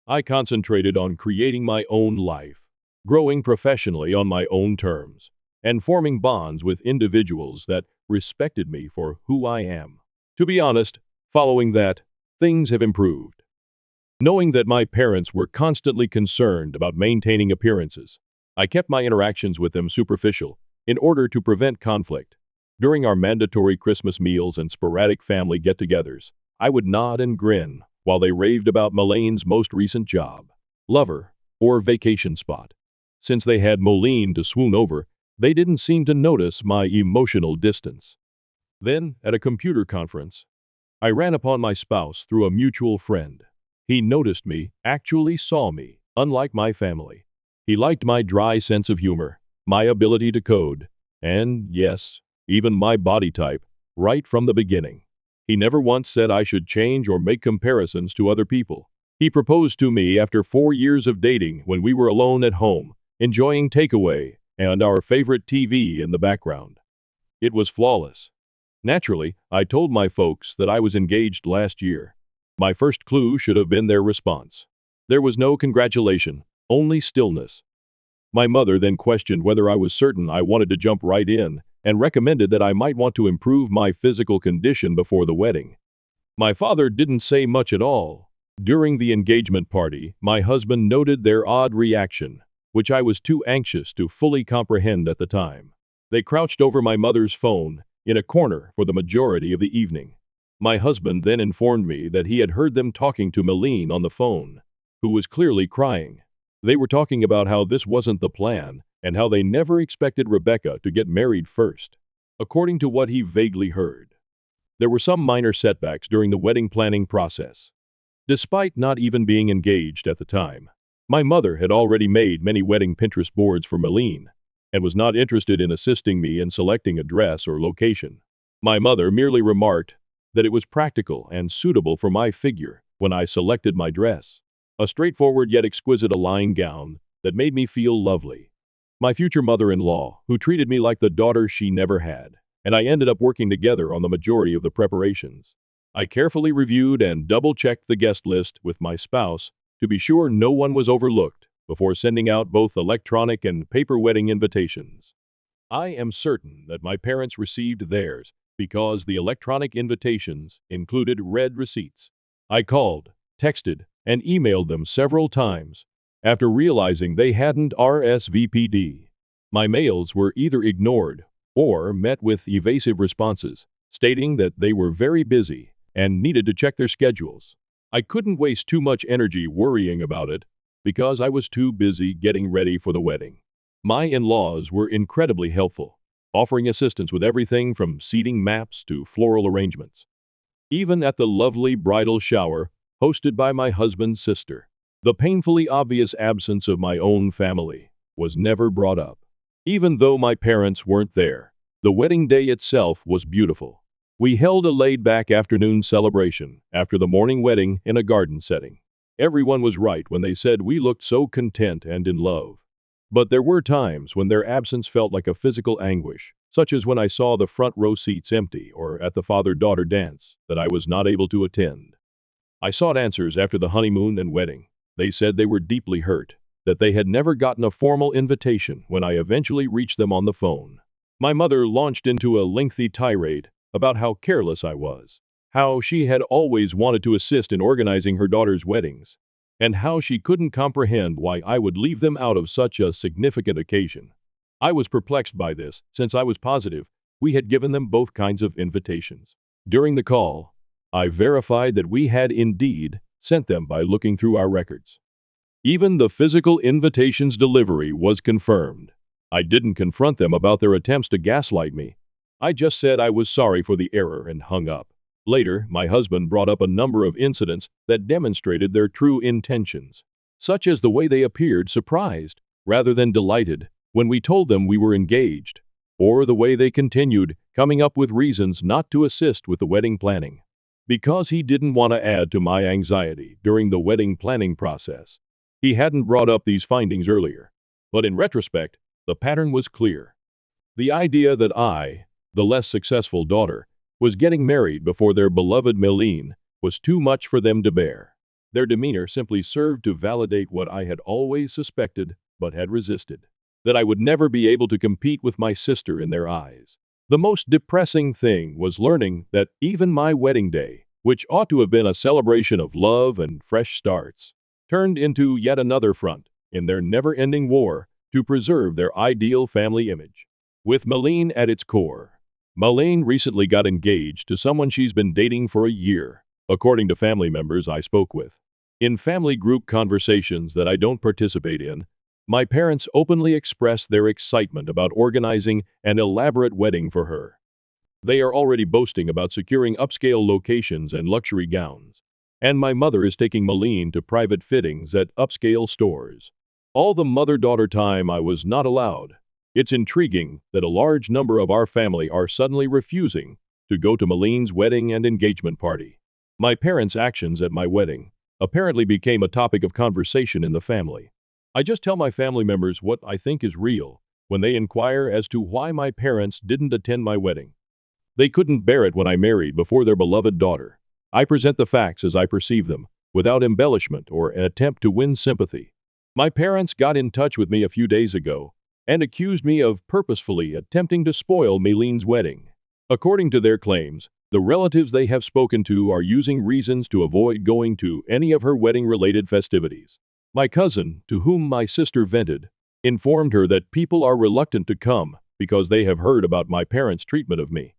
I concentrated on creating my own life, growing professionally on my own terms, and forming bonds with individuals that respected me for who I am. To be honest, following that, things have improved. Knowing that my parents were constantly concerned about maintaining appearances, I kept my interactions with them superficial in order to prevent conflict. During our mandatory Christmas meals and sporadic family get-togethers, I would nod and grin while they raved about Malene's most recent job, lover, or vacation spot. Since they had Malene to swoon over, they didn't seem to notice my emotional distance. Then, at a computer conference, I ran upon my spouse through a mutual friend. He noticed me, actually saw me, unlike my family. He liked my dry sense of humor, my ability to code, and, yes, even my body type, right from the beginning. He never once said I should change or make comparisons to other people. He proposed to me after 4 years of dating when we were alone at home, enjoying takeaway and our favorite TV in the background. It was flawless. Naturally, I told my folks that I was engaged last year. My first clue should have been their response. There was no congratulation, only stillness. My mother then questioned whether I was certain I wanted to jump right in and recommended that I might want to improve my physical condition before the wedding. My father didn't say much at all. During the engagement party, my husband noted their odd reaction, which I was too anxious to fully comprehend at the time. They crouched over my mother's phone in a corner for the majority of the evening. My husband then informed me that he had heard them talking to Malene on the phone, who was clearly crying. They were talking about how this wasn't the plan and how they never expected Rebecca to get married first, according to what he vaguely heard. There were some minor setbacks during the wedding planning process. Despite not even being engaged at the time, my mother had already made many wedding Pinterest boards for Malene and was not interested in assisting me in selecting a dress or location. My mother merely remarked that it was practical and suitable for my figure when I selected my dress, a straightforward yet exquisite Align gown that made me feel lovely. My future mother-in-law, who treated me like the daughter she never had, and I ended up working together on the majority of the preparations. I carefully reviewed and double-checked the guest list with my spouse to be sure no one was overlooked before sending out both electronic and paper wedding invitations. I am certain that my parents received theirs because the electronic invitations included red receipts I called, texted, and emailed them several times. After realizing they hadn't RSVP'd, my mails were either ignored or met with evasive responses, stating that they were very busy and needed to check their schedules. I couldn't waste too much energy worrying about it because I was too busy getting ready for the wedding. My in-laws were incredibly helpful, offering assistance with everything from seating maps to floral arrangements. Even at the lovely bridal shower hosted by my husband's sister, the painfully obvious absence of my own family was never brought up. Even though my parents weren't there, the wedding day itself was beautiful. We held a laid-back afternoon celebration after the morning wedding in a garden setting. Everyone was right when they said we looked so content and in love. But there were times when their absence felt like a physical anguish, such as when I saw the front row seats empty or at the father-daughter dance that I was not able to attend. I sought answers after the honeymoon and wedding. They said they were deeply hurt, that they had never gotten a formal invitation when I eventually reached them on the phone. My mother launched into a lengthy tirade about how careless I was, how she had always wanted to assist in organizing her daughter's weddings, and how she couldn't comprehend why I would leave them out of such a significant occasion. I was perplexed by this, since I was positive we had given them both kinds of invitations. During the call, I verified that we had indeed sent them by looking through our records. Even the physical invitation's delivery was confirmed. I didn't confront them about their attempts to gaslight me. I just said I was sorry for the error and hung up. Later, my husband brought up a number of incidents that demonstrated their true intentions, such as the way they appeared surprised rather than delighted when we told them we were engaged, or the way they continued coming up with reasons not to assist with the wedding planning. Because he didn't want to add to my anxiety during the wedding planning process, he hadn't brought up these findings earlier. But in retrospect, the pattern was clear. The idea that I, the less successful daughter, was getting married before their beloved Meline was too much for them to bear. Their demeanor simply served to validate what I had always suspected but had resisted, that I would never be able to compete with my sister in their eyes. The most depressing thing was learning that even my wedding day, which ought to have been a celebration of love and fresh starts, turned into yet another front in their never-ending war to preserve their ideal family image. With Meline at its core, Meline recently got engaged to someone she's been dating for a year, according to family members I spoke with. In family group conversations that I don't participate in, my parents openly expressed their excitement about organizing an elaborate wedding for her. They are already boasting about securing upscale locations and luxury gowns. And my mother is taking Meline to private fittings at upscale stores. All the mother-daughter time I was not allowed. It's intriguing that a large number of our family are suddenly refusing to go to Meline's wedding and engagement party. My parents' actions at my wedding apparently became a topic of conversation in the family. I just tell my family members what I think is real when they inquire as to why my parents didn't attend my wedding. They couldn't bear it when I married before their beloved daughter. I present the facts as I perceive them, without embellishment or an attempt to win sympathy. My parents got in touch with me a few days ago and accused me of purposefully attempting to spoil Meline's wedding. According to their claims, the relatives they have spoken to are using reasons to avoid going to any of her wedding-related festivities. My cousin, to whom my sister vented, informed her that people are reluctant to come because they have heard about my parents' treatment of me.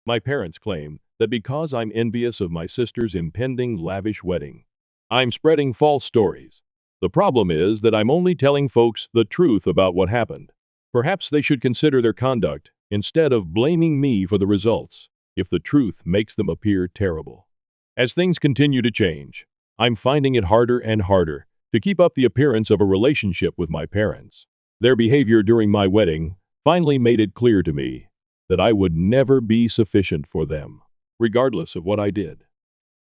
My parents claim that because I'm envious of my sister's impending lavish wedding, I'm spreading false stories. The problem is that I'm only telling folks the truth about what happened. Perhaps they should consider their conduct instead of blaming me for the results, if the truth makes them appear terrible. As things continue to change, I'm finding it harder and harder to keep up the appearance of a relationship with my parents. Their behavior during my wedding finally made it clear to me that I would never be sufficient for them, regardless of what I did.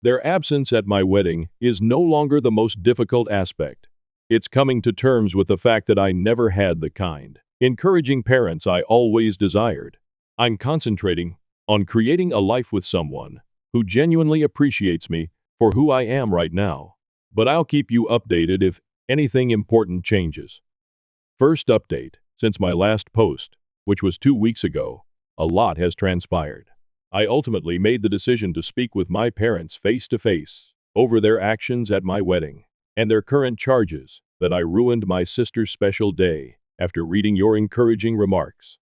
Their absence at my wedding is no longer the most difficult aspect. It's coming to terms with the fact that I never had the kind, encouraging parents I always desired. I'm concentrating on creating a life with someone who genuinely appreciates me for who I am right now. But I'll keep you updated if anything important changes. First update: since my last post, which was 2 weeks ago, a lot has transpired. I ultimately made the decision to speak with my parents face to face over their actions at my wedding and their current charges that I ruined my sister's special day after reading your encouraging remarks.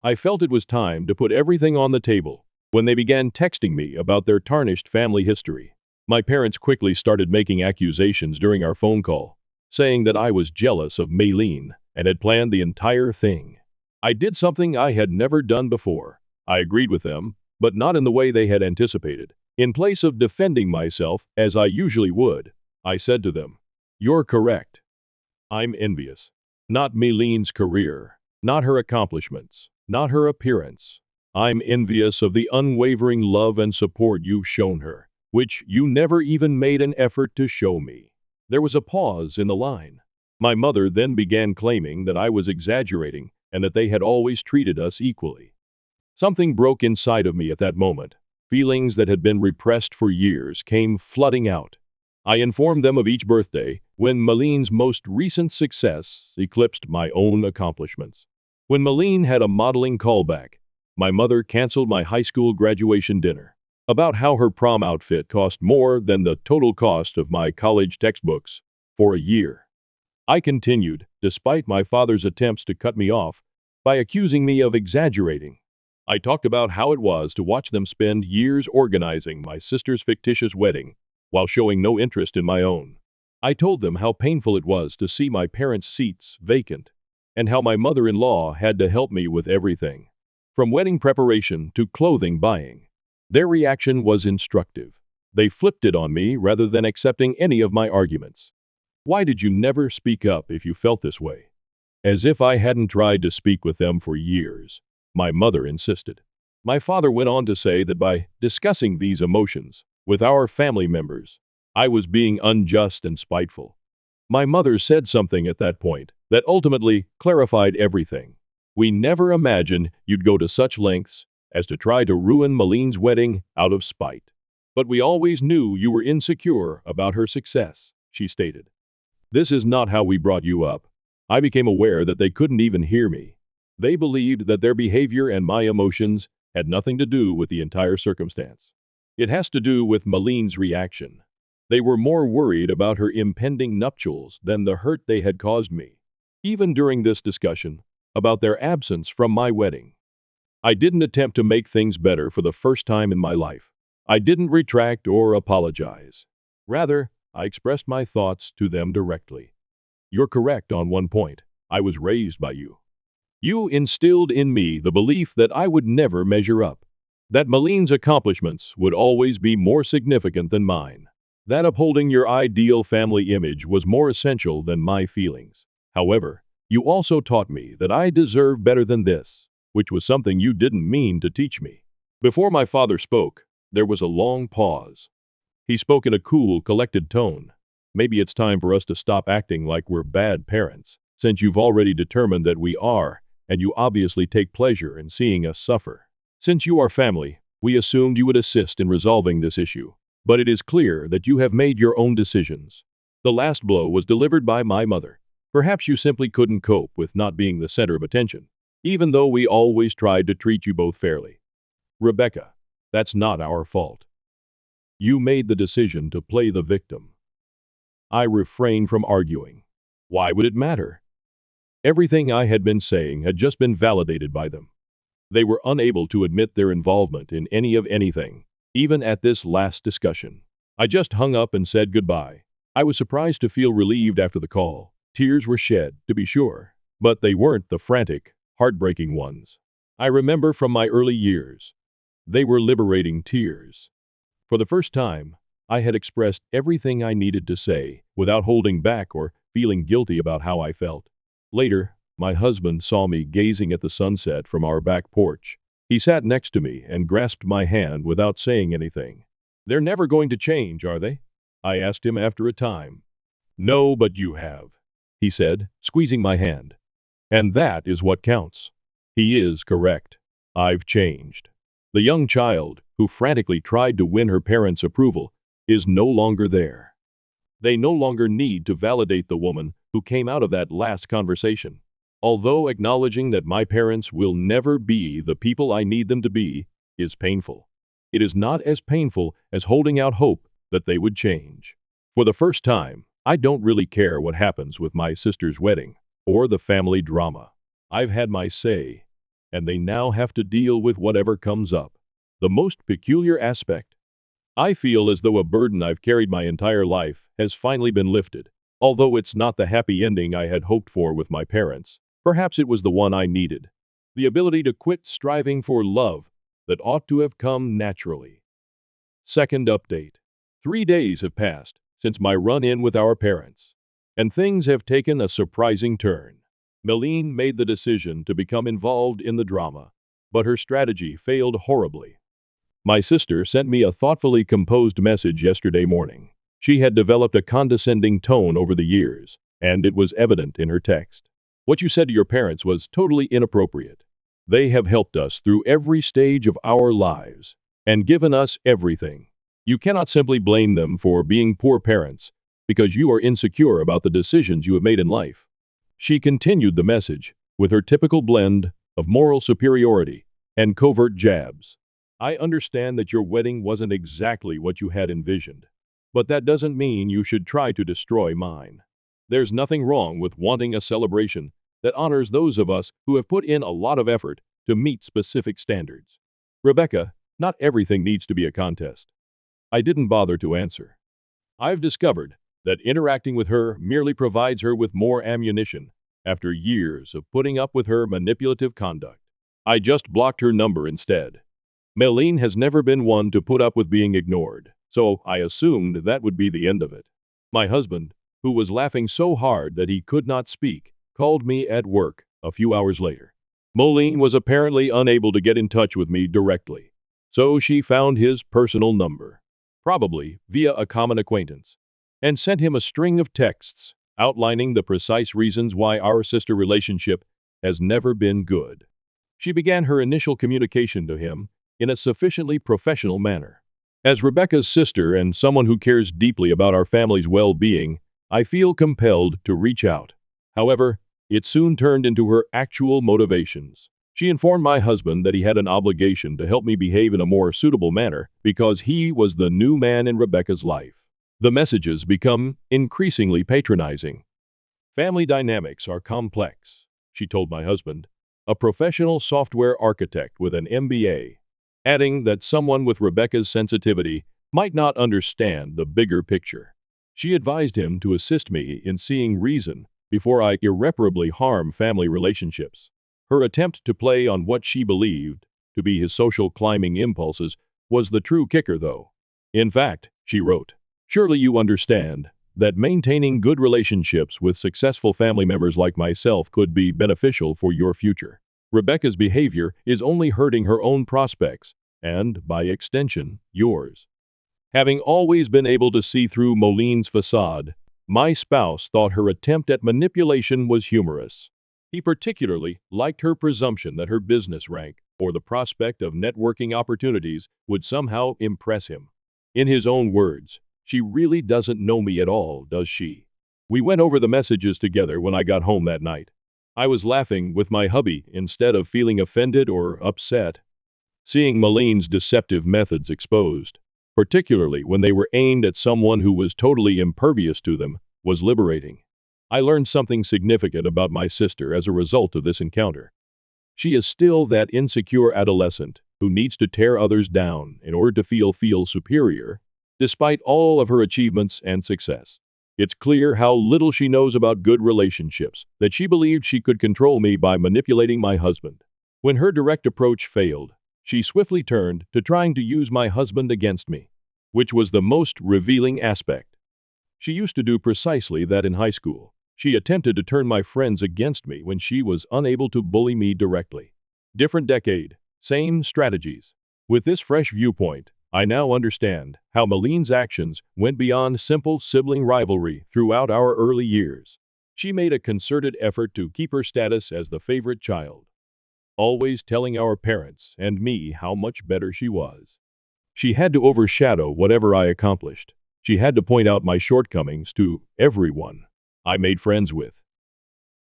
I felt it was time to put everything on the table when they began texting me about their tarnished family history. My parents quickly started making accusations during our phone call, saying that I was jealous of Maylene and had planned the entire thing. I did something I had never done before. I agreed with them, but not in the way they had anticipated. In place of defending myself, as I usually would, I said to them, "You're correct. I'm envious. Not Maylene's career, not her accomplishments, not her appearance. I'm envious of the unwavering love and support you've shown her, which you never even made an effort to show me." There was a pause in the line. My mother then began claiming that I was exaggerating and that they had always treated us equally. Something broke inside of me at that moment. Feelings that had been repressed for years came flooding out. I informed them of each birthday when Malene's most recent success eclipsed my own accomplishments. When Malene had a modeling callback, my mother canceled my high school graduation dinner about how her prom outfit cost more than the total cost of my college textbooks for a year. I continued, despite my father's attempts to cut me off by accusing me of exaggerating. I talked about how it was to watch them spend years organizing my sister's fictitious wedding while showing no interest in my own. I told them how painful it was to see my parents' seats vacant and how my mother-in-law had to help me with everything, from wedding preparation to clothing buying. Their reaction was instructive. They flipped it on me rather than accepting any of my arguments. "Why did you never speak up if you felt this way?" As if I hadn't tried to speak with them for years, my mother insisted. My father went on to say that by discussing these emotions with our family members, I was being unjust and spiteful. My mother said something at that point that ultimately clarified everything. "We never imagined you'd go to such lengths as to try to ruin Malene's wedding out of spite. But we always knew you were insecure about her success," she stated. "This is not how we brought you up." I became aware that they couldn't even hear me. They believed that their behavior and my emotions had nothing to do with the entire circumstance. It has to do with Malene's reaction. They were more worried about her impending nuptials than the hurt they had caused me. Even during this discussion about their absence from my wedding, I didn't attempt to make things better for the first time in my life. I didn't retract or apologize. Rather, I expressed my thoughts to them directly. "You're correct on one point. I was raised by you. You instilled in me the belief that I would never measure up, that Malene's accomplishments would always be more significant than mine, that upholding your ideal family image was more essential than my feelings. However, you also taught me that I deserve better than this, which was something you didn't mean to teach me." Before my father spoke, there was a long pause. He spoke in a cool, collected tone. "Maybe it's time for us to stop acting like we're bad parents, since you've already determined that we are, and you obviously take pleasure in seeing us suffer. Since you are family, we assumed you would assist in resolving this issue, but it is clear that you have made your own decisions." The last blow was delivered by my mother. "Perhaps you simply couldn't cope with not being the center of attention, even though we always tried to treat you both fairly. Rebecca, that's not our fault. You made the decision to play the victim." I refrained from arguing. Why would it matter? Everything I had been saying had just been validated by them. They were unable to admit their involvement in any of anything, even at this last discussion. I just hung up and said goodbye. I was surprised to feel relieved after the call. Tears were shed, to be sure, but they weren't the frantic, heartbreaking ones I remember from my early years. They were liberating tears. For the first time, I had expressed everything I needed to say without holding back or feeling guilty about how I felt. Later, my husband saw me gazing at the sunset from our back porch. He sat next to me and grasped my hand without saying anything. "They're never going to change, are they?" I asked him after a time. "No, but you have," he said, squeezing my hand. "And that is what counts." He is correct. I've changed. The young child, who frantically tried to win her parents' approval, is no longer there. They no longer need to validate the woman who came out of that last conversation. Although acknowledging that my parents will never be the people I need them to be is painful, it is not as painful as holding out hope that they would change. For the first time, I don't really care what happens with my sister's wedding or the family drama. I've had my say, and they now have to deal with whatever comes up. The most peculiar aspect, I feel as though a burden I've carried my entire life has finally been lifted. Although it's not the happy ending I had hoped for with my parents, perhaps it was the one I needed. The ability to quit striving for love that ought to have come naturally. Second update. 3 days have passed since my run-in with our parents, and things have taken a surprising turn. Meline made the decision to become involved in the drama, but her strategy failed horribly. My sister sent me a thoughtfully composed message yesterday morning. She had developed a condescending tone over the years, and it was evident in her text. What you said to your parents was totally inappropriate. They have helped us through every stage of our lives and given us everything. You cannot simply blame them for being poor parents because you are insecure about the decisions you have made in life. She continued the message with her typical blend of moral superiority and covert jabs. I understand that your wedding wasn't exactly what you had envisioned, but that doesn't mean you should try to destroy mine. There's nothing wrong with wanting a celebration that honors those of us who have put in a lot of effort to meet specific standards. Rebecca, not everything needs to be a contest. I didn't bother to answer. I've discovered that interacting with her merely provides her with more ammunition after years of putting up with her manipulative conduct. I just blocked her number instead. Meline has never been one to put up with being ignored, so I assumed that would be the end of it. My husband, who was laughing so hard that he could not speak, called me at work a few hours later. Meline was apparently unable to get in touch with me directly, so she found his personal number, probably via a common acquaintance, and sent him a string of texts outlining the precise reasons why our sister relationship has never been good. She began her initial communication to him in a sufficiently professional manner. As Rebecca's sister and someone who cares deeply about our family's well-being, I feel compelled to reach out. However, it soon turned into her actual motivations. She informed my husband that he had an obligation to help me behave in a more suitable manner because he was the new man in Rebecca's life. The messages become increasingly patronizing. Family dynamics are complex, she told my husband, a professional software architect with an MBA, adding that someone with Rebecca's sensitivity might not understand the bigger picture. She advised him to assist me in seeing reason before I irreparably harm family relationships. Her attempt to play on what she believed to be his social climbing impulses was the true kicker, though. In fact, she wrote, "Surely you understand that maintaining good relationships with successful family members like myself could be beneficial for your future. Rebecca's behavior is only hurting her own prospects, and, by extension, yours." Having always been able to see through Moline's facade, my spouse thought her attempt at manipulation was humorous. He particularly liked her presumption that her business rank or the prospect of networking opportunities would somehow impress him. In his own words, "She really doesn't know me at all, does she?" We went over the messages together when I got home that night. I was laughing with my hubby instead of feeling offended or upset. Seeing Moline's deceptive methods exposed, particularly when they were aimed at someone who was totally impervious to them, was liberating. I learned something significant about my sister as a result of this encounter. She is still that insecure adolescent who needs to tear others down in order to feel superior, despite all of her achievements and success. It's clear how little she knows about good relationships, that she believed she could control me by manipulating my husband. When her direct approach failed, she swiftly turned to trying to use my husband against me, which was the most revealing aspect. She used to do precisely that in high school. She attempted to turn my friends against me when she was unable to bully me directly. Different decade, same strategies. With this fresh viewpoint, I now understand how Moline's actions went beyond simple sibling rivalry throughout our early years. She made a concerted effort to keep her status as the favorite child, always telling our parents and me how much better she was. She had to overshadow whatever I accomplished. She had to point out my shortcomings to everyone I made friends with.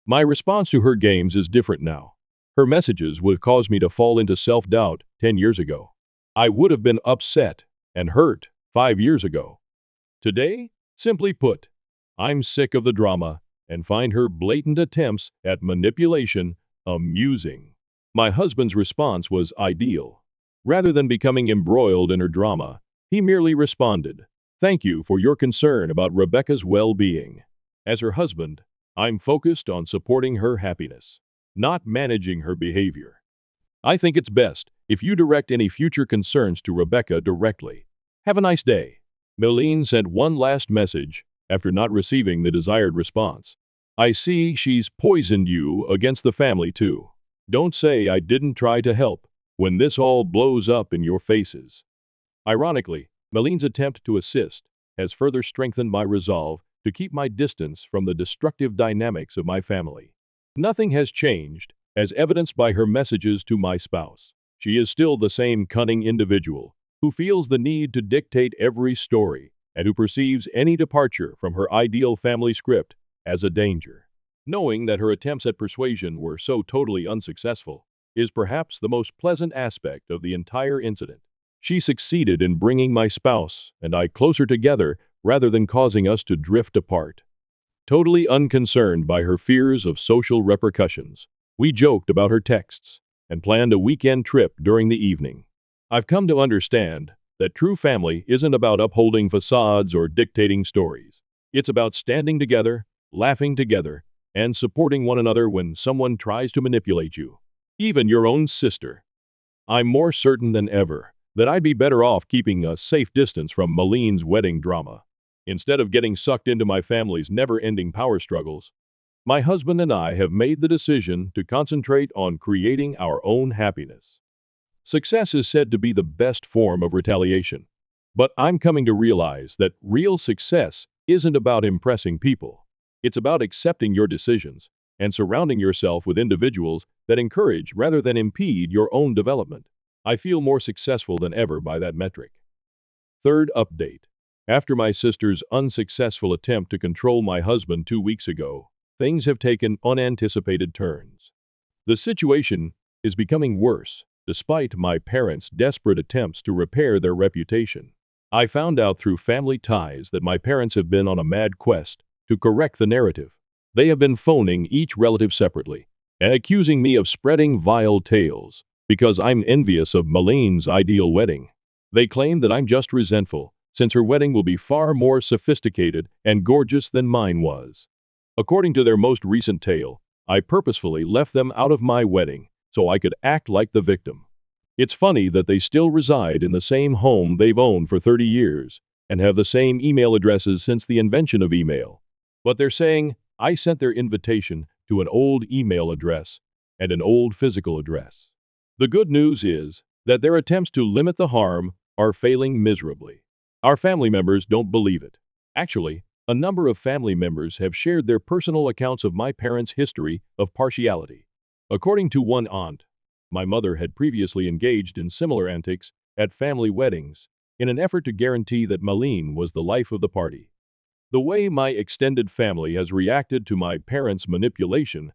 My response to her games is different now. Her messages would cause me to fall into self-doubt 10 years ago. I would have been upset and hurt 5 years ago. Today, simply put, I'm sick of the drama and find her blatant attempts at manipulation amusing. My husband's response was ideal. Rather than becoming embroiled in her drama, he merely responded, "Thank you for your concern about Rebecca's well-being. As her husband, I'm focused on supporting her happiness, not managing her behavior. I think it's best if you direct any future concerns to Rebecca directly. Have a nice day." Milene sent one last message after not receiving the desired response. "I see she's poisoned you against the family too. Don't say I didn't try to help when this all blows up in your faces." Ironically, Milene's attempt to assist has further strengthened my resolve to keep my distance from the destructive dynamics of my family. Nothing has changed, as evidenced by her messages to my spouse. She is still the same cunning individual who feels the need to dictate every story and who perceives any departure from her ideal family script as a danger. Knowing that her attempts at persuasion were so totally unsuccessful is perhaps the most pleasant aspect of the entire incident. She succeeded in bringing my spouse and I closer together rather than causing us to drift apart. Totally unconcerned by her fears of social repercussions, we joked about her texts and planned a weekend trip during the evening. I've come to understand that true family isn't about upholding facades or dictating stories. It's about standing together, laughing together, and supporting one another when someone tries to manipulate you, even your own sister. I'm more certain than ever that I'd be better off keeping a safe distance from Milene's wedding drama. Instead of getting sucked into my family's never-ending power struggles, my husband and I have made the decision to concentrate on creating our own happiness. Success is said to be the best form of retaliation, but I'm coming to realize that real success isn't about impressing people. It's about accepting your decisions and surrounding yourself with individuals that encourage rather than impede your own development. I feel more successful than ever by that metric. Third update. After my sister's unsuccessful attempt to control my husband 2 weeks ago, things have taken unanticipated turns. The situation is becoming worse, despite my parents' desperate attempts to repair their reputation. I found out through family ties that my parents have been on a mad quest to correct the narrative. They have been phoning each relative separately and accusing me of spreading vile tales because I'm envious of Milene's ideal wedding. They claim that I'm just resentful, since her wedding will be far more sophisticated and gorgeous than mine was. According to their most recent tale, I purposefully left them out of my wedding so I could act like the victim. It's funny that they still reside in the same home they've owned for 30 years and have the same email addresses since the invention of email. But they're saying I sent their invitation to an old email address and an old physical address. The good news is that their attempts to limit the harm are failing miserably. Our family members don't believe it. Actually, a number of family members have shared their personal accounts of my parents' history of partiality. According to one aunt, my mother had previously engaged in similar antics at family weddings in an effort to guarantee that Milene was the life of the party. The way my extended family has reacted to my parents' manipulation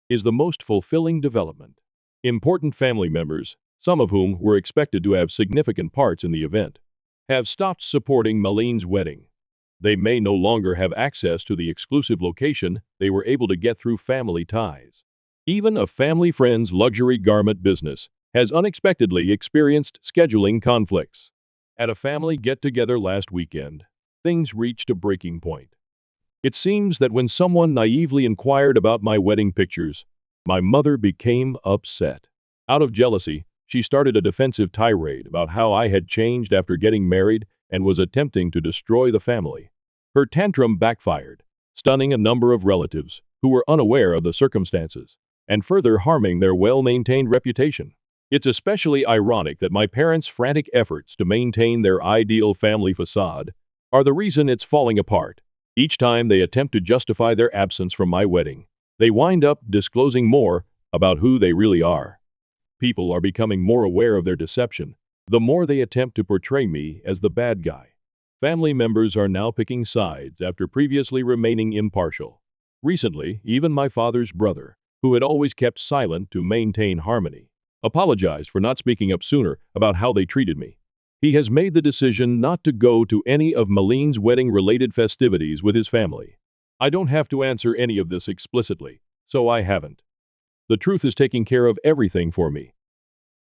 is the most fulfilling development. Important family members, some of whom were expected to have significant parts in the event, have stopped supporting Milene's wedding. They may no longer have access to the exclusive location they were able to get through family ties. Even a family friend's luxury garment business has unexpectedly experienced scheduling conflicts. At a family get-together last weekend, things reached a breaking point. It seems that when someone naively inquired about my wedding pictures, my mother became upset. Out of jealousy, she started a defensive tirade about how I had changed after getting married and was attempting to destroy the family. Her tantrum backfired, stunning a number of relatives who were unaware of the circumstances, and further harming their well-maintained reputation. It's especially ironic that my parents' frantic efforts to maintain their ideal family facade are the reason it's falling apart. Each time they attempt to justify their absence from my wedding, they wind up disclosing more about who they really are. People are becoming more aware of their deception, the more they attempt to portray me as the bad guy. Family members are now picking sides after previously remaining impartial. Recently, even my father's brother, who had always kept silent to maintain harmony, apologized for not speaking up sooner about how they treated me. He has made the decision not to go to any of Maline's wedding-related festivities with his family. I don't have to answer any of this explicitly, so I haven't. The truth is taking care of everything for me.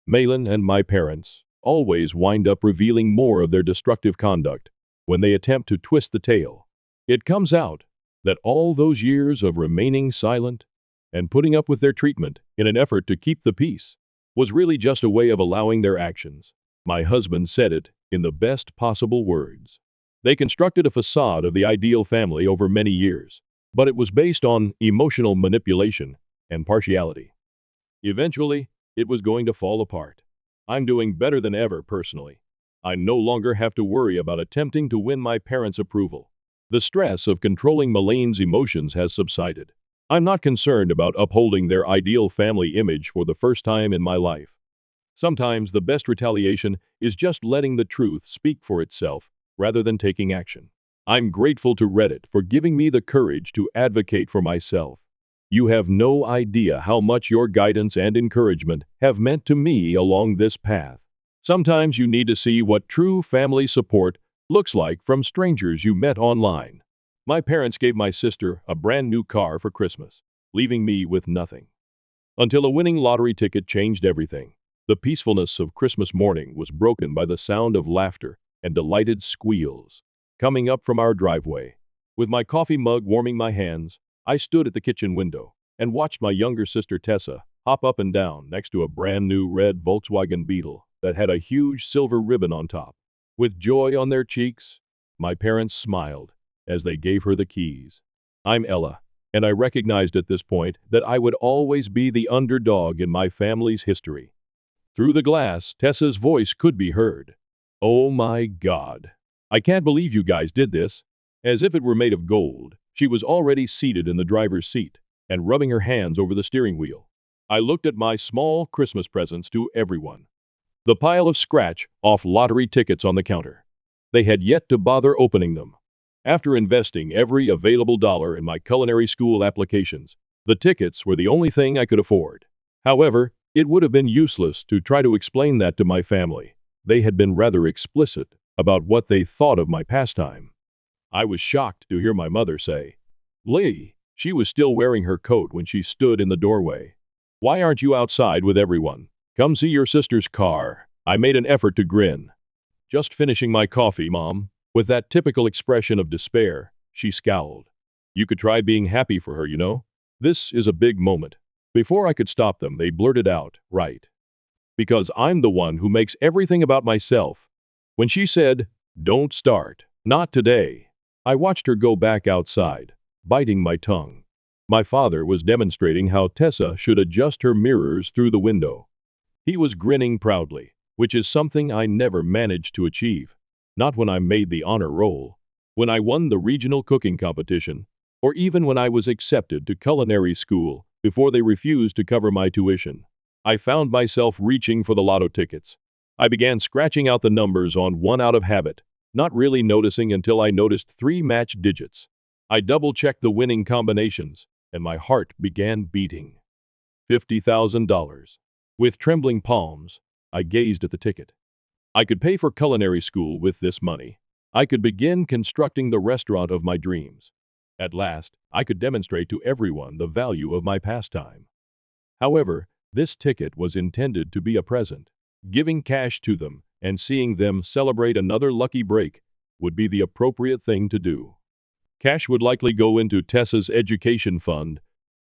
Malin and my parents always wind up revealing more of their destructive conduct when they attempt to twist the tale. It comes out that all those years of remaining silent and putting up with their treatment in an effort to keep the peace was really just a way of allowing their actions. My husband said it in the best possible words. They constructed a facade of the ideal family over many years, but it was based on emotional manipulation and partiality. Eventually, it was going to fall apart. I'm doing better than ever personally. I no longer have to worry about attempting to win my parents' approval. The stress of controlling Maline's emotions has subsided. I'm not concerned about upholding their ideal family image for the first time in my life. Sometimes the best retaliation is just letting the truth speak for itself rather than taking action. I'm grateful to Reddit for giving me the courage to advocate for myself. You have no idea how much your guidance and encouragement have meant to me along this path. Sometimes you need to see what true family support looks like from strangers you met online. My parents gave my sister a brand new car for Christmas, leaving me with nothing. Until a winning lottery ticket changed everything. The peacefulness of Christmas morning was broken by the sound of laughter and delighted squeals coming up from our driveway. With my coffee mug warming my hands, I stood at the kitchen window and watched my younger sister Tessa hop up and down next to a brand new red Volkswagen Beetle that had a huge silver ribbon on top. With joy on their cheeks, my parents smiled as they gave her the keys. I'm Ella, and I recognized at this point that I would always be the underdog in my family's history. Through the glass, Tessa's voice could be heard. Oh my God. I can't believe you guys did this. As if it were made of gold, she was already seated in the driver's seat and rubbing her hands over the steering wheel. I looked at my small Christmas presents to everyone. The pile of scratch-off lottery tickets on the counter. They had yet to bother opening them. After investing every available dollar in my culinary school applications, the tickets were the only thing I could afford. However, it would have been useless to try to explain that to my family. They had been rather explicit about what they thought of my pastime. I was shocked to hear my mother say, "Lee," she was still wearing her coat when she stood in the doorway. "Why aren't you outside with everyone? Come see your sister's car." I made an effort to grin. "Just finishing my coffee, Mom." With that typical expression of despair, she scowled. "You could try being happy for her, you know? This is a big moment." Before I could stop them, they blurted out, "Right. Because I'm the one who makes everything about myself." When she said, "Don't start, not today," I watched her go back outside, biting my tongue. My father was demonstrating how Tessa should adjust her mirrors through the window. He was grinning proudly, which is something I never managed to achieve. Not when I made the honor roll, when I won the regional cooking competition, or even when I was accepted to culinary school before they refused to cover my tuition. I found myself reaching for the lotto tickets. I began scratching out the numbers on one out of habit, not really noticing until I noticed 3 match digits. I double-checked the winning combinations, and my heart began beating. $50,000. With trembling palms, I gazed at the ticket. I could pay for culinary school with this money. I could begin constructing the restaurant of my dreams. At last, I could demonstrate to everyone the value of my pastime. However, this ticket was intended to be a present. Giving cash to them and seeing them celebrate another lucky break would be the appropriate thing to do. Cash would likely go into Tessa's education fund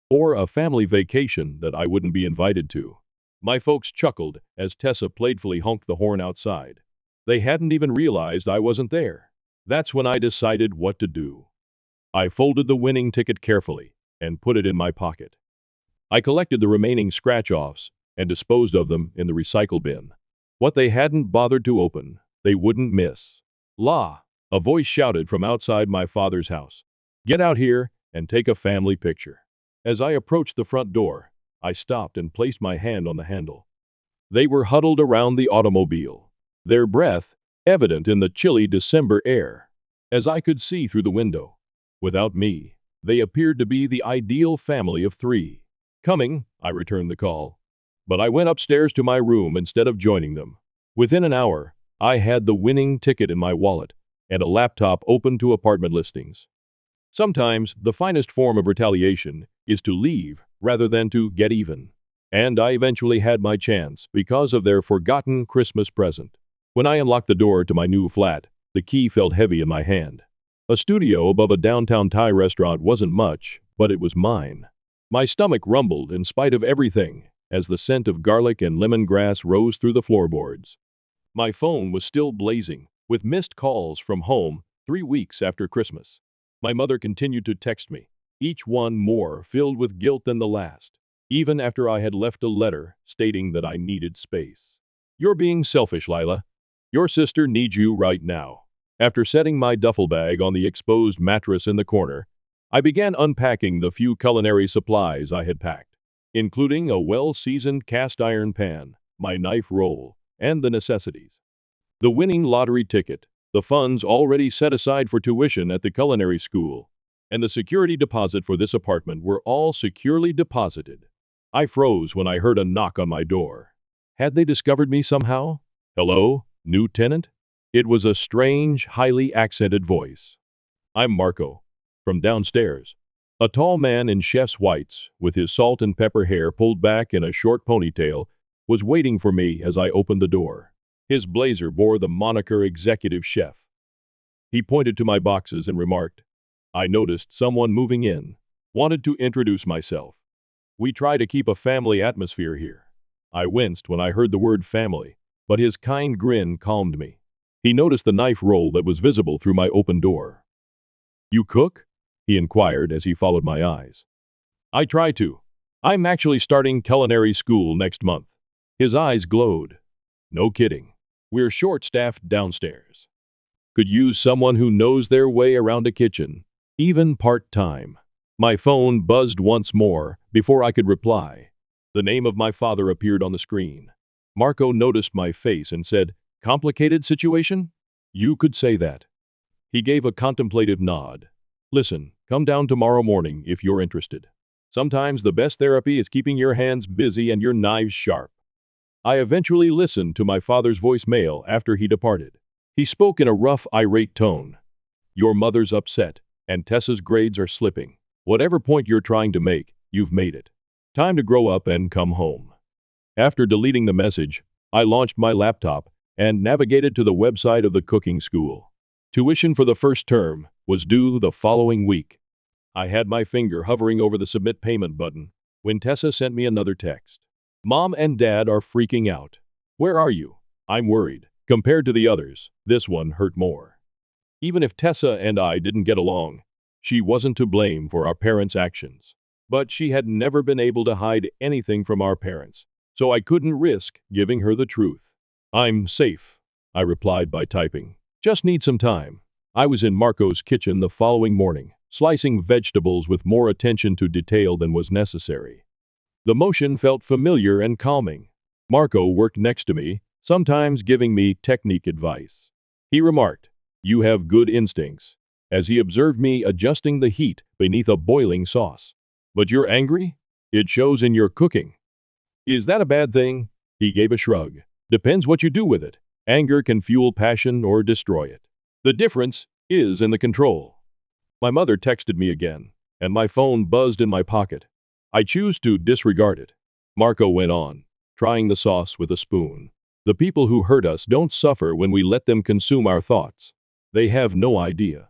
or a family vacation that I wouldn't be invited to. My folks chuckled as Tessa playfully honked the horn outside. They hadn't even realized I wasn't there. That's when I decided what to do. I folded the winning ticket carefully and put it in my pocket. I collected the remaining scratch-offs and disposed of them in the recycle bin. What they hadn't bothered to open, they wouldn't miss. "La!" a voice shouted from outside my father's house. "Get out here and take a family picture." As I approached the front door, I stopped and placed my hand on the handle. They were huddled around the automobile, their breath evident in the chilly December air, as I could see through the window. Without me, they appeared to be the ideal family of 3. "Coming," I returned the call. But I went upstairs to my room instead of joining them. Within an hour, I had the winning ticket in my wallet and a laptop open to apartment listings. Sometimes the finest form of retaliation is to leave rather than to get even. And I eventually had my chance because of their forgotten Christmas present. When I unlocked the door to my new flat, the key felt heavy in my hand. A studio above a downtown Thai restaurant wasn't much, but it was mine. My stomach rumbled in spite of everything as the scent of garlic and lemongrass rose through the floorboards. My phone was still blazing, with missed calls from home 3 weeks after Christmas. My mother continued to text me, each one more filled with guilt than the last, even after I had left a letter stating that I needed space. You're being selfish, Lila. Your sister needs you right now. After setting my duffel bag on the exposed mattress in the corner, I began unpacking the few culinary supplies I had packed, including a well-seasoned cast iron pan, my knife roll, and the necessities. The winning lottery ticket, the funds already set aside for tuition at the culinary school, and the security deposit for this apartment were all securely deposited. I froze when I heard a knock on my door. Had they discovered me somehow? Hello, new tenant? It was a strange, highly accented voice. I'm Marco, from downstairs. A tall man in chef's whites, with his salt and pepper hair pulled back in a short ponytail, was waiting for me as I opened the door. His blazer bore the moniker Executive Chef. He pointed to my boxes and remarked, I noticed someone moving in. Wanted to introduce myself. We try to keep a family atmosphere here. I winced when I heard the word family, but his kind grin calmed me. He noticed the knife roll that was visible through my open door. You cook? He inquired as he followed my eyes. I try to. I'm actually starting culinary school next month. His eyes glowed. No kidding. We're short-staffed downstairs. Could use someone who knows their way around a kitchen, even part-time. My phone buzzed once more before I could reply. The name of my father appeared on the screen. Marco noticed my face and said, Complicated situation? You could say that. He gave a contemplative nod. Listen, come down tomorrow morning if you're interested. Sometimes the best therapy is keeping your hands busy and your knives sharp. I eventually listened to my father's voicemail after he departed. He spoke in a rough, irate tone. Your mother's upset, and Tessa's grades are slipping. Whatever point you're trying to make, you've made it. Time to grow up and come home. After deleting the message, I launched my laptop and navigated to the website of the cooking school. Tuition for the first term was due the following week. I had my finger hovering over the submit payment button when Tessa sent me another text. Mom and Dad are freaking out. Where are you? I'm worried. Compared to the others, this one hurt more. Even if Tessa and I didn't get along, she wasn't to blame for our parents' actions. But she had never been able to hide anything from our parents, so I couldn't risk giving her the truth. I'm safe, I replied by typing. Just need some time. I was in Marco's kitchen the following morning, slicing vegetables with more attention to detail than was necessary. The motion felt familiar and calming. Marco worked next to me, sometimes giving me technique advice. He remarked, You have good instincts, as he observed me adjusting the heat beneath a boiling sauce. But you're angry? It shows in your cooking. Is that a bad thing? He gave a shrug. Depends what you do with it. Anger can fuel passion or destroy it. The difference is in the control. My mother texted me again, and my phone buzzed in my pocket. I choose to disregard it. Marco went on, trying the sauce with a spoon. The people who hurt us don't suffer when we let them consume our thoughts. They have no idea.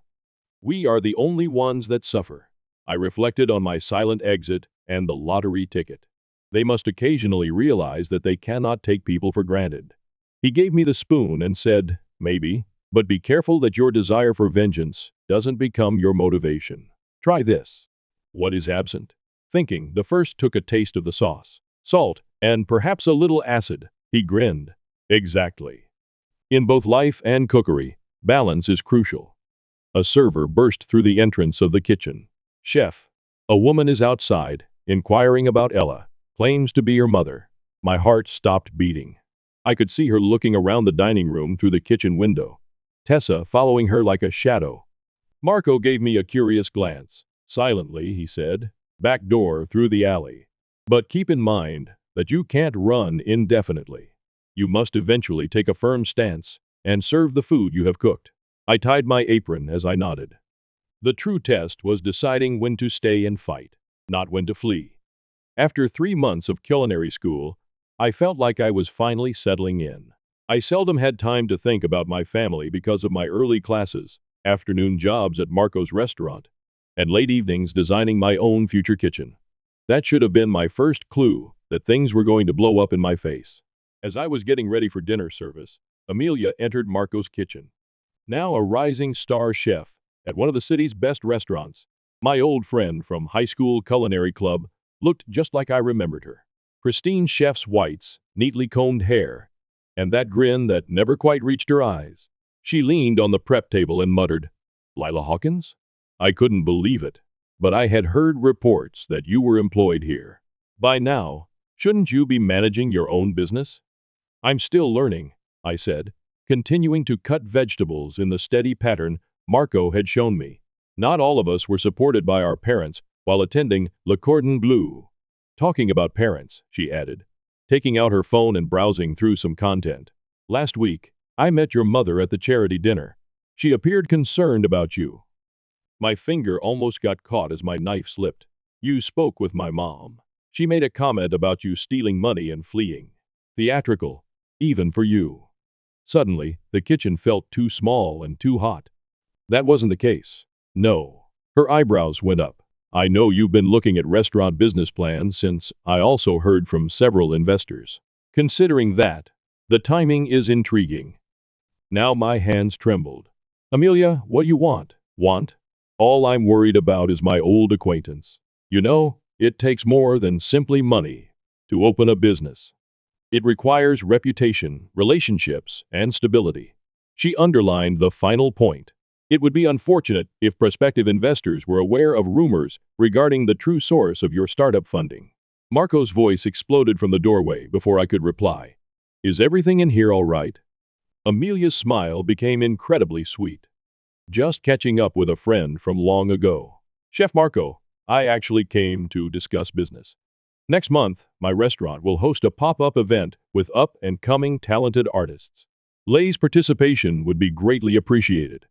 We are the only ones that suffer. I reflected on my silent exit and the lottery ticket. They must occasionally realize that they cannot take people for granted. He gave me the spoon and said, Maybe, but be careful that your desire for vengeance doesn't become your motivation. Try this. What is absent? Thinking, the first took a taste of the sauce. Salt, and perhaps a little acid. He grinned. Exactly. In both life and cookery, balance is crucial. A server burst through the entrance of the kitchen. Chef, a woman is outside, inquiring about Ella. Claims to be your mother. My heart stopped beating. I could see her looking around the dining room through the kitchen window. Tessa following her like a shadow. Marco gave me a curious glance. Silently, he said, Back door through the alley. But keep in mind that you can't run indefinitely. You must eventually take a firm stance and serve the food you have cooked. I tied my apron as I nodded. The true test was deciding when to stay and fight, not when to flee. After 3 months of culinary school, I felt like I was finally settling in. I seldom had time to think about my family because of my early classes, afternoon jobs at Marco's restaurant, and late evenings designing my own future kitchen. That should have been my first clue that things were going to blow up in my face. As I was getting ready for dinner service, Amelia entered Marco's kitchen. Now a rising star chef at one of the city's best restaurants, my old friend from high school culinary club looked just like I remembered her. Pristine chef's whites, neatly combed hair, and that grin that never quite reached her eyes. She leaned on the prep table and muttered, "Lila Hawkins?" I couldn't believe it, but I had heard reports that you were employed here. By now, shouldn't you be managing your own business? I'm still learning, I said, continuing to cut vegetables in the steady pattern Marco had shown me. Not all of us were supported by our parents while attending Le Cordon Bleu. Talking about parents, she added, taking out her phone and browsing through some content. Last week, I met your mother at the charity dinner. She appeared concerned about you. My finger almost got caught as my knife slipped. You spoke with my mom. She made a comment about you stealing money and fleeing. Theatrical, even for you. Suddenly, the kitchen felt too small and too hot. That wasn't the case. No. Her eyebrows went up. I know you've been looking at restaurant business plans since I also heard from several investors. Considering that, the timing is intriguing. Now my hands trembled. Amelia, what do you want? Want? All I'm worried about is my old acquaintance. You know, it takes more than simply money to open a business. It requires reputation, relationships, and stability. She underlined the final point. It would be unfortunate if prospective investors were aware of rumors regarding the true source of your startup funding. Marco's voice exploded from the doorway before I could reply. Is everything in here all right? Amelia's smile became incredibly sweet. Just catching up with a friend from long ago. Chef Marco, I actually came to discuss business. Next month, my restaurant will host a pop-up event with up-and-coming talented artists. Lay's participation would be greatly appreciated.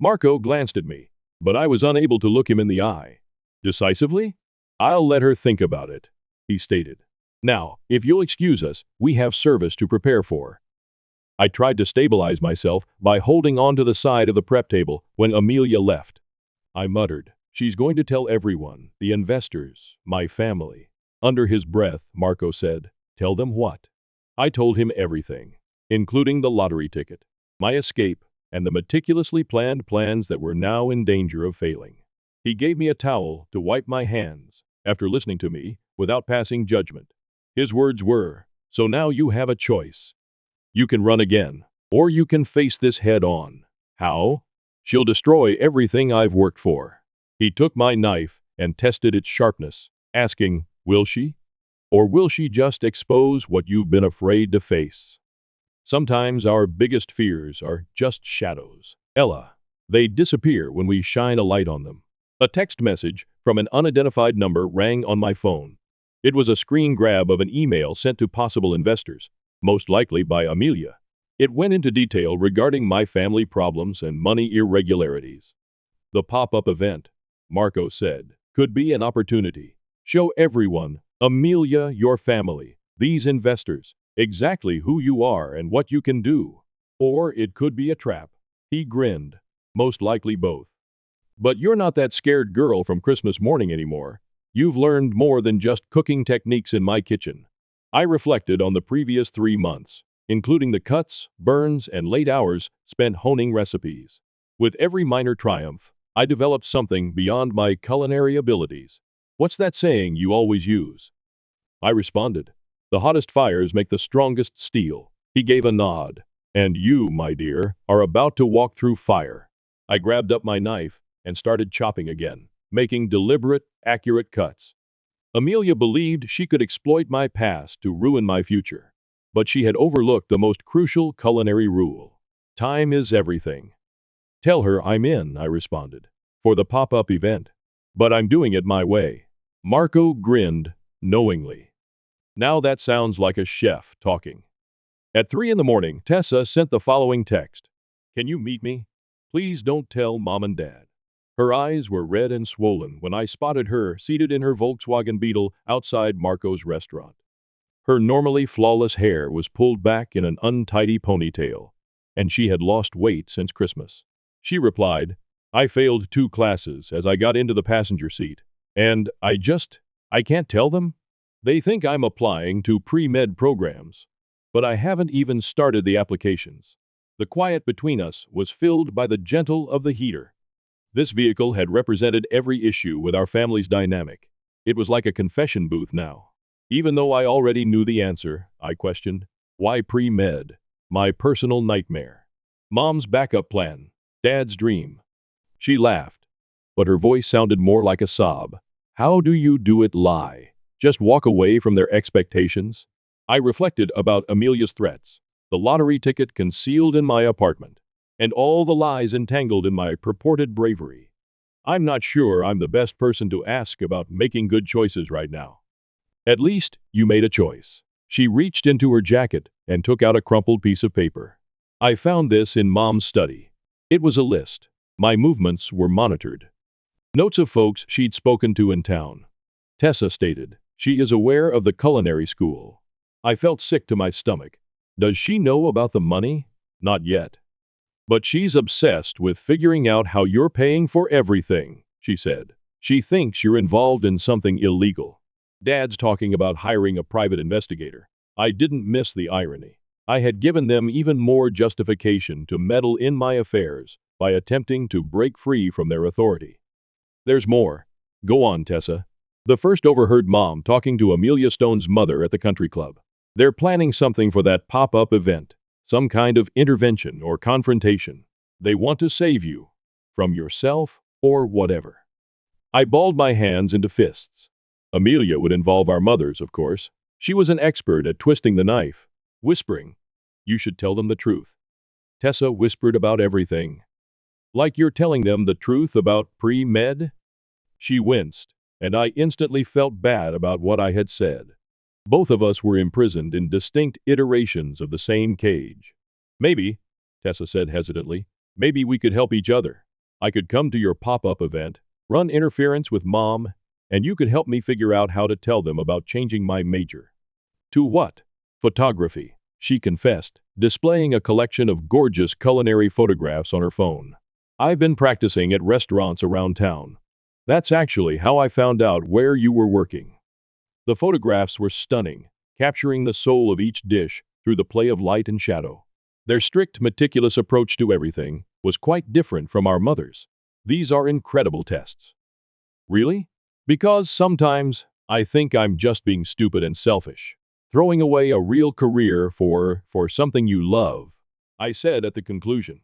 Marco glanced at me, but I was unable to look him in the eye. Decisively? I'll let her think about it, he stated. Now, if you'll excuse us, we have service to prepare for. I tried to stabilize myself by holding onto the side of the prep table when Amelia left. I muttered, she's going to tell everyone, the investors, my family. Under his breath, Marco said, tell them what? I told him everything, including the lottery ticket, my escape, and the meticulously planned plans that were now in danger of failing. He gave me a towel to wipe my hands, after listening to me, without passing judgment. His words were, so now you have a choice. You can run again, or you can face this head on. How? She'll destroy everything I've worked for. He took my knife and tested its sharpness, asking, will she? Or will she just expose what you've been afraid to face? Sometimes our biggest fears are just shadows. Ella. They disappear when we shine a light on them. A text message from an unidentified number rang on my phone. It was a screen grab of an email sent to possible investors, most likely by Amelia. It went into detail regarding my family problems and money irregularities. The pop-up event, Marco said, could be an opportunity. Show everyone, Amelia, your family, these investors, exactly who you are and what you can do. Or it could be a trap. He grinned. Most likely both. But you're not that scared girl from Christmas morning anymore. You've learned more than just cooking techniques in my kitchen. I reflected on the previous 3 months, including the cuts, burns, and late hours spent honing recipes. With every minor triumph, I developed something beyond my culinary abilities. What's that saying you always use? I responded. The hottest fires make the strongest steel. He gave a nod. And you, my dear, are about to walk through fire. I grabbed up my knife and started chopping again, making deliberate, accurate cuts. Amelia believed she could exploit my past to ruin my future. But she had overlooked the most crucial culinary rule. Time is everything. Tell her I'm in, I responded, for the pop-up event. But I'm doing it my way. Marco grinned, knowingly. Now that sounds like a chef talking. At 3 in the morning, Tessa sent the following text. Can you meet me? Please don't tell Mom and Dad. Her eyes were red and swollen when I spotted her seated in her Volkswagen Beetle outside Marco's restaurant. Her normally flawless hair was pulled back in an untidy ponytail, and she had lost weight since Christmas. She replied, I failed 2 classes as I got into the passenger seat, and I can't tell them? They think I'm applying to pre-med programs, but I haven't even started the applications. The quiet between us was filled by the gentle of the heater. This vehicle had represented every issue with our family's dynamic. It was like a confession booth now. Even though I already knew the answer, I questioned, why pre-med? My personal nightmare. Mom's backup plan. Dad's dream. She laughed, but her voice sounded more like a sob. How do you do it lie? Just walk away from their expectations? I reflected about Amelia's threats, the lottery ticket concealed in my apartment, and all the lies entangled in my purported bravery. I'm not sure I'm the best person to ask about making good choices right now. At least, you made a choice. She reached into her jacket and took out a crumpled piece of paper. I found this in Mom's study. It was a list. My movements were monitored. Notes of folks she'd spoken to in town. Tessa stated, she is aware of the culinary school. I felt sick to my stomach. Does she know about the money? Not yet. But she's obsessed with figuring out how you're paying for everything, she said. She thinks you're involved in something illegal. Dad's talking about hiring a private investigator. I didn't miss the irony. I had given them even more justification to meddle in my affairs by attempting to break free from their authority. There's more. Go on, Tessa. The first overheard Mom talking to Amelia Stone's mother at the country club. They're planning something for that pop-up event, some kind of intervention or confrontation. They want to save you, from yourself or whatever. I balled my hands into fists. Amelia would involve our mothers, of course. She was an expert at twisting the knife, whispering, you should tell them the truth. Tessa whispered about everything. Like you're telling them the truth about pre-med? She winced, and I instantly felt bad about what I had said. Both of us were imprisoned in distinct iterations of the same cage. Maybe, Tessa said hesitantly, maybe we could help each other. I could come to your pop-up event, run interference with Mom, and you could help me figure out how to tell them about changing my major. To what? Photography, she confessed, displaying a collection of gorgeous culinary photographs on her phone. I've been practicing at restaurants around town. That's actually how I found out where you were working. The photographs were stunning, capturing the soul of each dish through the play of light and shadow. Their strict, meticulous approach to everything was quite different from our mother's. These are incredible tests. Really? Because sometimes I think I'm just being stupid and selfish, throwing away a real career for something you love, I said at the conclusion.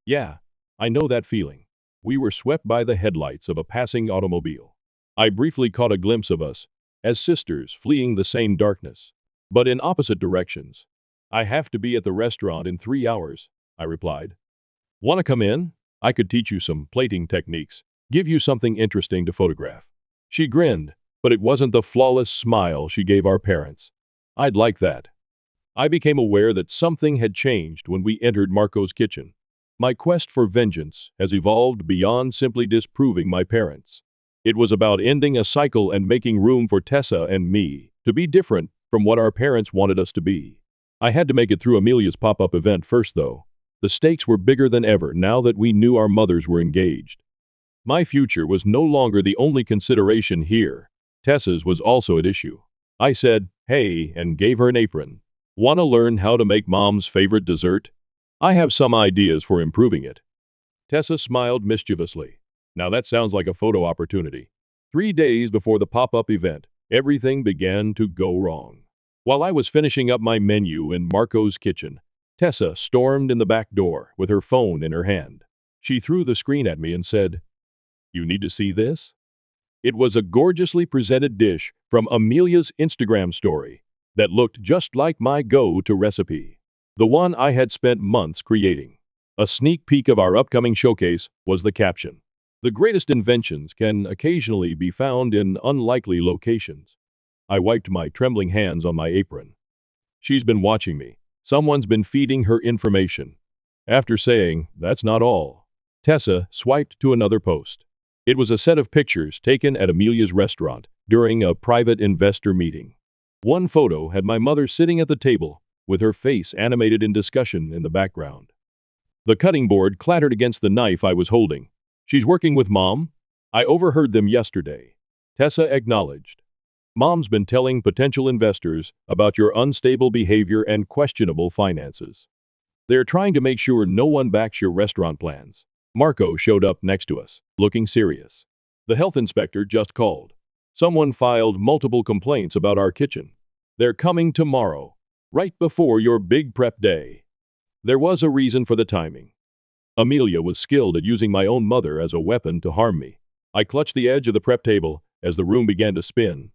Yeah, I know that feeling. We were swept by the headlights of a passing automobile. I briefly caught a glimpse of us, as sisters fleeing the same darkness, but in opposite directions. I have to be at the restaurant in 3 hours, I replied. Want to come in? I could teach you some plating techniques, give you something interesting to photograph. She grinned, but it wasn't the flawless smile she gave our parents. I'd like that. I became aware that something had changed when we entered Marco's kitchen. My quest for vengeance has evolved beyond simply disproving my parents. It was about ending a cycle and making room for Tessa and me to be different from what our parents wanted us to be. I had to make it through Amelia's pop-up event first, though. The stakes were bigger than ever now that we knew our mothers were engaged. My future was no longer the only consideration here. Tessa's was also at issue. I said, hey, and gave her an apron. Want to learn how to make Mom's favorite dessert? I have some ideas for improving it. Tessa smiled mischievously. Now that sounds like a photo opportunity. 3 days before the pop-up event, everything began to go wrong. While I was finishing up my menu in Marco's kitchen, Tessa stormed in the back door with her phone in her hand. She threw the screen at me and said, you need to see this? It was a gorgeously presented dish from Amelia's Instagram story that looked just like my go-to recipe, the one I had spent months creating. A sneak peek of our upcoming showcase was the caption. The greatest inventions can occasionally be found in unlikely locations. I wiped my trembling hands on my apron. She's been watching me, Someone's been feeding her information. After saying, "That's not all," Tessa swiped to another post. It was a set of pictures taken at Amelia's restaurant during a private investor meeting. One photo had my mother sitting at the table, with her face animated in discussion in the background. The cutting board clattered against the knife I was holding. "She's working with Mom? I overheard them yesterday," Tessa acknowledged. "Mom's been telling potential investors about your unstable behavior and questionable finances. They're trying to make sure no one backs your restaurant plans." Marco showed up next to us, looking serious. "The health inspector just called. Someone filed multiple complaints about our kitchen. They're coming tomorrow, right before your big prep day." There was a reason for the timing. Amelia was skilled at using my own mother as a weapon to harm me. I clutched the edge of the prep table as the room began to spin.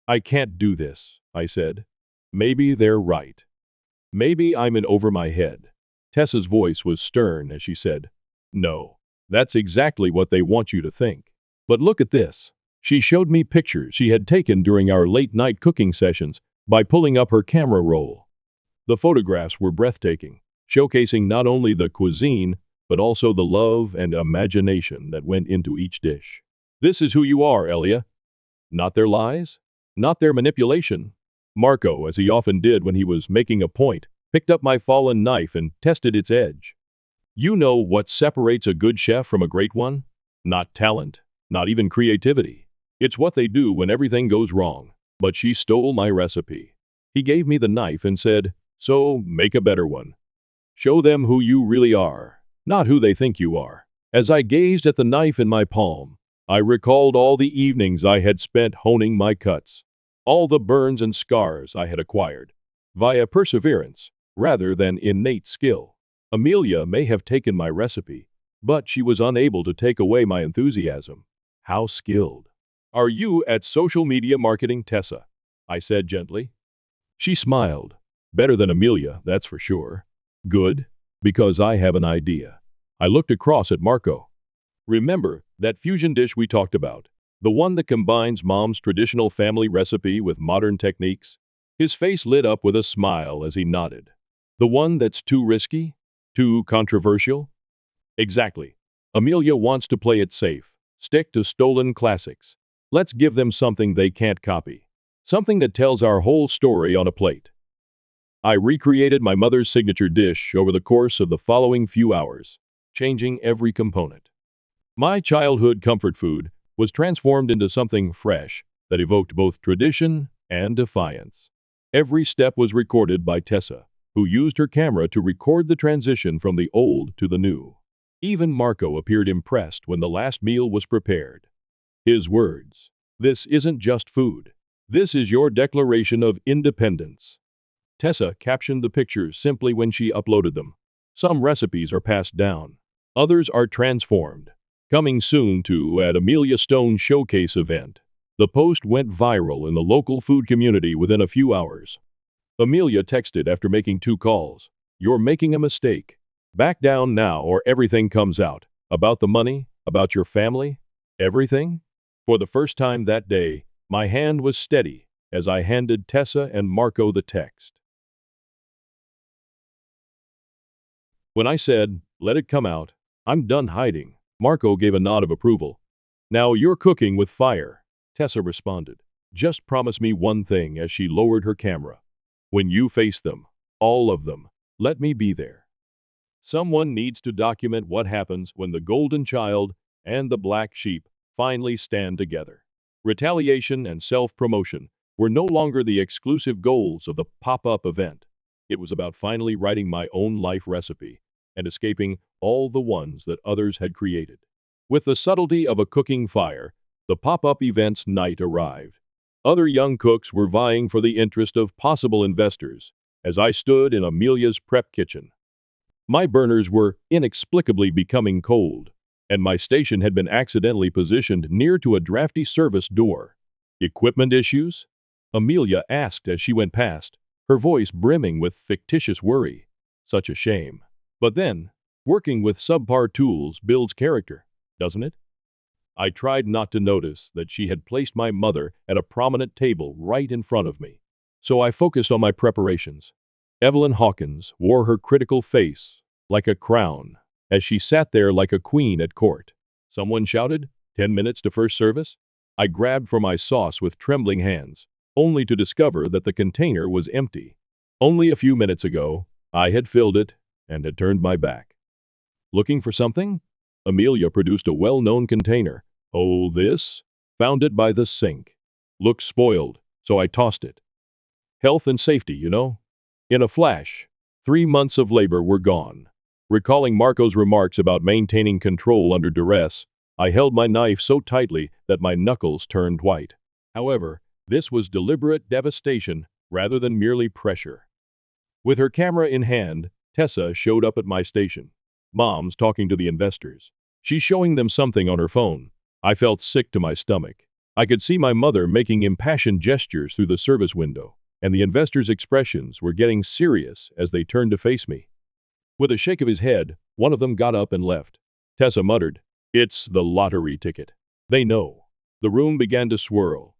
"I can't do this," I said. "Maybe they're right. Maybe I'm in over my head." Tessa's voice was stern as she said, "No, that's exactly what they want you to think. But look at this." She showed me pictures she had taken during our late-night cooking sessions by pulling up her camera roll. The photographs were breathtaking, showcasing not only the cuisine, but also the love and imagination that went into each dish. "This is who you are, Elia. Not their lies, not their manipulation." Marco, as he often did when he was making a point, picked up my fallen knife and tested its edge. "You know what separates a good chef from a great one? Not talent, not even creativity. It's what they do when everything goes wrong." But she stole my recipe. He gave me the knife and said, "So, make a better one. Show them who you really are, not who they think you are." As I gazed at the knife in my palm, I recalled all the evenings I had spent honing my cuts, all the burns and scars I had acquired via perseverance rather than innate skill. Amelia may have taken my recipe, but she was unable to take away my enthusiasm. How skilled. "Are you at social media marketing, Tessa?" I said gently. She smiled. "Better than Amelia, that's for sure." "Good, because I have an idea." I looked across at Marco. "Remember that fusion dish we talked about? The one that combines Mom's traditional family recipe with modern techniques?" His face lit up with a smile as he nodded. "The one that's too risky? Too controversial?" "Exactly. Amelia wants to play it safe, stick to stolen classics. Let's give them something they can't copy. Something that tells our whole story on a plate." I recreated my mother's signature dish over the course of the following few hours, changing every component. My childhood comfort food was transformed into something fresh that evoked both tradition and defiance. Every step was recorded by Tessa, who used her camera to record the transition from the old to the new. Even Marco appeared impressed when the last meal was prepared. His words, "This isn't just food. This is your declaration of independence." Tessa captioned the pictures simply when she uploaded them. Some recipes are passed down. Others are transformed. Coming soon to at Amelia Stone's showcase event. The post went viral in the local food community within a few hours. Amelia texted after making 2 calls. "You're making a mistake. Back down now or everything comes out. About the money, about your family, everything." For the first time that day, my hand was steady as I handed Tessa and Marco the text. When I said, "Let it come out, I'm done hiding," Marco gave a nod of approval. "Now you're cooking with fire," Tessa responded. "Just promise me one thing," as she lowered her camera. "When you face them, all of them, let me be there. Someone needs to document what happens when the golden child and the black sheep finally stand together." Retaliation and self-promotion were no longer the exclusive goals of the pop-up event. It was about finally writing my own life recipe and escaping all the ones that others had created. With the subtlety of a cooking fire, the pop-up event's night arrived. Other young cooks were vying for the interest of possible investors as I stood in Amelia's prep kitchen. My burners were inexplicably becoming cold, and my station had been accidentally positioned near to a drafty service door. "Equipment issues?" Amelia asked as she went past, her voice brimming with fictitious worry. Such a shame. But then, working with subpar tools builds character, doesn't it? I tried not to notice that she had placed my mother at a prominent table right in front of me, so I focused on my preparations. Evelyn Hawkins wore her critical face like a crown as she sat there like a queen at court. Someone shouted, 10 minutes to first service? I grabbed for my sauce with trembling hands, only to discover that the container was empty. Only a few minutes ago, I had filled it and had turned my back. Looking for something? Amelia produced a well-known container. Oh, this? Found it by the sink. Looked spoiled, so I tossed it. Health and safety, you know. In a flash, 3 months of labor were gone. Recalling Marco's remarks about maintaining control under duress, I held my knife so tightly that my knuckles turned white. However, this was deliberate devastation rather than merely pressure. With her camera in hand, Tessa showed up at my station. Mom's talking to the investors. She's showing them something on her phone. I felt sick to my stomach. I could see my mother making impassioned gestures through the service window, and the investors' expressions were getting serious as they turned to face me. With a shake of his head, one of them got up and left. Tessa muttered, "It's the lottery ticket. They know." The room began to swirl.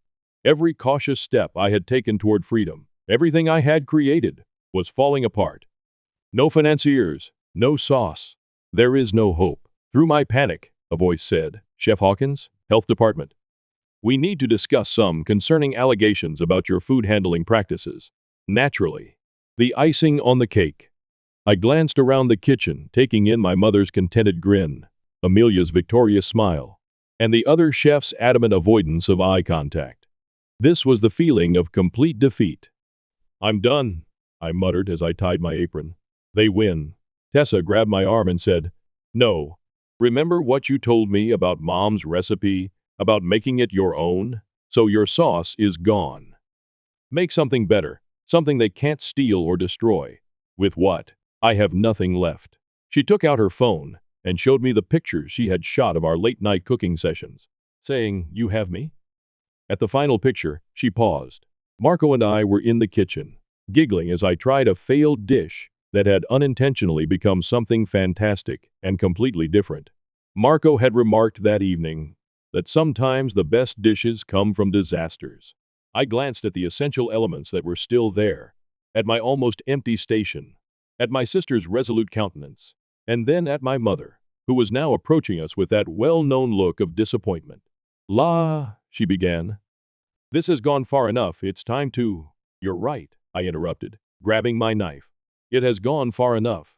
Every cautious step I had taken toward freedom, everything I had created, was falling apart. No financiers, no sauce. There is no hope. Through my panic, a voice said, "Chef Hawkins, Health Department. We need to discuss some concerning allegations about your food handling practices." Naturally, the icing on the cake. I glanced around the kitchen, taking in my mother's contented grin, Amelia's victorious smile, and the other chef's adamant avoidance of eye contact. This was the feeling of complete defeat. "I'm done," I muttered as I tied my apron. "They win." Tessa grabbed my arm and said, "No. Remember what you told me about Mom's recipe, about making it your own? So your sauce is gone. Make something better, something they can't steal or destroy." With what? I have nothing left. She took out her phone and showed me the pictures she had shot of our late-night cooking sessions, saying, "You have me?" At the final picture, she paused. Marco and I were in the kitchen, giggling as I tried a failed dish that had unintentionally become something fantastic and completely different. Marco had remarked that evening that sometimes the best dishes come from disasters. I glanced at the essential elements that were still there, at my almost empty station, at my sister's resolute countenance, and then at my mother, who was now approaching us with that well-known look of disappointment. "La," she began. "This has gone far enough, it's time to—" "You're right," I interrupted, grabbing my knife. "It has gone far enough."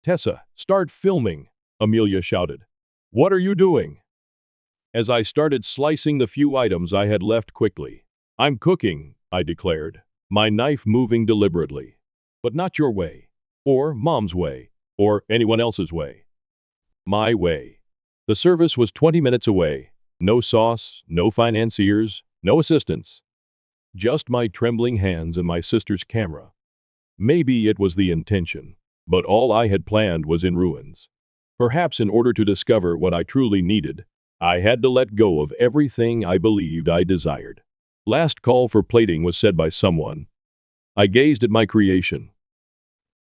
"Tessa, start filming," Amelia shouted. "What are you doing?" As I started slicing the few items I had left quickly. "I'm cooking," I declared, my knife moving deliberately. "But not your way, or Mom's way, or anyone else's way. My way." The service was 20 minutes away. No sauce, no financiers, no assistants. Just my trembling hands and my sister's camera. Maybe it was the intention, but all I had planned was in ruins. Perhaps in order to discover what I truly needed, I had to let go of everything I believed I desired. Last call for plating was said by someone. I gazed at my creation.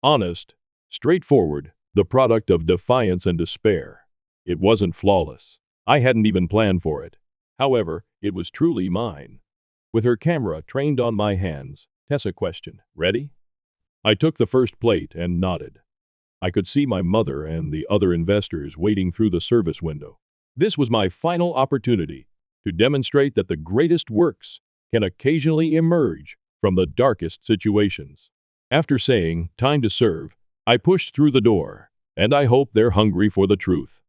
Honest, straightforward, the product of defiance and despair. It wasn't flawless. I hadn't even planned for it. However, it was truly mine. With her camera trained on my hands, Tessa questioned, "Ready?" I took the first plate and nodded. I could see my mother and the other investors waiting through the service window. This was my final opportunity to demonstrate that the greatest works can occasionally emerge from the darkest situations. After saying, "Time to serve," I pushed through the door, and I hope they're hungry for the truth.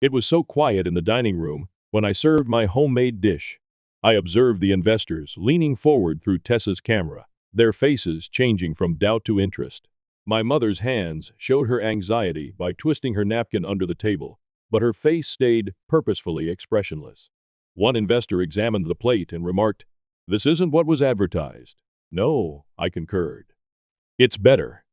It was so quiet in the dining room when I served my homemade dish. I observed the investors leaning forward through Tessa's camera, their faces changing from doubt to interest. My mother's hands showed her anxiety by twisting her napkin under the table, but her face stayed purposefully expressionless. One investor examined the plate and remarked, "This isn't what was advertised." "No," I concurred. "It's better."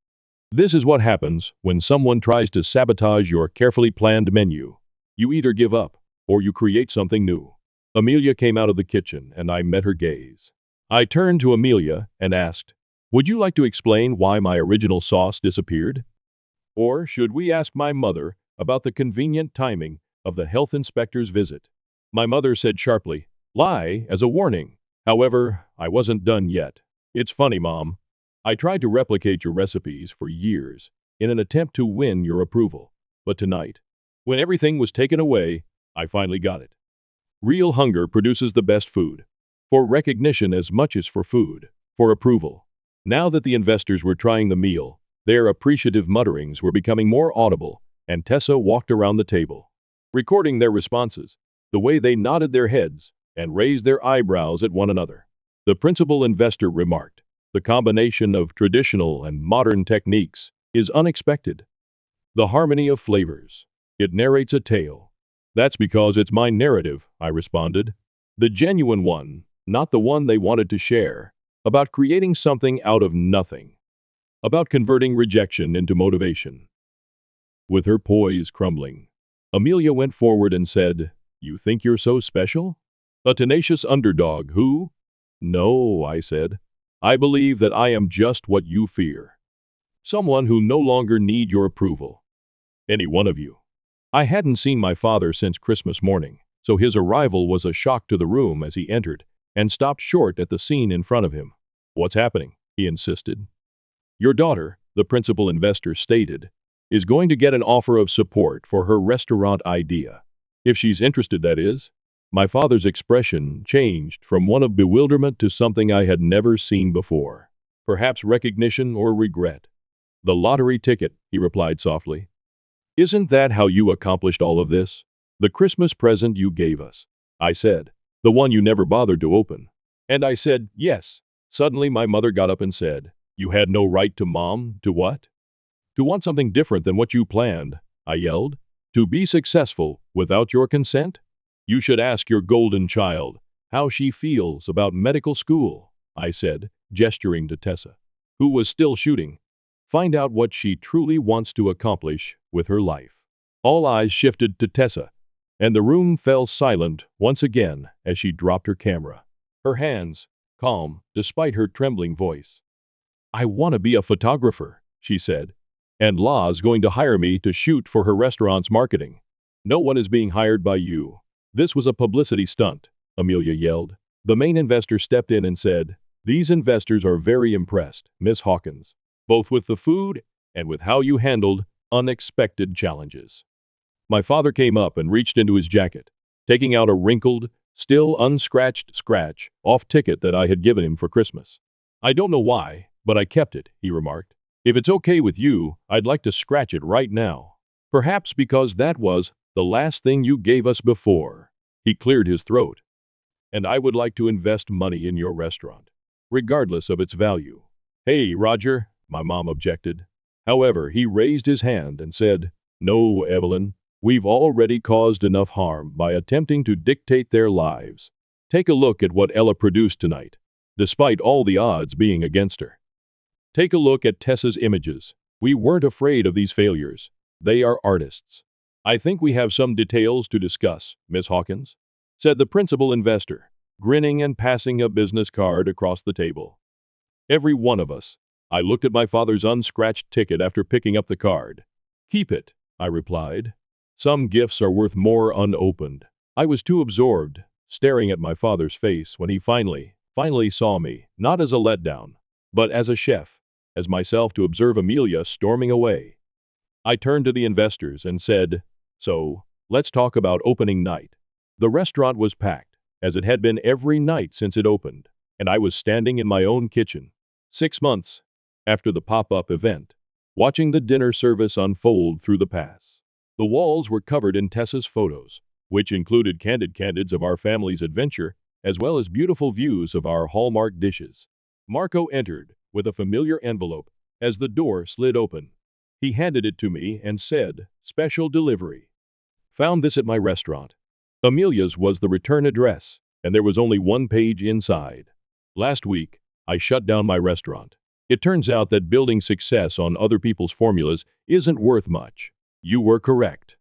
This is what happens when someone tries to sabotage your carefully planned menu. You either give up, or you create something new. Amelia came out of the kitchen, and I met her gaze. I turned to Amelia and asked, "Would you like to explain why my original sauce disappeared? Or should we ask my mother about the convenient timing of the health inspector's visit?" My mother said sharply, "Lie as a warning." However, I wasn't done yet. "It's funny, Mom. I tried to replicate your recipes for years in an attempt to win your approval. But tonight, when everything was taken away, I finally got it. Real hunger produces the best food. For recognition as much as for food, for approval. Now that the investors were trying the meal, their appreciative mutterings were becoming more audible, and Tessa walked around the table, recording their responses, the way they nodded their heads and raised their eyebrows at one another. The principal investor remarked, "The combination of traditional and modern techniques is unexpected. The harmony of flavors. It narrates a tale." "That's because it's my narrative," I responded. "The genuine one, not the one they wanted to share. About creating something out of nothing. About converting rejection into motivation." With her poise crumbling, Amelia went forward and said, "You think you're so special? A tenacious underdog who—" "No," I said. "I believe that I am just what you fear. Someone who no longer need your approval. Any one of you." I hadn't seen my father since Christmas morning, so his arrival was a shock to the room as he entered and stopped short at the scene in front of him. "What's happening?" he insisted. "Your daughter," the principal investor stated, "is going to get an offer of support for her restaurant idea. If she's interested, that is." My father's expression changed from one of bewilderment to something I had never seen before. Perhaps recognition or regret. "The lottery ticket," he replied softly. "Isn't that how you accomplished all of this? The Christmas present you gave us," I said. "The one you never bothered to open." And I said, "Yes." Suddenly my mother got up and said, "You had no right to, Mom, to what?" "To want something different than what you planned," I yelled. "To be successful without your consent? You should ask your golden child how she feels about medical school," I said, gesturing to Tessa, who was still shooting. "Find out what she truly wants to accomplish with her life." All eyes shifted to Tessa, and the room fell silent once again as she dropped her camera. Her hands calm despite her trembling voice. "I want to be a photographer," she said, "and La's going to hire me to shoot for her restaurant's marketing." "No one is being hired by you. This was a publicity stunt," Amelia yelled. The main investor stepped in and said, "These investors are very impressed, Miss Hawkins, both with the food and with how you handled unexpected challenges." My father came up and reached into his jacket, taking out a wrinkled, still unscratched scratch-off ticket that I had given him for Christmas. "I don't know why, but I kept it," he remarked. "If it's okay with you, I'd like to scratch it right now. Perhaps because that was the last thing you gave us before." He cleared his throat. "And I would like to invest money in your restaurant, regardless of its value." "Hey, Roger," my mom objected. However, he raised his hand and said, "No, Evelyn, we've already caused enough harm by attempting to dictate their lives. Take a look at what Ella produced tonight, despite all the odds being against her. Take a look at Tessa's images. We weren't afraid of these failures. They are artists." "I think we have some details to discuss, Miss Hawkins," said the principal investor, grinning and passing a business card across the table. "Every one of us." I looked at my father's unscratched ticket after picking up the card. "Keep it," I replied. "Some gifts are worth more unopened." I was too absorbed, staring at my father's face when he finally saw me, not as a letdown, but as a chef, as myself to observe Amelia storming away. I turned to the investors and said, "So, let's talk about opening night." The restaurant was packed, as it had been every night since it opened, and I was standing in my own kitchen, 6 months after the pop-up event, watching the dinner service unfold through the pass. The walls were covered in Tessa's photos, which included candids of our family's adventure, as well as beautiful views of our hallmark dishes. Marco entered with a familiar envelope as the door slid open. He handed it to me and said, "Special delivery. Found this at my restaurant." Amelia's was the return address, and there was only one page inside. "Last week, I shut down my restaurant. It turns out that building success on other people's formulas isn't worth much. You were correct.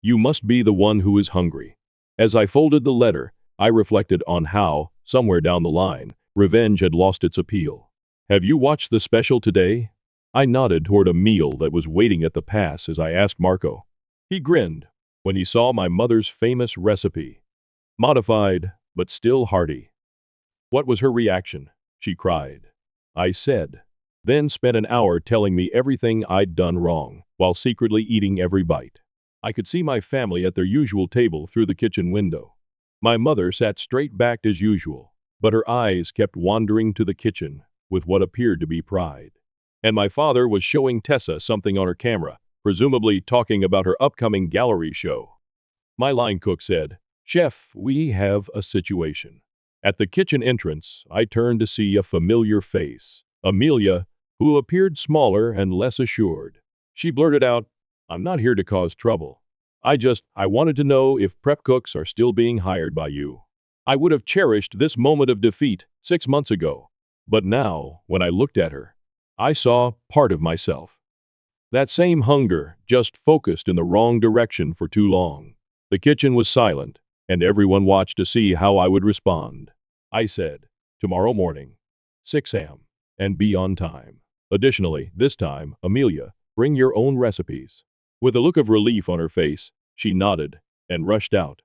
You must be the one who is hungry." As I folded the letter, I reflected on how, somewhere down the line, revenge had lost its appeal. "Have you watched the special today?" I nodded toward a meal that was waiting at the pass as I asked Marco. He grinned when he saw my mother's famous recipe. Modified, but still hearty. "What was her reaction?" she cried. I said, then spent an hour telling me everything I'd done wrong, while secretly eating every bite. I could see my family at their usual table through the kitchen window. My mother sat straight-backed as usual, but her eyes kept wandering to the kitchen with what appeared to be pride. And my father was showing Tessa something on her camera, presumably talking about her upcoming gallery show. My line cook said, "Chef, we have a situation." At the kitchen entrance, I turned to see a familiar face, Amelia, who appeared smaller and less assured. She blurted out, "I'm not here to cause trouble. I wanted to know if prep cooks are still being hired by you." I would have cherished this moment of defeat 6 months ago, but now, when I looked at her, I saw part of myself. That same hunger, just focused in the wrong direction for too long. The kitchen was silent, and everyone watched to see how I would respond. I said, "Tomorrow morning, 6 a.m., and be on time. Additionally, this time, Amelia, bring your own recipes." With a look of relief on her face, she nodded and rushed out.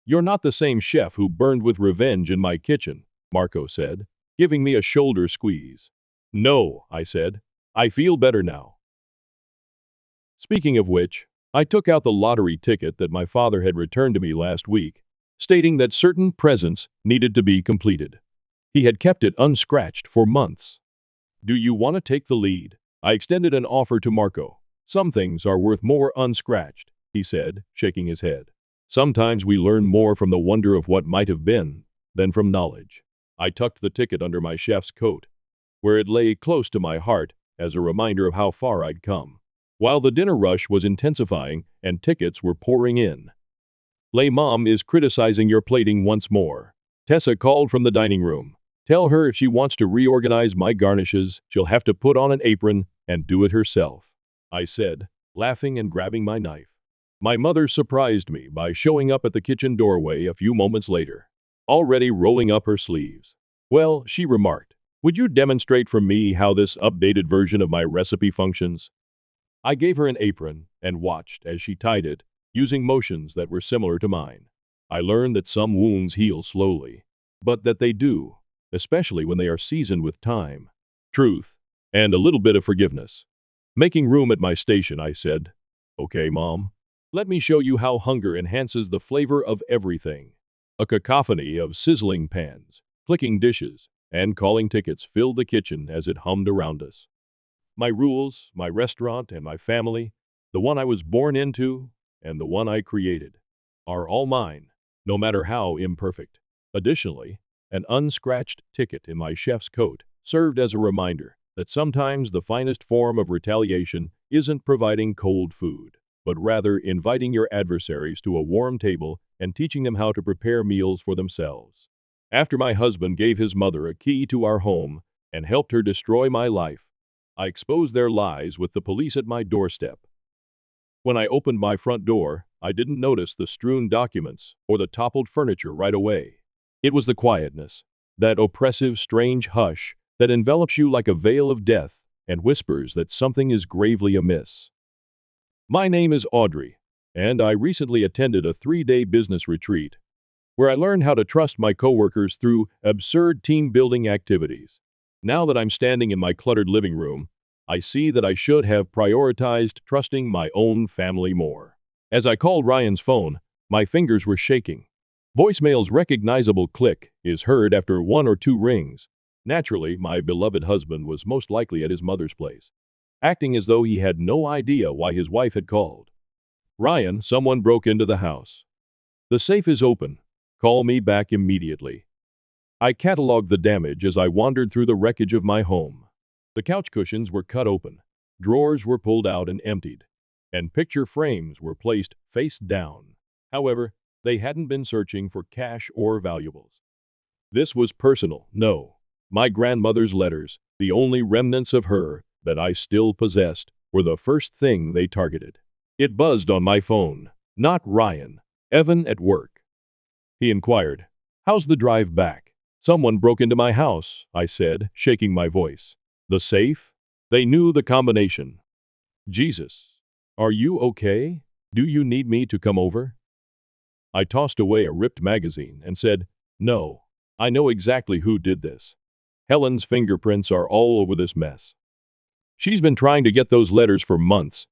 "You're not the same chef who burned with revenge in my kitchen," Marco said, giving me a shoulder squeeze. "No," I said. "I feel better now." Speaking of which, I took out the lottery ticket that my father had returned to me last week, stating that certain presents needed to be completed. He had kept it unscratched for months. "Do you want to take the lead?" I extended an offer to Marco. "Some things are worth more unscratched," he said, shaking his head. "Sometimes we learn more from the wonder of what might have been than from knowledge." I tucked the ticket under my chef's coat, where it lay close to my heart as a reminder of how far I'd come. While the dinner rush was intensifying and tickets were pouring in. "Lay Mom is criticizing your plating once more," Tessa called from the dining room. "Tell her if she wants to reorganize my garnishes, she'll have to put on an apron and do it herself," I said, laughing and grabbing my knife. My mother surprised me by showing up at the kitchen doorway a few moments later, already rolling up her sleeves. "Well," she remarked, "would you demonstrate for me how this updated version of my recipe functions?" I gave her an apron and watched as she tied it, using motions that were similar to mine. I learned that some wounds heal slowly, but that they do, especially when they are seasoned with time, truth, and a little bit of forgiveness. Making room at my station, I said, "Okay, Mom. Let me show you how hunger enhances the flavor of everything." A cacophony of sizzling pans, clicking dishes, and calling tickets filled the kitchen as it hummed around us. My rules, my restaurant, and my family, the one I was born into, and the one I created, are all mine, no matter how imperfect. Additionally, an unscratched ticket in my chef's coat served as a reminder that sometimes the finest form of retaliation isn't providing cold food, but rather inviting your adversaries to a warm table and teaching them how to prepare meals for themselves. After my husband gave his mother a key to our home and helped her destroy my life, I exposed their lies with the police at my doorstep. When I opened my front door, I didn't notice the strewn documents or the toppled furniture right away. It was the quietness, that oppressive, strange hush that envelops you like a veil of death and whispers that something is gravely amiss. My name is Audrey, and I recently attended a 3-day business retreat where I learned how to trust my coworkers through absurd team-building activities. Now that I'm standing in my cluttered living room, I see that I should have prioritized trusting my own family more. As I called Ryan's phone, my fingers were shaking. Voicemail's recognizable click is heard after 1 or 2 rings. Naturally, my beloved husband was most likely at his mother's place, acting as though he had no idea why his wife had called. "Ryan, someone broke into the house. The safe is open. Call me back immediately." I cataloged the damage as I wandered through the wreckage of my home. The couch cushions were cut open, drawers were pulled out and emptied, and picture frames were placed face down. However, they hadn't been searching for cash or valuables. This was personal, no. My grandmother's letters, the only remnants of her that I still possessed, were the first thing they targeted. It buzzed on my phone. Not Ryan. Evan at work. He inquired, "How's the drive back?" "Someone broke into my house," I said, shaking my voice. "The safe?" They knew the combination. "Jesus. Are you okay? Do you need me to come over?" I tossed away a ripped magazine and said, "No. I know exactly who did this. Helen's fingerprints are all over this mess." She's been trying to get those letters for months.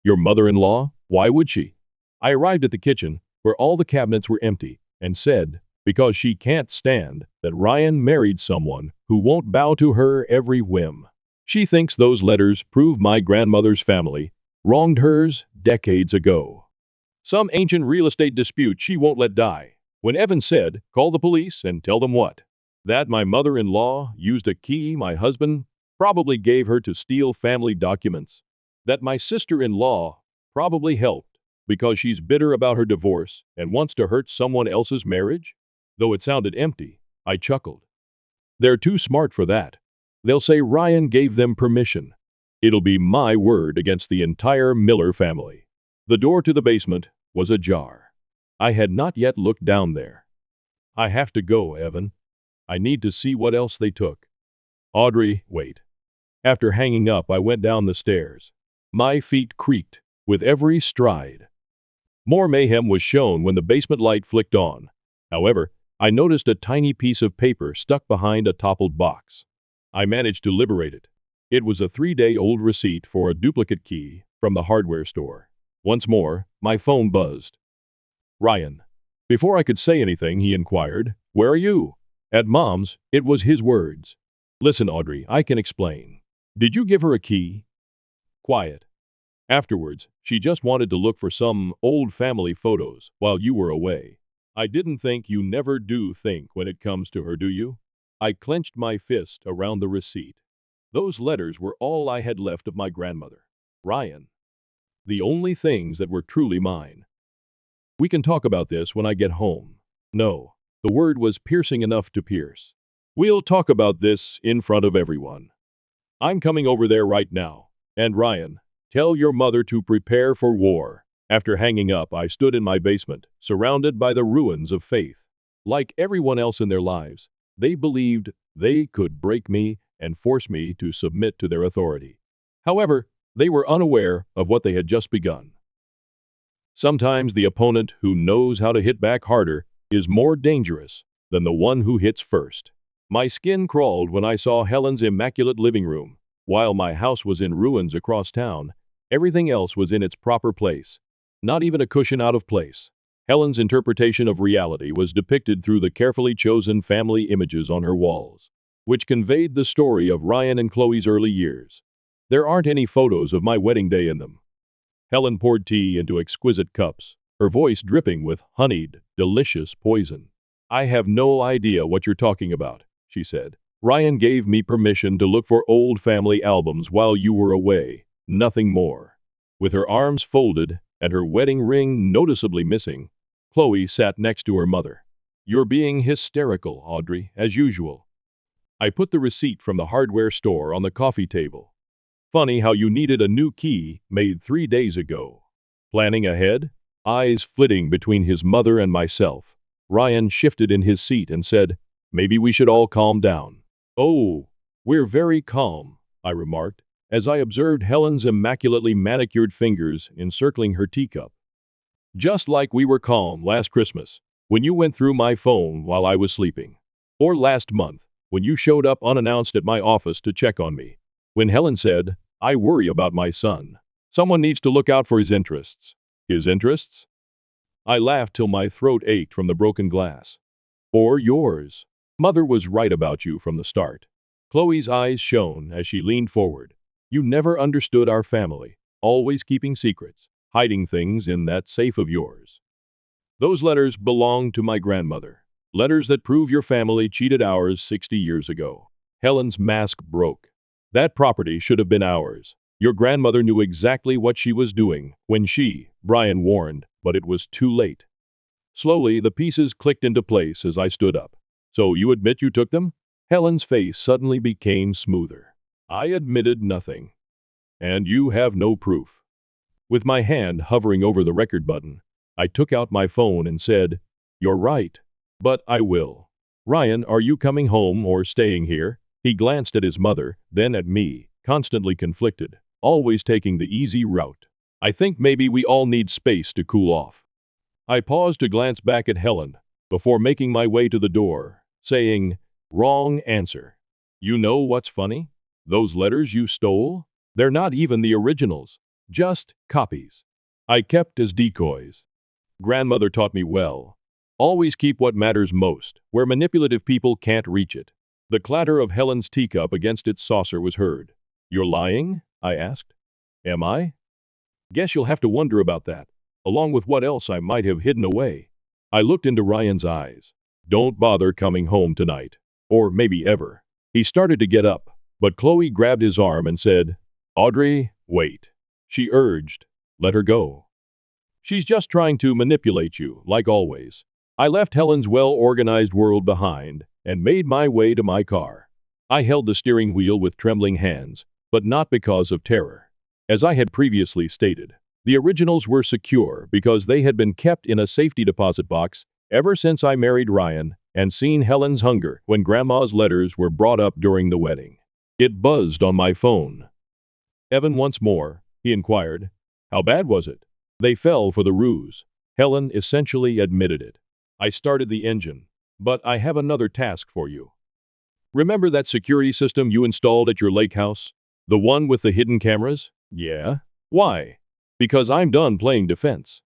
Your mother-in-law? Why would she? I arrived at the kitchen, where all the cabinets were empty, and said, because she can't stand that Ryan married someone who won't bow to her every whim. She thinks those letters prove my grandmother's family wronged hers decades ago. Some ancient real estate dispute she won't let die. When Evan said, call the police and tell them what? That my mother-in-law used a key my husband probably gave her to steal family documents. That my sister-in-law probably helped because she's bitter about her divorce and wants to hurt someone else's marriage? Though it sounded empty, I chuckled. They're too smart for that. They'll say Ryan gave them permission. It'll be my word against the entire Miller family. The door to the basement was ajar. I had not yet looked down there. I have to go, Evan. I need to see what else they took. Audrey, wait. After hanging up, I went down the stairs. My feet creaked with every stride. More mayhem was shown when the basement light flicked on. However, I noticed a tiny piece of paper stuck behind a toppled box. I managed to liberate it. It was a 3-day-old receipt for a duplicate key from the hardware store. Once more, my phone buzzed. Ryan. Before I could say anything, he inquired, where are you? At Mom's, it was his words. Listen, Audrey, I can explain. Did you give her a key? Quiet. Afterwards, she just wanted to look for some old family photos while you were away. I didn't think you never do think when it comes to her, do you? I clenched my fist around the receipt. Those letters were all I had left of my grandmother. Ryan. The only things that were truly mine. We can talk about this when I get home. No, the word was piercing enough to pierce. We'll talk about this in front of everyone. I'm coming over there right now. And Ryan, tell your mother to prepare for war. After hanging up, I stood in my basement, surrounded by the ruins of faith. Like everyone else in their lives, they believed they could break me and force me to submit to their authority. However, they were unaware of what they had just begun. Sometimes the opponent who knows how to hit back harder is more dangerous than the one who hits first. My skin crawled when I saw Helen's immaculate living room. While my house was in ruins across town, everything else was in its proper place. Not even a cushion out of place. Helen's interpretation of reality was depicted through the carefully chosen family images on her walls, which conveyed the story of Ryan and Chloe's early years. There aren't any photos of my wedding day in them. Helen poured tea into exquisite cups, her voice dripping with honeyed, delicious poison. I have no idea what you're talking about, she said. Ryan gave me permission to look for old family albums while you were away, nothing more. With her arms folded and her wedding ring noticeably missing, Chloe sat next to her mother. You're being hysterical, Audrey, as usual. I put the receipt from the hardware store on the coffee table. Funny how you needed a new key made 3 days ago. Planning ahead? Eyes flitting between his mother and myself, Ryan shifted in his seat and said, maybe we should all calm down. Oh, we're very calm, I remarked, as I observed Helen's immaculately manicured fingers encircling her teacup. Just like we were calm last Christmas, when you went through my phone while I was sleeping. Or last month, when you showed up unannounced at my office to check on me. When Helen said, I worry about my son. Someone needs to look out for his interests. His interests? I laughed till my throat ached from the broken glass. Or yours. Mother was right about you from the start. Chloe's eyes shone as she leaned forward. You never understood our family, always keeping secrets, hiding things in that safe of yours. Those letters belonged to my grandmother. Letters that prove your family cheated ours 60 years ago. Helen's mask broke. That property should have been ours. Your grandmother knew exactly what she was doing when she, Brian, warned, but it was too late. Slowly, the pieces clicked into place as I stood up. So you admit you took them? Helen's face suddenly became smoother. I admitted nothing. And you have no proof. With my hand hovering over the record button, I took out my phone and said, you're right. But I will. Ryan, are you coming home or staying here? He glanced at his mother, then at me, constantly conflicted, always taking the easy route. I think maybe we all need space to cool off. I paused to glance back at Helen, before making my way to the door, saying, wrong answer. You know what's funny? Those letters you stole? They're not even the originals, just copies. I kept as decoys. Grandmother taught me well. Always keep what matters most, where manipulative people can't reach it. The clatter of Helen's teacup against its saucer was heard. You're lying? I asked. Am I? Guess you'll have to wonder about that, along with what else I might have hidden away. I looked into Ryan's eyes. Don't bother coming home tonight. Or maybe ever. He started to get up, but Chloe grabbed his arm and said, Audrey, wait. She urged. Let her go. She's just trying to manipulate you, like always. I left Helen's well-organized world behind and made my way to my car. I held the steering wheel with trembling hands, but not because of terror. As I had previously stated, the originals were secure because they had been kept in a safety deposit box ever since I married Ryan and seen Helen's hunger when Grandma's letters were brought up during the wedding. It buzzed on my phone. Evan once more, he inquired. How bad was it? They fell for the ruse. Helen essentially admitted it. I started the engine, but I have another task for you. Remember that security system you installed at your lake house? The one with the hidden cameras? Yeah. Why? Because I'm done playing defense.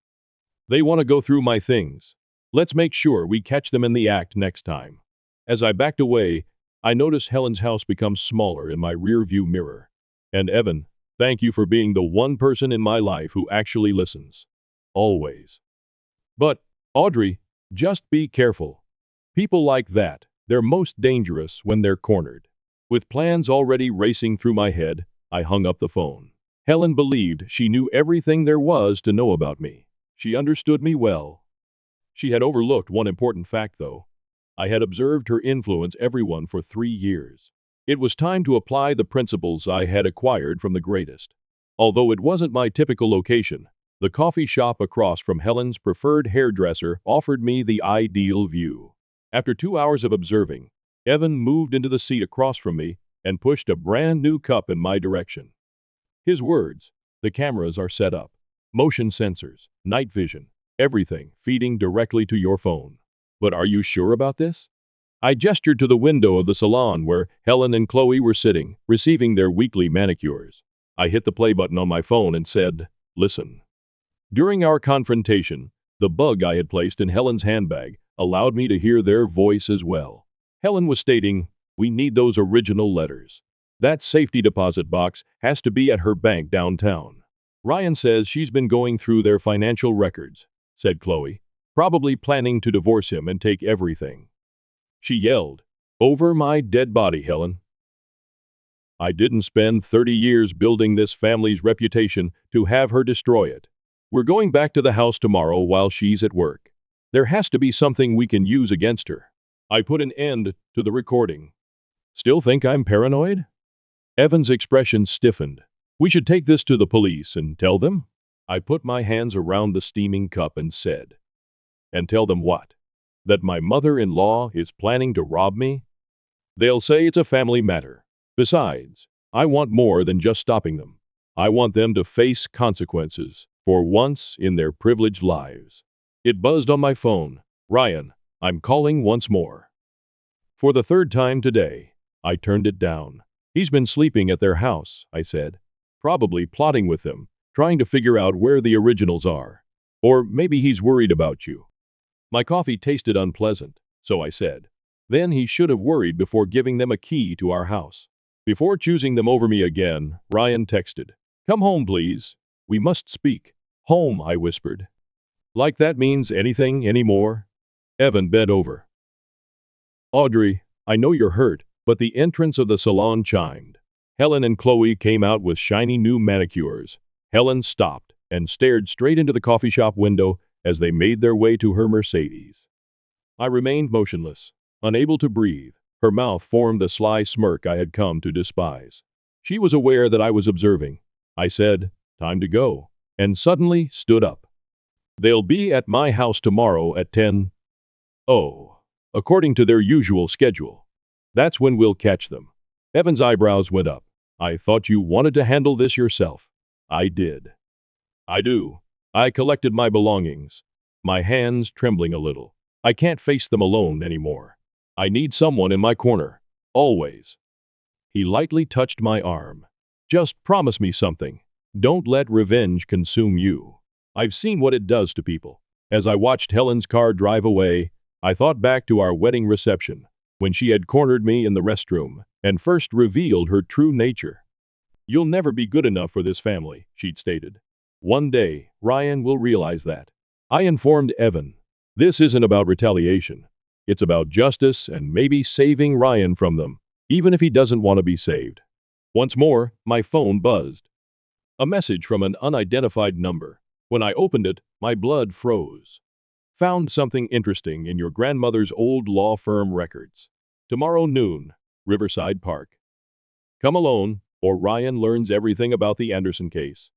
They want to go through my things. Let's make sure we catch them in the act next time. As I backed away, I noticed Helen's house become smaller in my rear-view mirror. And Evan, thank you for being the one person in my life who actually listens. Always. But, Audrey, just be careful. People like that, they're most dangerous when they're cornered. With plans already racing through my head, I hung up the phone. Helen believed she knew everything there was to know about me. She understood me well. She had overlooked one important fact, though. I had observed her influence everyone for 3 years. It was time to apply the principles I had acquired from the greatest. Although it wasn't my typical location, the coffee shop across from Helen's preferred hairdresser offered me the ideal view. After 2 hours of observing, Evan moved into the seat across from me and pushed a brand new cup in my direction. His words, the cameras are set up, motion sensors, night vision, everything feeding directly to your phone. But are you sure about this? I gestured to the window of the salon where Helen and Chloe were sitting, receiving their weekly manicures. I hit the play button on my phone and said, listen. During our confrontation, the bug I had placed in Helen's handbag allowed me to hear their voice as well. Helen was stating, we need those original letters. That safety deposit box has to be at her bank downtown. Ryan says she's been going through their financial records, said Chloe, probably planning to divorce him and take everything. She yelled, over my dead body, Helen. I didn't spend 30 years building this family's reputation to have her destroy it. We're going back to the house tomorrow while she's at work. There has to be something we can use against her. I put an end to the recording. Still think I'm paranoid? Evan's expression stiffened. We should take this to the police and tell them? I put my hands around the steaming cup and said, and tell them what? That my mother-in-law is planning to rob me? They'll say it's a family matter. Besides, I want more than just stopping them. I want them to face consequences for once in their privileged lives. It buzzed on my phone. Ryan, I'm calling once more. For the 3rd time today. I turned it down. He's been sleeping at their house, I said. Probably plotting with them, trying to figure out where the originals are. Or maybe he's worried about you. My coffee tasted unpleasant, so I said. Then he should have worried before giving them a key to our house. Before choosing them over me again, Ryan texted. Come home, please. We must speak. Home, I whispered. Like that means anything anymore? Evan bent over. Audrey, I know you're hurt, but the entrance of the salon chimed. Helen and Chloe came out with shiny new manicures. Helen stopped and stared straight into the coffee shop window as they made their way to her Mercedes. I remained motionless, unable to breathe. Her mouth formed the sly smirk I had come to despise. She was aware that I was observing. I said, time to go, and suddenly stood up. They'll be at my house tomorrow at 10. Oh, according to their usual schedule. That's when we'll catch them. Evan's eyebrows went up. I thought you wanted to handle this yourself. I did. I do. I collected my belongings, my hands trembling a little. I can't face them alone anymore. I need someone in my corner, always. He lightly touched my arm. Just promise me something. Don't let revenge consume you. I've seen what it does to people. As I watched Helen's car drive away, I thought back to our wedding reception, when she had cornered me in the restroom and first revealed her true nature. You'll never be good enough for this family, she'd stated. One day, Ryan will realize that. I informed Evan. This isn't about retaliation. It's about justice and maybe saving Ryan from them, even if he doesn't want to be saved. Once more, my phone buzzed. A message from an unidentified number. When I opened it, my blood froze. Found something interesting in your grandmother's old law firm records. Tomorrow noon, Riverside Park. Come alone, or Ryan learns everything about the Anderson case.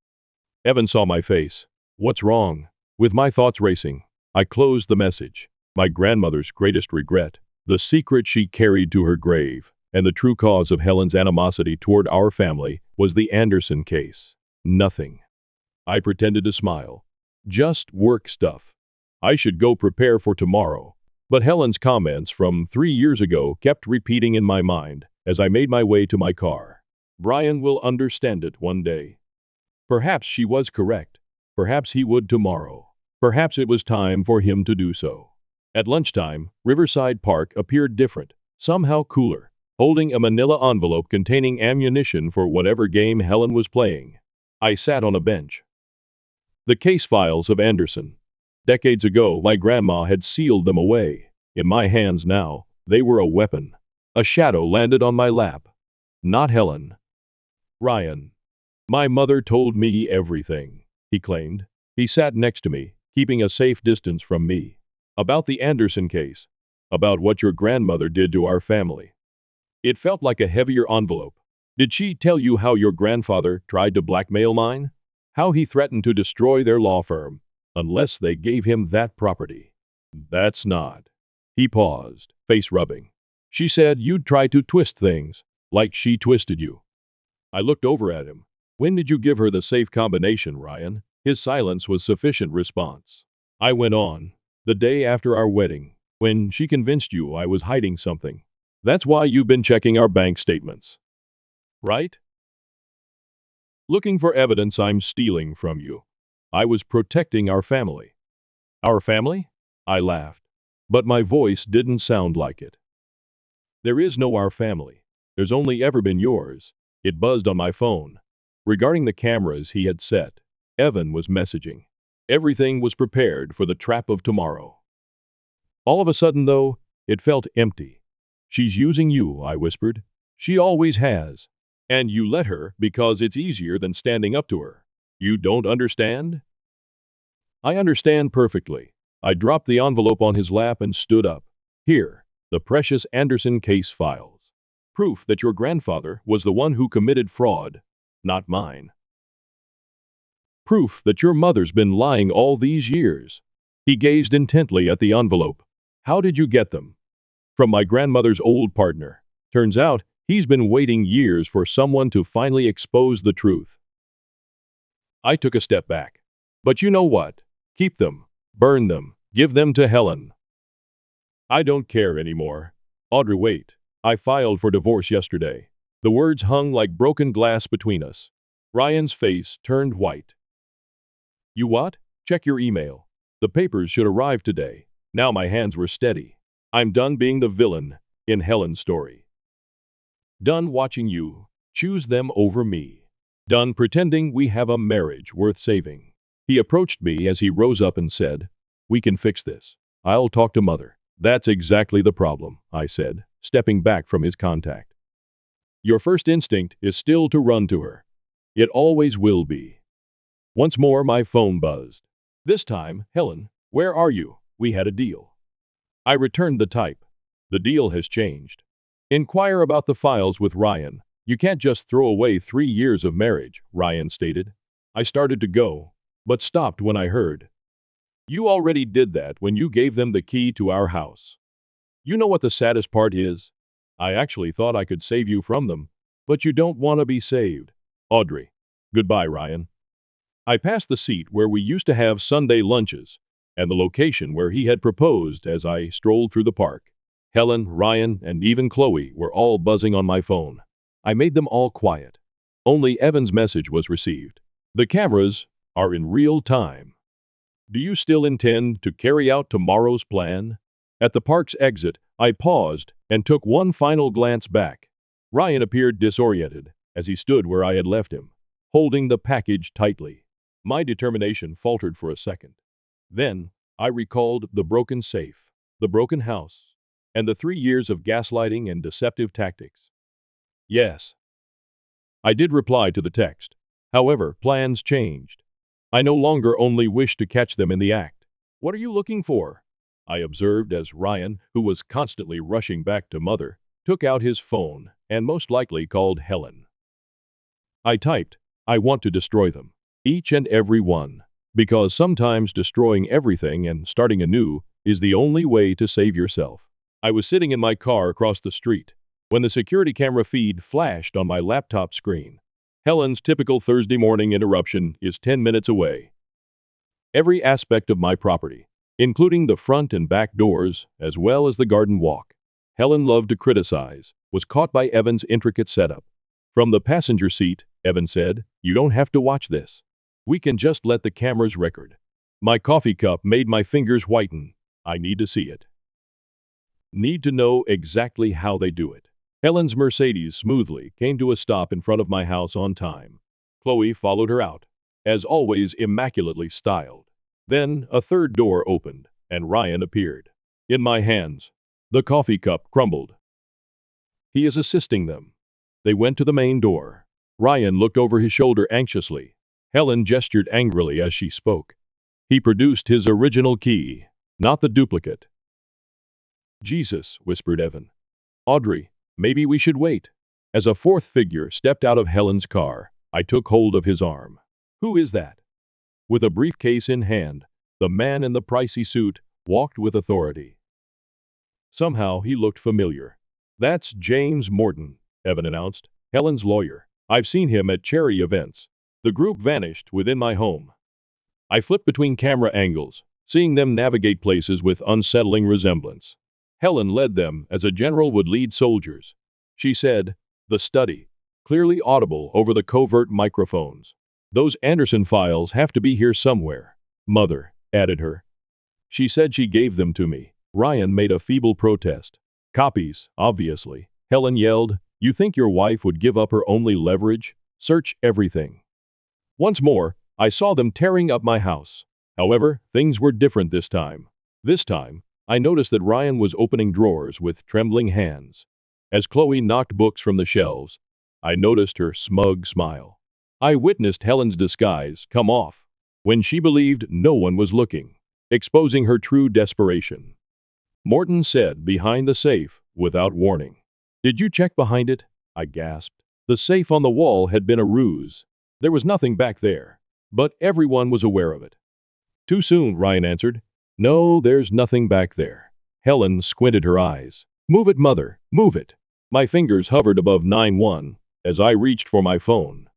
Evan saw my face. What's wrong? With my thoughts racing, I closed the message. My grandmother's greatest regret, the secret she carried to her grave, and the true cause of Helen's animosity toward our family was the Anderson case. Nothing. I pretended to smile. Just work stuff. I should go prepare for tomorrow. But Helen's comments from 3 years ago kept repeating in my mind as I made my way to my car. Brian will understand it one day. Perhaps she was correct. Perhaps he would tomorrow. Perhaps it was time for him to do so. At lunchtime, Riverside Park appeared different, somehow cooler, holding a manila envelope containing ammunition for whatever game Helen was playing. I sat on a bench. The case files of Anderson. Decades ago, my grandma had sealed them away. In my hands now, they were a weapon. A shadow landed on my lap. Not Helen. Ryan. My mother told me everything, he claimed. He sat next to me, keeping a safe distance from me. About the Anderson case. About what your grandmother did to our family. It felt like a heavier envelope. Did she tell you how your grandfather tried to blackmail mine? How he threatened to destroy their law firm, unless they gave him that property? That's not. He paused, face rubbing. She said you'd try to twist things, like she twisted you. I looked over at him. When did you give her the safe combination, Ryan? His silence was sufficient response. I went on. The day after our wedding, when she convinced you I was hiding something. That's why you've been checking our bank statements. Right? Looking for evidence I'm stealing from you. I was protecting our family. Our family? I laughed. But my voice didn't sound like it. There is no our family. There's only ever been yours. It buzzed on my phone. Regarding the cameras he had set, Evan was messaging. Everything was prepared for the trap of tomorrow. All of a sudden, though, it felt empty. She's using you, I whispered. She always has. And you let her because it's easier than standing up to her. You don't understand? I understand perfectly. I dropped the envelope on his lap and stood up. Here, the precious Anderson case files. Proof that your grandfather was the one who committed fraud, not mine. Proof that your mother's been lying all these years. He gazed intently at the envelope. How did you get them? From my grandmother's old partner. Turns out, he's been waiting years for someone to finally expose the truth. I took a step back. But you know what? Keep them. Burn them. Give them to Helen. I don't care anymore. Audrey, wait. I filed for divorce yesterday. The words hung like broken glass between us. Ryan's face turned white. You what? Check your email. The papers should arrive today. Now my hands were steady. I'm done being the villain in Helen's story. Done watching you choose them over me. Done pretending we have a marriage worth saving. He approached me as he rose up and said, "We can fix this. I'll talk to Mother." That's exactly the problem, I said, stepping back from his contact. Your first instinct is still to run to her. It always will be. Once more my phone buzzed. This time, Helen, where are you? We had a deal. I returned the type. The deal has changed. Inquire about the files with Ryan. You can't just throw away 3 years of marriage, Ryan stated. I started to go, but stopped when I heard. You already did that when you gave them the key to our house. You know what the saddest part is? I actually thought I could save you from them, but you don't want to be saved. Audrey. Goodbye, Ryan. I passed the seat where we used to have Sunday lunches, and the location where he had proposed as I strolled through the park. Helen, Ryan, and even Chloe were all buzzing on my phone. I made them all quiet. Only Evan's message was received. The cameras are in real time. Do you still intend to carry out tomorrow's plan? At the park's exit, I paused and took one final glance back. Ryan appeared disoriented as he stood where I had left him, holding the package tightly. My determination faltered for a second. Then, I recalled the broken safe, the broken house, and the 3 years of gaslighting and deceptive tactics. Yes, I did reply to the text. However, plans changed. I no longer only wished to catch them in the act. What are you looking for? I observed as Ryan, who was constantly rushing back to Mother, took out his phone and most likely called Helen. I typed, I want to destroy them, each and every one, because sometimes destroying everything and starting anew is the only way to save yourself. I was sitting in my car across the street when the security camera feed flashed on my laptop screen. Helen's typical Thursday morning interruption is 10 minutes away. Every aspect of my property, including the front and back doors, as well as the garden walk, Helen loved to criticize, was caught by Evan's intricate setup. From the passenger seat, Evan said, "You don't have to watch this. We can just let the cameras record." My coffee cup made my fingers whiten. I need to see it. Need to know exactly how they do it. Helen's Mercedes smoothly came to a stop in front of my house on time. Chloe followed her out, as always immaculately styled. Then a third door opened, and Ryan appeared. In my hands, the coffee cup crumbled. He is assisting them. They went to the main door. Ryan looked over his shoulder anxiously. Helen gestured angrily as she spoke. He produced his original key, not the duplicate. "Jesus," whispered Evan. "Audrey, maybe we should wait." As a fourth figure stepped out of Helen's car, I took hold of his arm. "Who is that?" With a briefcase in hand, the man in the pricey suit walked with authority. Somehow he looked familiar. "That's James Morton," Evan announced, "Helen's lawyer. I've seen him at charity events." The group vanished within my home. I flipped between camera angles, seeing them navigate places with unsettling resemblance. Helen led them as a general would lead soldiers. She said, "The study," clearly audible over the covert microphones. "Those Anderson files have to be here somewhere." Mother added her. "She said she gave them to me." Ryan made a feeble protest. "Copies, obviously." Helen yelled, "You think your wife would give up her only leverage? Search everything." Once more, I saw them tearing up my house. However, things were different this time. This time, I noticed that Ryan was opening drawers with trembling hands. As Chloe knocked books from the shelves, I noticed her smug smile. I witnessed Helen's disguise come off when she believed no one was looking, exposing her true desperation. Morton said behind the safe without warning. "Did you check behind it?" I gasped. The safe on the wall had been a ruse. There was nothing back there, but everyone was aware of it. "Too soon," Ryan answered. "No, there's nothing back there." Helen squinted her eyes. "Move it, Mother, move it." My fingers hovered above 9-1 as I reached for my phone.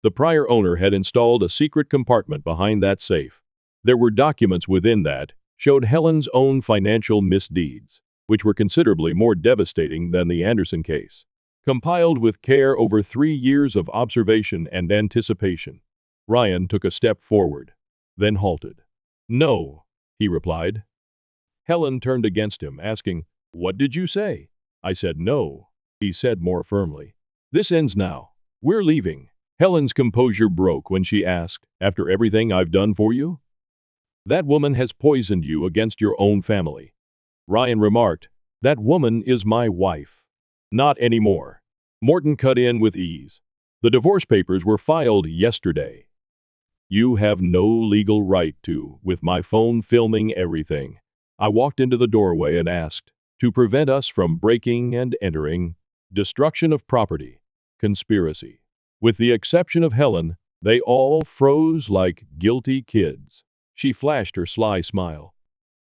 The prior owner had installed a secret compartment behind that safe. There were documents within that showed Helen's own financial misdeeds, which were considerably more devastating than the Anderson case. Compiled with care over 3 years of observation and anticipation. Ryan took a step forward, then halted. "No," he replied. Helen turned against him, asking, "What did you say?" I said no. He said more firmly, "This ends now. We're leaving." Helen's composure broke when she asked, "After everything I've done for you?" "That woman has poisoned you against your own family." Ryan remarked, "That woman is my wife." "Not anymore." Morton cut in with ease. "The divorce papers were filed yesterday." "You have no legal right to, with my phone filming everything." I walked into the doorway and asked, "To prevent us from breaking and entering, destruction of property, conspiracy." With the exception of Helen, they all froze like guilty kids. She flashed her sly smile.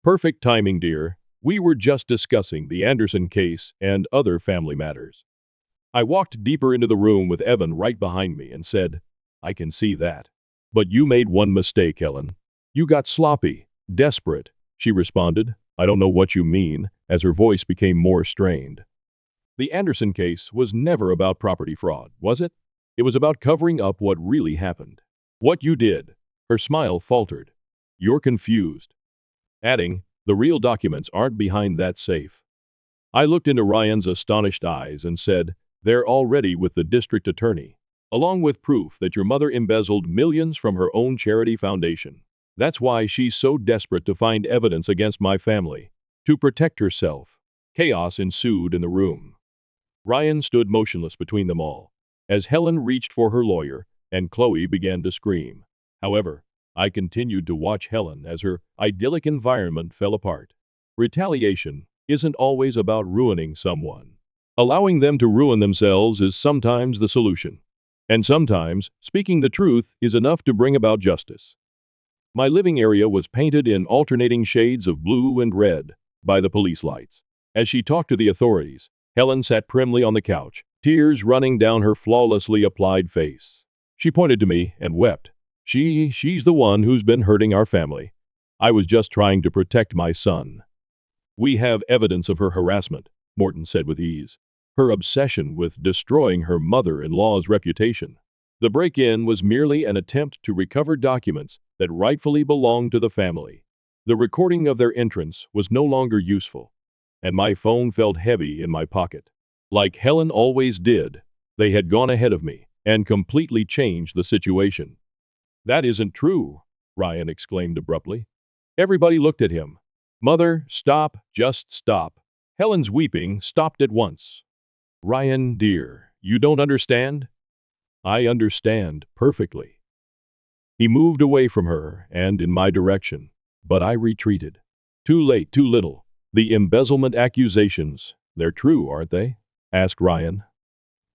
"Perfect timing, dear. We were just discussing the Anderson case and other family matters." I walked deeper into the room with Evan right behind me and said, "I can see that. But you made one mistake, Helen. You got sloppy, desperate." She responded, "I don't know what you mean," as her voice became more strained. "The Anderson case was never about property fraud, was it? It was about covering up what really happened. What you did. Her smile faltered. You're confused. Adding, the real documents aren't behind that safe. I looked into Ryan's astonished eyes and said, they're already with the district attorney, along with proof that your mother embezzled millions from her own charity foundation. That's why she's so desperate to find evidence against my family, to protect herself. Chaos ensued in the room. Ryan stood motionless between them all, as Helen reached for her lawyer and Chloe began to scream. However, I continued to watch Helen as her idyllic environment fell apart. Retaliation isn't always about ruining someone. Allowing them to ruin themselves is sometimes the solution. And sometimes, speaking the truth is enough to bring about justice. My living area was painted in alternating shades of blue and red by the police lights. As she talked to the authorities, Helen sat primly on the couch, tears running down her flawlessly applied face. She pointed to me and wept. She's the one who's been hurting our family. I was just trying to protect my son. We have evidence of her harassment, Morton said with ease. Her obsession with destroying her mother-in-law's reputation. The break-in was merely an attempt to recover documents that rightfully belonged to the family. The recording of their entrance was no longer useful, and my phone felt heavy in my pocket. Like Helen always did, they had gone ahead of me and completely changed the situation. That isn't true, Ryan exclaimed abruptly. Everybody looked at him. Mother, stop, just stop. Helen's weeping stopped at once. Ryan, dear, you don't understand? I understand perfectly. He moved away from her and in my direction, but I retreated. Too late, too little. The embezzlement accusations, they're true, aren't they? Asked Ryan.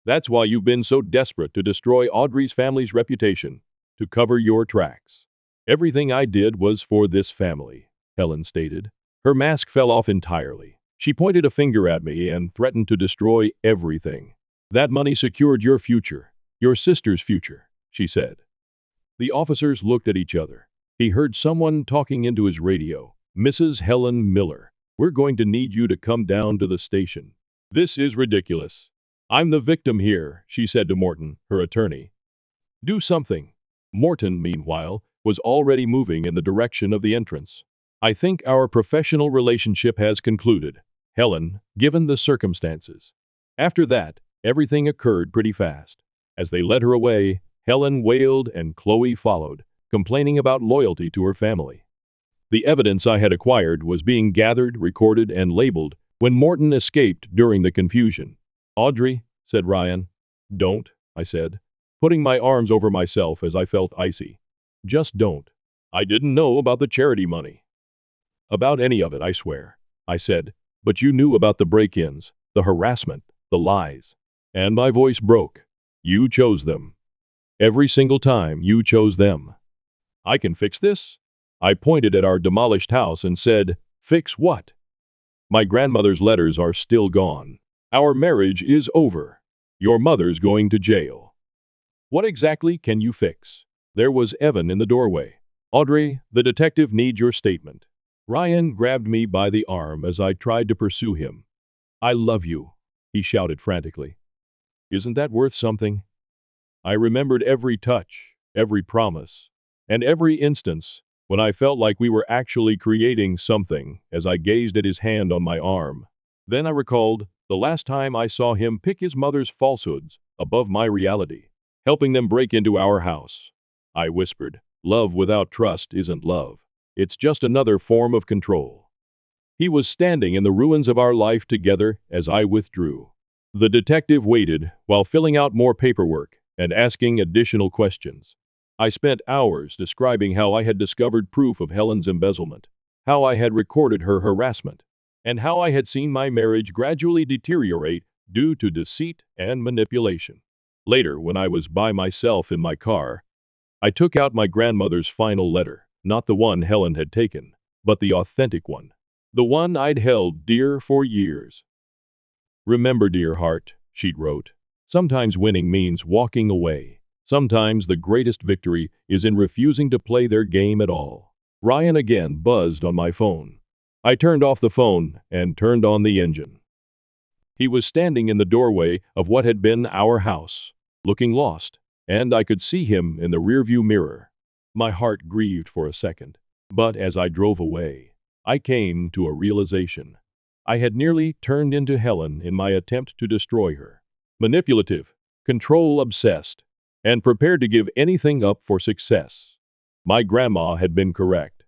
That's why you've been so desperate to destroy Audrey's family's reputation, to cover your tracks. Everything I did was for this family, Helen stated. Her mask fell off entirely. She pointed a finger at me and threatened to destroy everything. That money secured your future, your sister's future, she said. The officers looked at each other. He heard someone talking into his radio. Mrs. Helen Miller, we're going to need you to come down to the station. This is ridiculous. I'm the victim here, she said to Morton, her attorney. Do something. Morton, meanwhile, was already moving in the direction of the entrance. I think our professional relationship has concluded, Helen, given the circumstances. After that, everything occurred pretty fast. As they led her away, Helen wailed and Chloe followed, complaining about loyalty to her family. The evidence I had acquired was being gathered, recorded, and labeled when Morton escaped during the confusion. Audrey, said Ryan. Don't, I said, putting my arms over myself as I felt icy. Just don't. I didn't know about the charity money. About any of it, I swear, I said, but you knew about the break-ins, the harassment, the lies. And my voice broke. You chose them. Every single time you chose them. I can fix this? I pointed at our demolished house and said, fix what? My grandmother's letters are still gone. Our marriage is over. Your mother's going to jail. What exactly can you fix? There was Evan in the doorway. Audrey, the detective needs your statement. Ryan grabbed me by the arm as I tried to pursue him. I love you, he shouted frantically. Isn't that worth something? I remembered every touch, every promise, and every instance when I felt like we were actually creating something as I gazed at his hand on my arm. Then I recalled the last time I saw him pick his mother's falsehoods above my reality, helping them break into our house. I whispered, love without trust isn't love. It's just another form of control. He was standing in the ruins of our life together as I withdrew. The detective waited while filling out more paperwork and asking additional questions. I spent hours describing how I had discovered proof of Helen's embezzlement, how I had recorded her harassment, and how I had seen my marriage gradually deteriorate due to deceit and manipulation. Later, when I was by myself in my car, I took out my grandmother's final letter, not the one Helen had taken, but the authentic one, the one I'd held dear for years. Remember, dear heart, she wrote, sometimes winning means walking away. Sometimes the greatest victory is in refusing to play their game at all. Ryan again buzzed on my phone. I turned off the phone and turned on the engine. He was standing in the doorway of what had been our house. looking lost, and I could see him in the rearview mirror. My heart grieved for a second, but as I drove away, I came to a realization. I had nearly turned into Helen in my attempt to destroy her. Manipulative, control-obsessed, and prepared to give anything up for success. My grandma had been correct.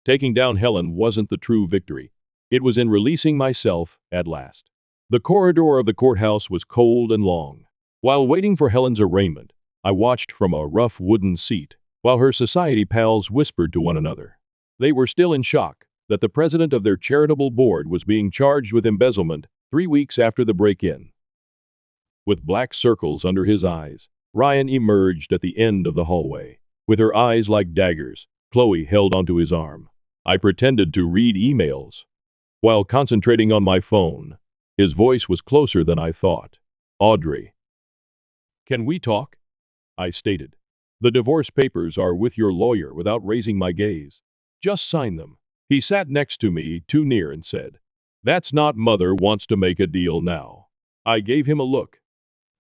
Taking down Helen wasn't the true victory. It was in releasing myself at last. The corridor of the courthouse was cold and long. While waiting for Helen's arraignment, I watched from a rough wooden seat, while her society pals whispered to one another. They were still in shock that the president of their charitable board was being charged with embezzlement 3 weeks after the break-in. With black circles under his eyes, Ryan emerged at the end of the hallway. With her eyes like daggers, Chloe held onto his arm. I pretended to read emails. While concentrating on my phone, his voice was closer than I thought. Audrey. Can we talk? I stated. The divorce papers are with your lawyer without raising my gaze. Just sign them. He sat next to me too near and said, That's not mother wants to make a deal now. I gave him a look.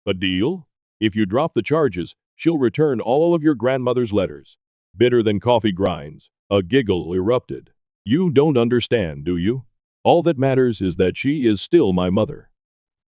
A deal? If you drop the charges, she'll return all of your grandmother's letters. Bitter than coffee grinds, a giggle erupted. You don't understand, do you? All that matters is that she is still my mother.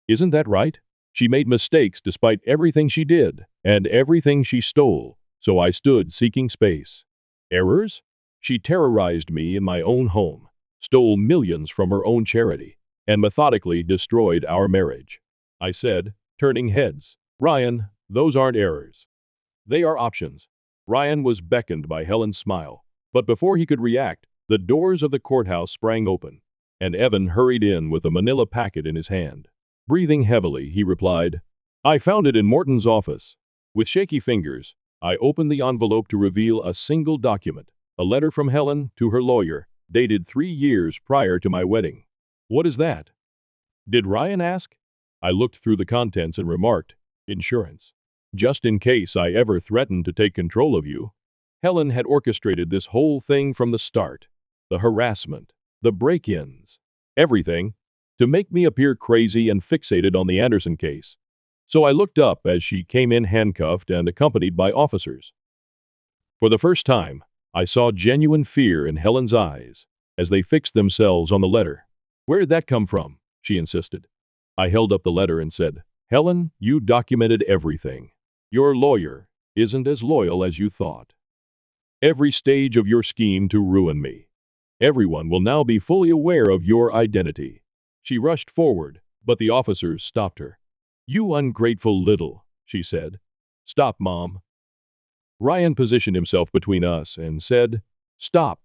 Isn't that right? She made mistakes despite everything she did, and everything she stole, so I stood seeking space. Errors? She terrorized me in my own home, stole millions from her own charity, and methodically destroyed our marriage. I said, turning heads, Ryan, those aren't errors. They are options. Ryan was beckoned by Helen's smile, but before he could react, the doors of the courthouse sprang open, and Evan hurried in with a manila packet in his hand. Breathing heavily, he replied, I found it in Morton's office. With shaky fingers, I opened the envelope to reveal a single document, a letter from Helen to her lawyer, dated 3 years prior to my wedding. What is that? Did Ryan ask? I looked through the contents and remarked, Insurance. Just in case I ever threatened to take control of you. Helen had orchestrated this whole thing from the start. The harassment, the break-ins, everything, to make me appear crazy and fixated on the Anderson case. So I looked up as she came in handcuffed and accompanied by officers. For the first time, I saw genuine fear in Helen's eyes as they fixed themselves on the letter. Where did that come from? She insisted. I held up the letter and said, Helen, you documented everything. Your lawyer isn't as loyal as you thought. Every stage of your scheme to ruin me. Everyone will now be fully aware of your identity. She rushed forward, but the officers stopped her. You ungrateful little, she said. Stop, Mom. Ryan positioned himself between us and said, Stop.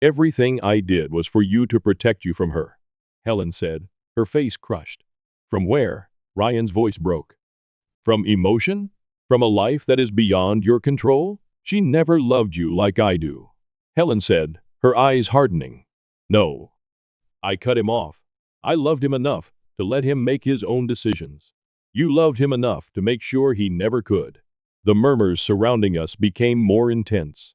Everything I did was for you to protect you from her, Helen said, her face crushed. From where? Ryan's voice broke. From emotion? From a life that is beyond your control? She never loved you like I do, Helen said, her eyes hardening. No. I cut him off. I loved him enough to let him make his own decisions. You loved him enough to make sure he never could. The murmurs surrounding us became more intense.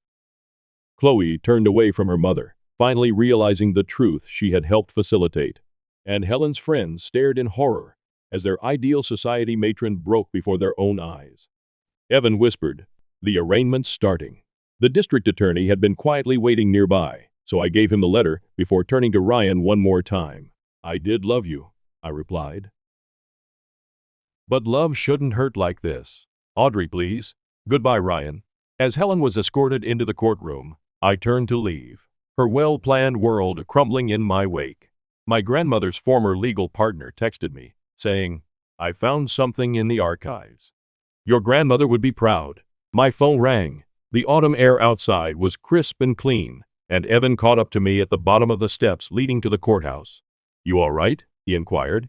Chloe turned away from her mother, finally realizing the truth she had helped facilitate. And Helen's friends stared in horror as their ideal society matron broke before their own eyes. Evan whispered, The arraignment's starting. The district attorney had been quietly waiting nearby, so I gave him the letter before turning to Ryan one more time. I did love you, I replied. But love shouldn't hurt like this. Audrey, please. Goodbye, Ryan. As Helen was escorted into the courtroom, I turned to leave, her well-planned world crumbling in my wake. My grandmother's former legal partner texted me, saying, I found something in the archives. Your grandmother would be proud. My phone rang. The autumn air outside was crisp and clean, and Evan caught up to me at the bottom of the steps leading to the courthouse. You all right? He inquired.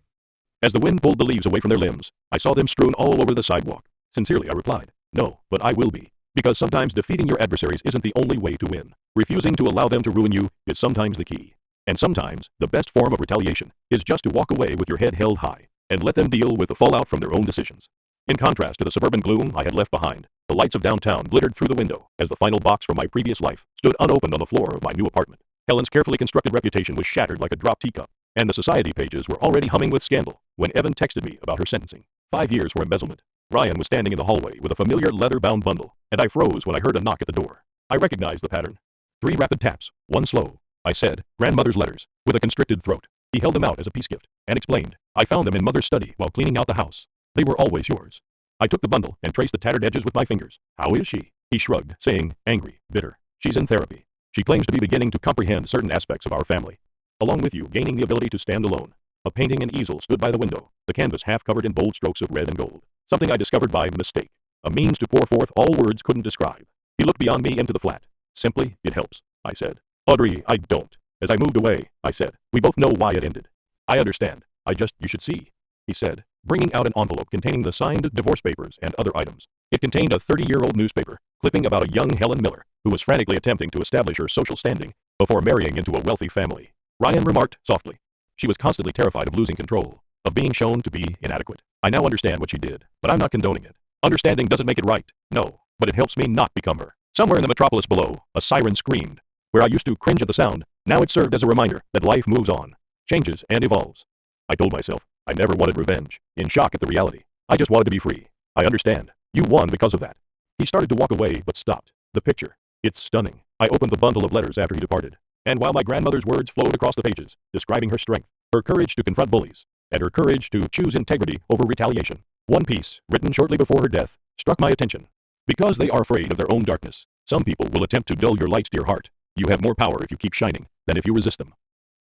As the wind pulled the leaves away from their limbs, I saw them strewn all over the sidewalk. Sincerely, I replied, No, but I will be. Because sometimes defeating your adversaries isn't the only way to win. Refusing to allow them to ruin you is sometimes the key. And sometimes, the best form of retaliation is just to walk away with your head held high and let them deal with the fallout from their own decisions. In contrast to the suburban gloom I had left behind, the lights of downtown glittered through the window as the final box from my previous life stood unopened on the floor of my new apartment. Helen's carefully constructed reputation was shattered like a dropped teacup, and the society pages were already humming with scandal when Evan texted me about her sentencing. 5 years for embezzlement. Ryan was standing in the hallway with a familiar leather-bound bundle, and I froze when I heard a knock at the door. I recognized the pattern. 3 rapid taps, 1 slow. I said, "Grandmother's letters," with a constricted throat. He held them out as a peace gift, and explained, "I found them in Mother's study while cleaning out the house. They were always yours." I took the bundle and traced the tattered edges with my fingers. "How is she?" He shrugged, saying, angry, bitter, "She's in therapy. She claims to be beginning to comprehend certain aspects of our family. Along with you, gaining the ability to stand alone." A painting and easel stood by the window, the canvas half covered in bold strokes of red and gold. Something I discovered by mistake. A means to pour forth all words couldn't describe. He looked beyond me into the flat. "Simply, it helps," I said. "Audrey, I don't." As I moved away, I said, "We both know why it ended." "I understand. You should see," he said, bringing out an envelope containing the signed divorce papers and other items. It contained a 30-year-old newspaper clipping about a young Helen Miller who was frantically attempting to establish her social standing before marrying into a wealthy family. Ryan remarked softly. She was constantly terrified of losing control, of being shown to be inadequate. I now understand what she did, but I'm not condoning it. Understanding doesn't make it right, no, but it helps me not become her. Somewhere in the metropolis below, a siren screamed. Where I used to cringe at the sound, now it served as a reminder that life moves on, changes, and evolves. I told myself I never wanted revenge, in shock at the reality. I just wanted to be free. "I understand. You won because of that." He started to walk away but stopped. The picture. It's stunning. I opened the bundle of letters after he departed. And while my grandmother's words flowed across the pages, describing her strength, her courage to confront bullies, and her courage to choose integrity over retaliation, one piece, written shortly before her death, struck my attention. "Because they are afraid of their own darkness, some people will attempt to dull your lights, dear heart. You have more power if you keep shining than if you resist them."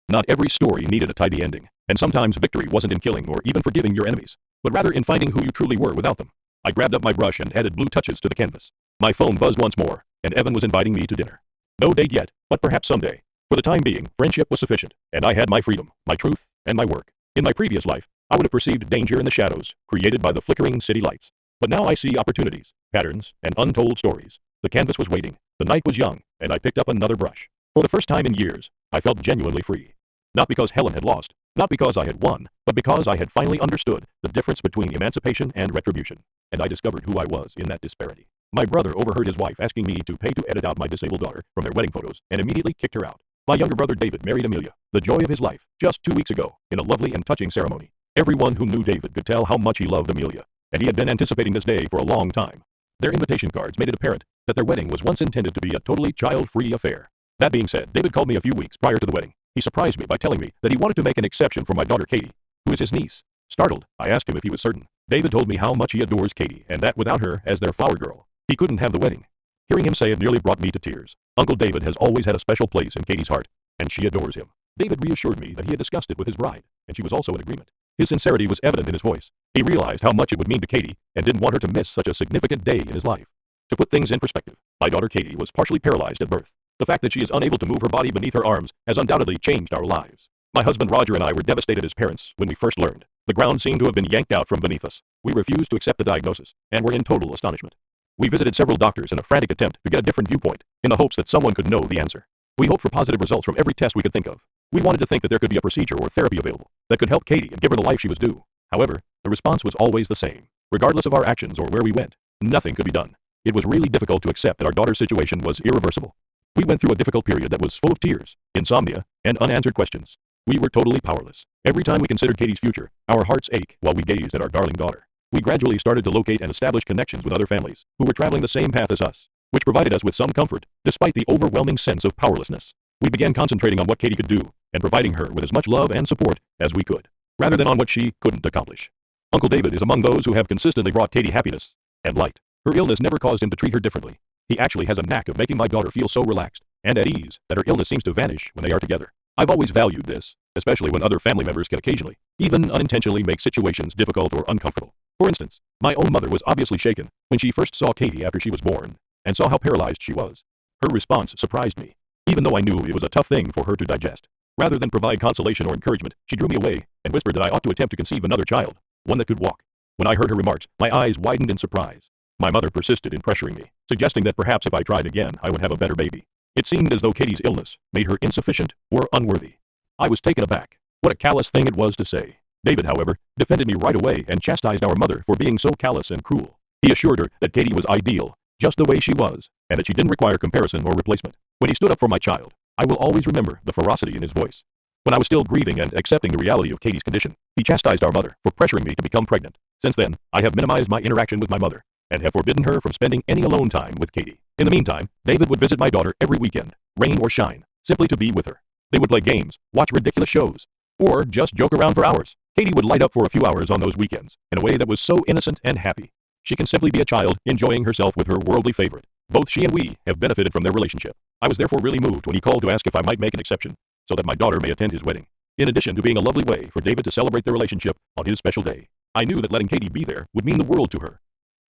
Not every story needed a tidy ending, and sometimes victory wasn't in killing or even forgiving your enemies, but rather in finding who you truly were without them. I grabbed up my brush and added blue touches to the canvas. My phone buzzed once more, and Evan was inviting me to dinner. No date yet, but perhaps someday. For the time being, friendship was sufficient, and I had my freedom, my truth, and my work. In my previous life, I would have perceived danger in the shadows, created by the flickering city lights. But now I see opportunities, patterns, and untold stories. The canvas was waiting, the night was young, and I picked up another brush. For the first time in years, I felt genuinely free. Not because Helen had lost, not because I had won, but because I had finally understood the difference between emancipation and retribution. And I discovered who I was in that disparity. My brother overheard his wife asking me to pay to edit out my disabled daughter from their wedding photos and immediately kicked her out. My younger brother David married Amelia, the joy of his life, just 2 weeks ago, in a lovely and touching ceremony. Everyone who knew David could tell how much he loved Amelia, and he had been anticipating this day for a long time. Their invitation cards made it apparent that their wedding was once intended to be a totally child-free affair. That being said, David called me a few weeks prior to the wedding. He surprised me by telling me that he wanted to make an exception for my daughter Katie, who is his niece. Startled, I asked him if he was certain. David told me how much he adores Katie and that without her as their flower girl, he couldn't have the wedding. Hearing him say it nearly brought me to tears. Uncle David has always had a special place in Katie's heart, and she adores him. David reassured me that he had discussed it with his bride, and she was also in agreement. His sincerity was evident in his voice. He realized how much it would mean to Katie and didn't want her to miss such a significant day in his life. To put things in perspective, my daughter Katie was partially paralyzed at birth. The fact that she is unable to move her body beneath her arms has undoubtedly changed our lives. My husband Roger and I were devastated as parents when we first learned. The ground seemed to have been yanked out from beneath us. We refused to accept the diagnosis and were in total astonishment. We visited several doctors in a frantic attempt to get a different viewpoint, in the hopes that someone could know the answer. We hoped for positive results from every test we could think of. We wanted to think that there could be a procedure or therapy available that could help Katie and give her the life she was due. However, the response was always the same. Regardless of our actions or where we went, nothing could be done. It was really difficult to accept that our daughter's situation was irreversible. We went through a difficult period that was full of tears, insomnia, and unanswered questions. We were totally powerless. Every time we considered Katie's future, our hearts ached while we gazed at our darling daughter. We gradually started to locate and establish connections with other families who were traveling the same path as us, which provided us with some comfort, despite the overwhelming sense of powerlessness. We began concentrating on what Katie could do and providing her with as much love and support as we could, rather than on what she couldn't accomplish. Uncle David is among those who have consistently brought Katie happiness and light. Her illness never caused him to treat her differently. He actually has a knack of making my daughter feel so relaxed and at ease that her illness seems to vanish when they are together. I've always valued this, especially when other family members can occasionally, even unintentionally, make situations difficult or uncomfortable. For instance, my own mother was obviously shaken when she first saw Katie after she was born and saw how paralyzed she was. Her response surprised me, even though I knew it was a tough thing for her to digest. Rather than provide consolation or encouragement, she drew me away and whispered that I ought to attempt to conceive another child, one that could walk. When I heard her remarks, my eyes widened in surprise. My mother persisted in pressuring me, suggesting that perhaps if I tried again, I would have a better baby. It seemed as though Katie's illness made her insufficient or unworthy. I was taken aback. What a callous thing it was to say. David, however, defended me right away and chastised our mother for being so callous and cruel. He assured her that Katie was ideal, just the way she was, and that she didn't require comparison or replacement. When he stood up for my child, I will always remember the ferocity in his voice. When I was still grieving and accepting the reality of Katie's condition, he chastised our mother for pressuring me to become pregnant. Since then, I have minimized my interaction with my mother and have forbidden her from spending any alone time with Katie. In the meantime, David would visit my daughter every weekend, rain or shine, simply to be with her. They would play games, watch ridiculous shows, or just joke around for hours. Katie would light up for a few hours on those weekends in a way that was so innocent and happy. She can simply be a child enjoying herself with her worldly favorite. Both she and we have benefited from their relationship. I was therefore really moved when he called to ask if I might make an exception so that my daughter may attend his wedding. In addition to being a lovely way for David to celebrate their relationship on his special day, I knew that letting Katie be there would mean the world to her.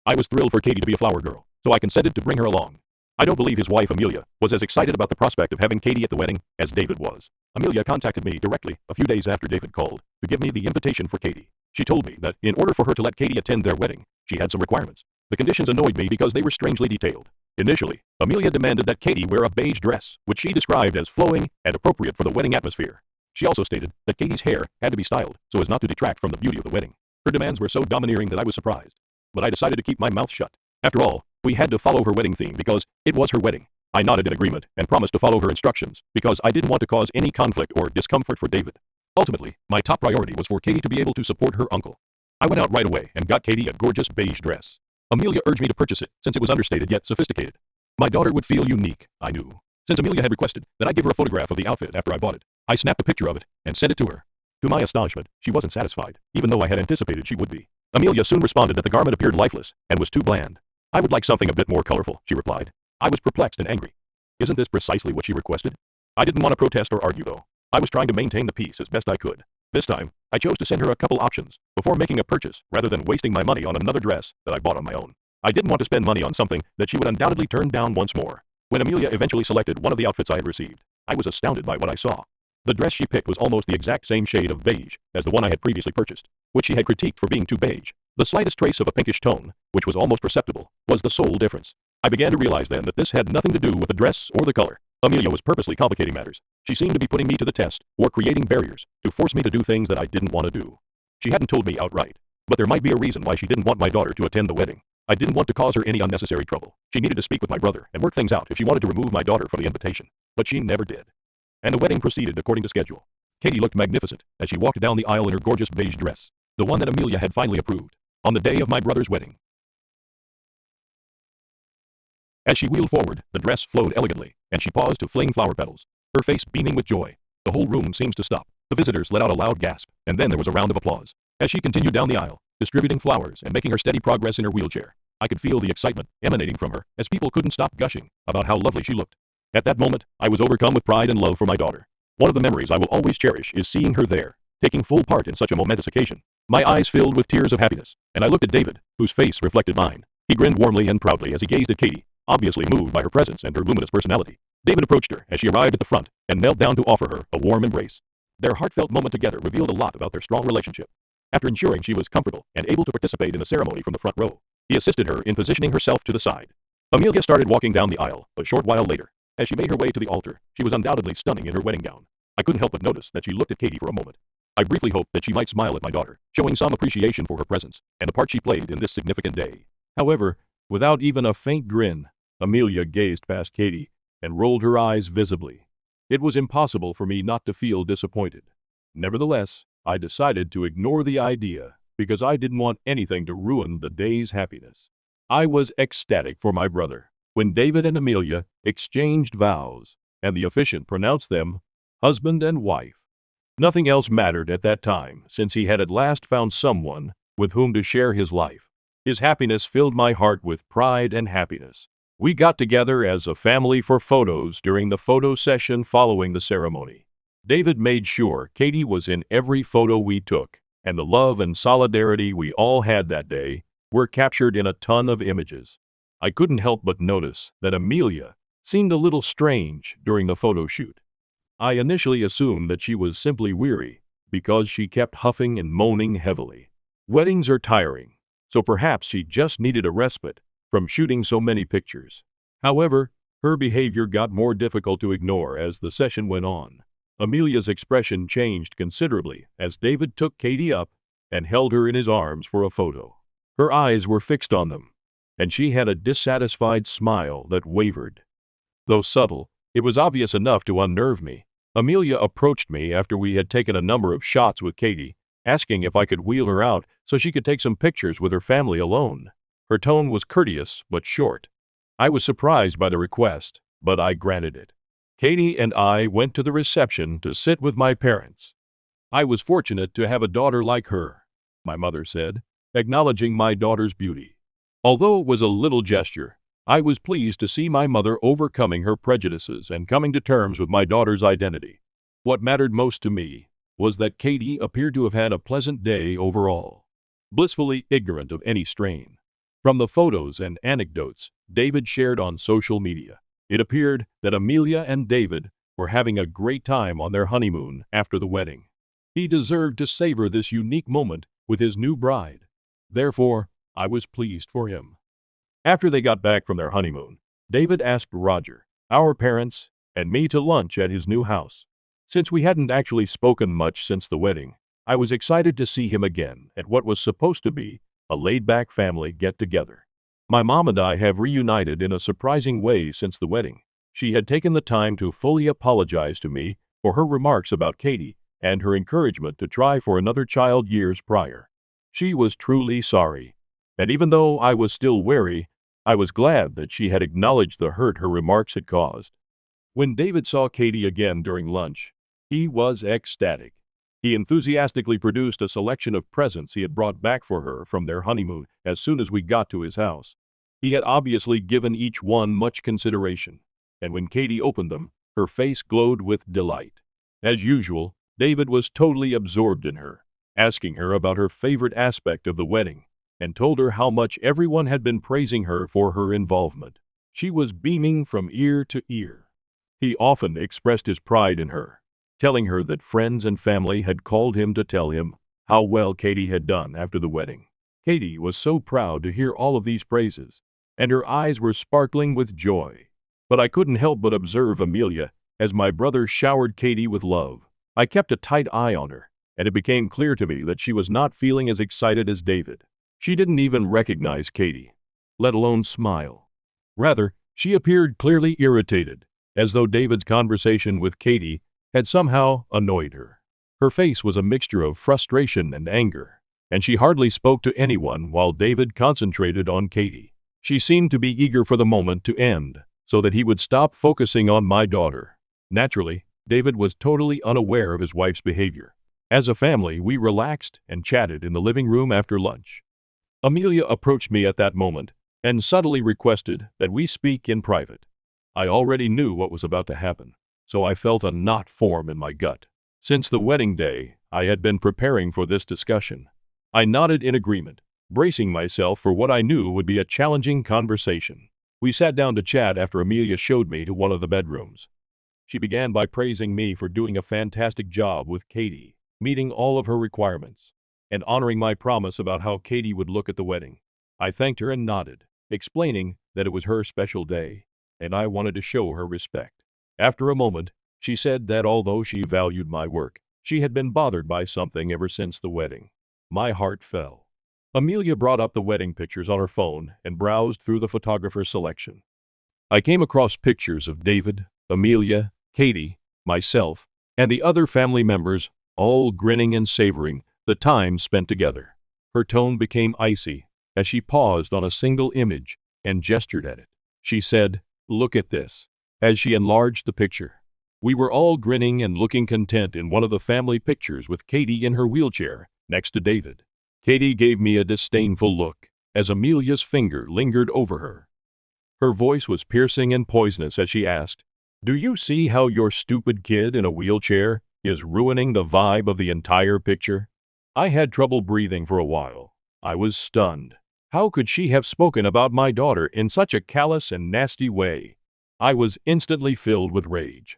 I was thrilled for Katie to be a flower girl, so I consented to bring her along. I don't believe his wife Amelia was as excited about the prospect of having Katie at the wedding as David was. Amelia contacted me directly a few days after David called to give me the invitation for Katie. She told me that in order for her to let Katie attend their wedding, she had some requirements. The conditions annoyed me because they were strangely detailed. Initially, Amelia demanded that Katie wear a beige dress, which she described as flowing and appropriate for the wedding atmosphere. She also stated that Katie's hair had to be styled so as not to detract from the beauty of the wedding. Her demands were so domineering that I was surprised, but I decided to keep my mouth shut. After all, we had to follow her wedding theme because it was her wedding. I nodded in agreement and promised to follow her instructions because I didn't want to cause any conflict or discomfort for David. Ultimately, my top priority was for Katie to be able to support her uncle. I went out right away and got Katie a gorgeous beige dress. Amelia urged me to purchase it since it was understated yet sophisticated. My daughter would feel unique, I knew. Since Amelia had requested that I give her a photograph of the outfit after I bought it, I snapped a picture of it and sent it to her. To my astonishment, she wasn't satisfied, even though I had anticipated she would be. Amelia soon responded that the garment appeared lifeless and was too bland. I would like something a bit more colorful, she replied. I was perplexed and angry. Isn't this precisely what she requested? I didn't want to protest or argue though. I was trying to maintain the peace as best I could. This time, I chose to send her a couple options before making a purchase rather than wasting my money on another dress that I bought on my own. I didn't want to spend money on something that she would undoubtedly turn down once more. When Amelia eventually selected one of the outfits I had received, I was astounded by what I saw. The dress she picked was almost the exact same shade of beige as the one I had previously purchased, which she had critiqued for being too beige. The slightest trace of a pinkish tone, which was almost perceptible, was the sole difference. I began to realize then that this had nothing to do with the dress or the color. Amelia was purposely complicating matters. She seemed to be putting me to the test or creating barriers to force me to do things that I didn't want to do. She hadn't told me outright, but there might be a reason why she didn't want my daughter to attend the wedding. I didn't want to cause her any unnecessary trouble. She needed to speak with my brother and work things out if she wanted to remove my daughter from the invitation, but she never did. And the wedding proceeded according to schedule. Katie looked magnificent as she walked down the aisle in her gorgeous beige dress, the one that Amelia had finally approved, on the day of my brother's wedding. As she wheeled forward, the dress flowed elegantly, and she paused to fling flower petals, her face beaming with joy. The whole room seemed to stop. The visitors let out a loud gasp, and then there was a round of applause. As she continued down the aisle, distributing flowers and making her steady progress in her wheelchair, I could feel the excitement emanating from her as people couldn't stop gushing about how lovely she looked. At that moment, I was overcome with pride and love for my daughter. One of the memories I will always cherish is seeing her there, taking full part in such a momentous occasion. My eyes filled with tears of happiness, and I looked at David, whose face reflected mine. He grinned warmly and proudly as he gazed at Katie, obviously moved by her presence and her luminous personality. David approached her as she arrived at the front and knelt down to offer her a warm embrace. Their heartfelt moment together revealed a lot about their strong relationship. After ensuring she was comfortable and able to participate in the ceremony from the front row, he assisted her in positioning herself to the side. Amelia started walking down the aisle a short while later. As she made her way to the altar, she was undoubtedly stunning in her wedding gown. I couldn't help but notice that she looked at Katie for a moment. I briefly hoped that she might smile at my daughter, showing some appreciation for her presence and the part she played in this significant day. However, without even a faint grin, Amelia gazed past Katie and rolled her eyes visibly. It was impossible for me not to feel disappointed. Nevertheless, I decided to ignore the idea because I didn't want anything to ruin the day's happiness. I was ecstatic for my brother when David and Amelia exchanged vows and the officiant pronounced them husband and wife. Nothing else mattered at that time since he had at last found someone with whom to share his life. His happiness filled my heart with pride and happiness. We got together as a family for photos during the photo session following the ceremony. David made sure Katie was in every photo we took, and the love and solidarity we all had that day were captured in a ton of images. I couldn't help but notice that Amelia seemed a little strange during the photo shoot. I initially assumed that she was simply weary because she kept huffing and moaning heavily. Weddings are tiring, so perhaps she just needed a respite from shooting so many pictures. However, her behavior got more difficult to ignore as the session went on. Amelia's expression changed considerably as David took Katie up and held her in his arms for a photo. Her eyes were fixed on them, and she had a dissatisfied smile that wavered. Though subtle, it was obvious enough to unnerve me. Amelia approached me after we had taken a number of shots with Katie asking if I could wheel her out so she could take some pictures with her family alone. Her tone was courteous but short. I was surprised by the request, but I granted it. Katie and I went to the reception to sit with my parents. I was fortunate to have a daughter like her, my mother said, acknowledging my daughter's beauty. Although it was a little gesture, I was pleased to see my mother overcoming her prejudices and coming to terms with my daughter's identity. What mattered most to me was that Katie appeared to have had a pleasant day overall, blissfully ignorant of any strain. From the photos and anecdotes David shared on social media, it appeared that Amelia and David were having a great time on their honeymoon after the wedding. He deserved to savor this unique moment with his new bride. Therefore, I was pleased for him. After they got back from their honeymoon, David asked Roger, our parents, and me to lunch at his new house. Since we hadn't actually spoken much since the wedding, I was excited to see him again at what was supposed to be a laid-back family get-together. My mom and I have reunited in a surprising way since the wedding. She had taken the time to fully apologize to me for her remarks about Katie and her encouragement to try for another child years prior. She was truly sorry, and even though I was still wary, I was glad that she had acknowledged the hurt her remarks had caused. When David saw Katie again during lunch, he was ecstatic. He enthusiastically produced a selection of presents he had brought back for her from their honeymoon as soon as we got to his house. He had obviously given each one much consideration, and when Katie opened them, her face glowed with delight. As usual, David was totally absorbed in her, asking her about her favorite aspect of the wedding, and told her how much everyone had been praising her for her involvement. She was beaming from ear to ear. He often expressed his pride in her, telling her that friends and family had called him to tell him how well Katie had done after the wedding. Katie was so proud to hear all of these praises, and her eyes were sparkling with joy. But I couldn't help but observe Amelia as my brother showered Katie with love. I kept a tight eye on her, and it became clear to me that she was not feeling as excited as David. She didn't even recognize Katie, let alone smile. Rather, she appeared clearly irritated, as though David's conversation with Katie had somehow annoyed her. Her face was a mixture of frustration and anger, and she hardly spoke to anyone while David concentrated on Katie. She seemed to be eager for the moment to end, so that he would stop focusing on my daughter. Naturally, David was totally unaware of his wife's behavior. As a family, we relaxed and chatted in the living room after lunch. Amelia approached me at that moment and subtly requested that we speak in private. I already knew what was about to happen, so I felt a knot form in my gut. Since the wedding day, I had been preparing for this discussion. I nodded in agreement, bracing myself for what I knew would be a challenging conversation. We sat down to chat after Amelia showed me to one of the bedrooms. She began by praising me for doing a fantastic job with Katie, meeting all of her requirements, and honoring my promise about how Katie would look at the wedding. I thanked her and nodded, explaining that it was her special day, and I wanted to show her respect. After a moment, she said that although she valued my work, she had been bothered by something ever since the wedding. My heart fell. Amelia brought up the wedding pictures on her phone and browsed through the photographer's selection. I came across pictures of David, Amelia, Katie, myself, and the other family members, all grinning and savoring the time spent together. Her tone became icy as she paused on a single image and gestured at it. She said, "Look at this," as she enlarged the picture. We were all grinning and looking content in one of the family pictures with Katie in her wheelchair next to David. Katie gave me a disdainful look as Amelia's finger lingered over her. Her voice was piercing and poisonous as she asked, "Do you see how your stupid kid in a wheelchair is ruining the vibe of the entire picture?" I had trouble breathing for a while. I was stunned. How could she have spoken about my daughter in such a callous and nasty way? I was instantly filled with rage.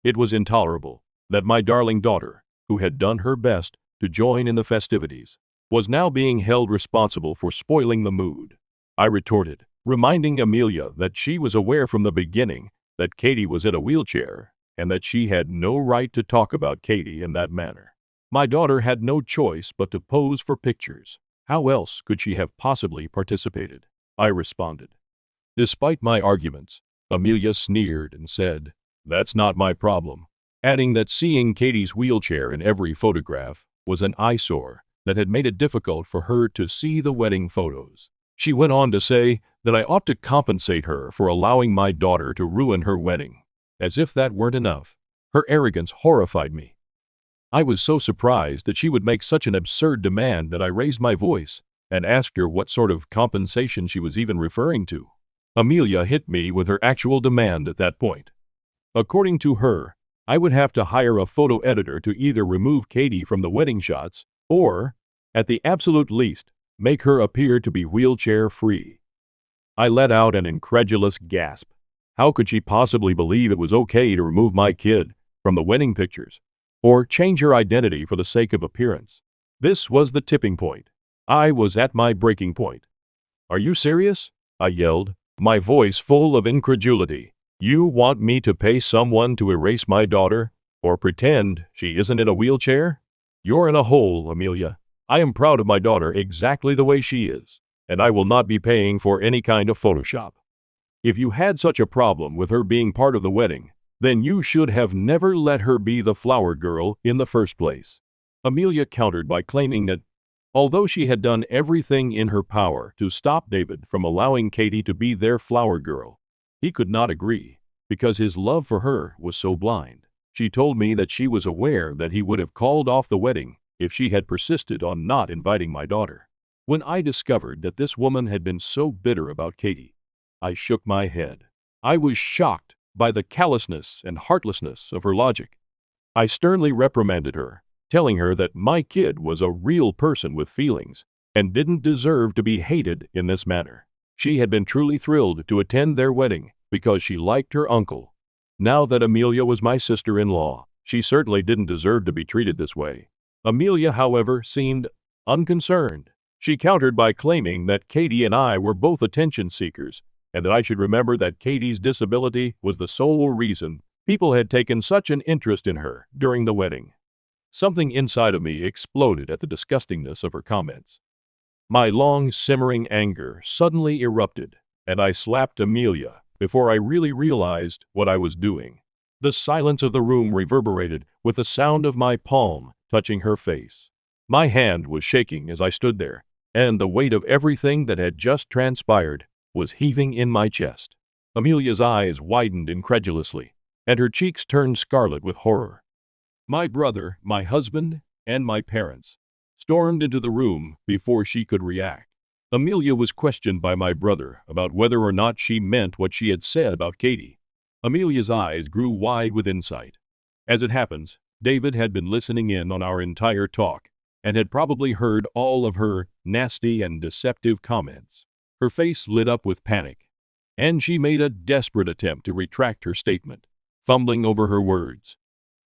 It was intolerable that my darling daughter, who had done her best to join in the festivities, was now being held responsible for spoiling the mood. I retorted, reminding Amelia that she was aware from the beginning that Katie was in a wheelchair, and that she had no right to talk about Katie in that manner. My daughter had no choice but to pose for pictures. How else could she have possibly participated? I responded. Despite my arguments, Amelia sneered and said, "That's not my problem," adding that seeing Katie's wheelchair in every photograph was an eyesore that had made it difficult for her to see the wedding photos. She went on to say that I ought to compensate her for allowing my daughter to ruin her wedding. As if that weren't enough, her arrogance horrified me. I was so surprised that she would make such an absurd demand that I raised my voice and asked her what sort of compensation she was even referring to. Amelia hit me with her actual demand at that point. According to her, I would have to hire a photo editor to either remove Katie from the wedding shots or, at the absolute least, make her appear to be wheelchair-free. I let out an incredulous gasp. How could she possibly believe it was okay to remove my kid from the wedding pictures, or change her identity for the sake of appearance? This was the tipping point. I was at my breaking point. "Are you serious?" I yelled, my voice full of incredulity. "You want me to pay someone to erase my daughter, or pretend she isn't in a wheelchair? You're in a hole, Amelia. I am proud of my daughter exactly the way she is, and I will not be paying for any kind of Photoshop. If you had such a problem with her being part of the wedding, then you should have never let her be the flower girl in the first place." Amelia countered by claiming that, although she had done everything in her power to stop David from allowing Katie to be their flower girl, he could not agree, because his love for her was so blind. She told me that she was aware that he would have called off the wedding if she had persisted on not inviting my daughter. When I discovered that this woman had been so bitter about Katie, I shook my head. I was shocked by the callousness and heartlessness of her logic. I sternly reprimanded her, telling her that my kid was a real person with feelings and didn't deserve to be hated in this manner. She had been truly thrilled to attend their wedding because she liked her uncle. Now that Amelia was my sister-in-law, she certainly didn't deserve to be treated this way. Amelia, however, seemed unconcerned. She countered by claiming that Katie and I were both attention seekers, and that I should remember that Katie's disability was the sole reason people had taken such an interest in her during the wedding. Something inside of me exploded at the disgustingness of her comments. My long, simmering anger suddenly erupted, and I slapped Amelia before I really realized what I was doing. The silence of the room reverberated with the sound of my palm touching her face. My hand was shaking as I stood there, and the weight of everything that had just transpired was heaving in my chest. Amelia's eyes widened incredulously, and her cheeks turned scarlet with horror. My brother, my husband, and my parents stormed into the room before she could react. Amelia was questioned by my brother about whether or not she meant what she had said about Katie. Amelia's eyes grew wide with insight. As it happens, David had been listening in on our entire talk and had probably heard all of her nasty and deceptive comments. Her face lit up with panic, and she made a desperate attempt to retract her statement, fumbling over her words.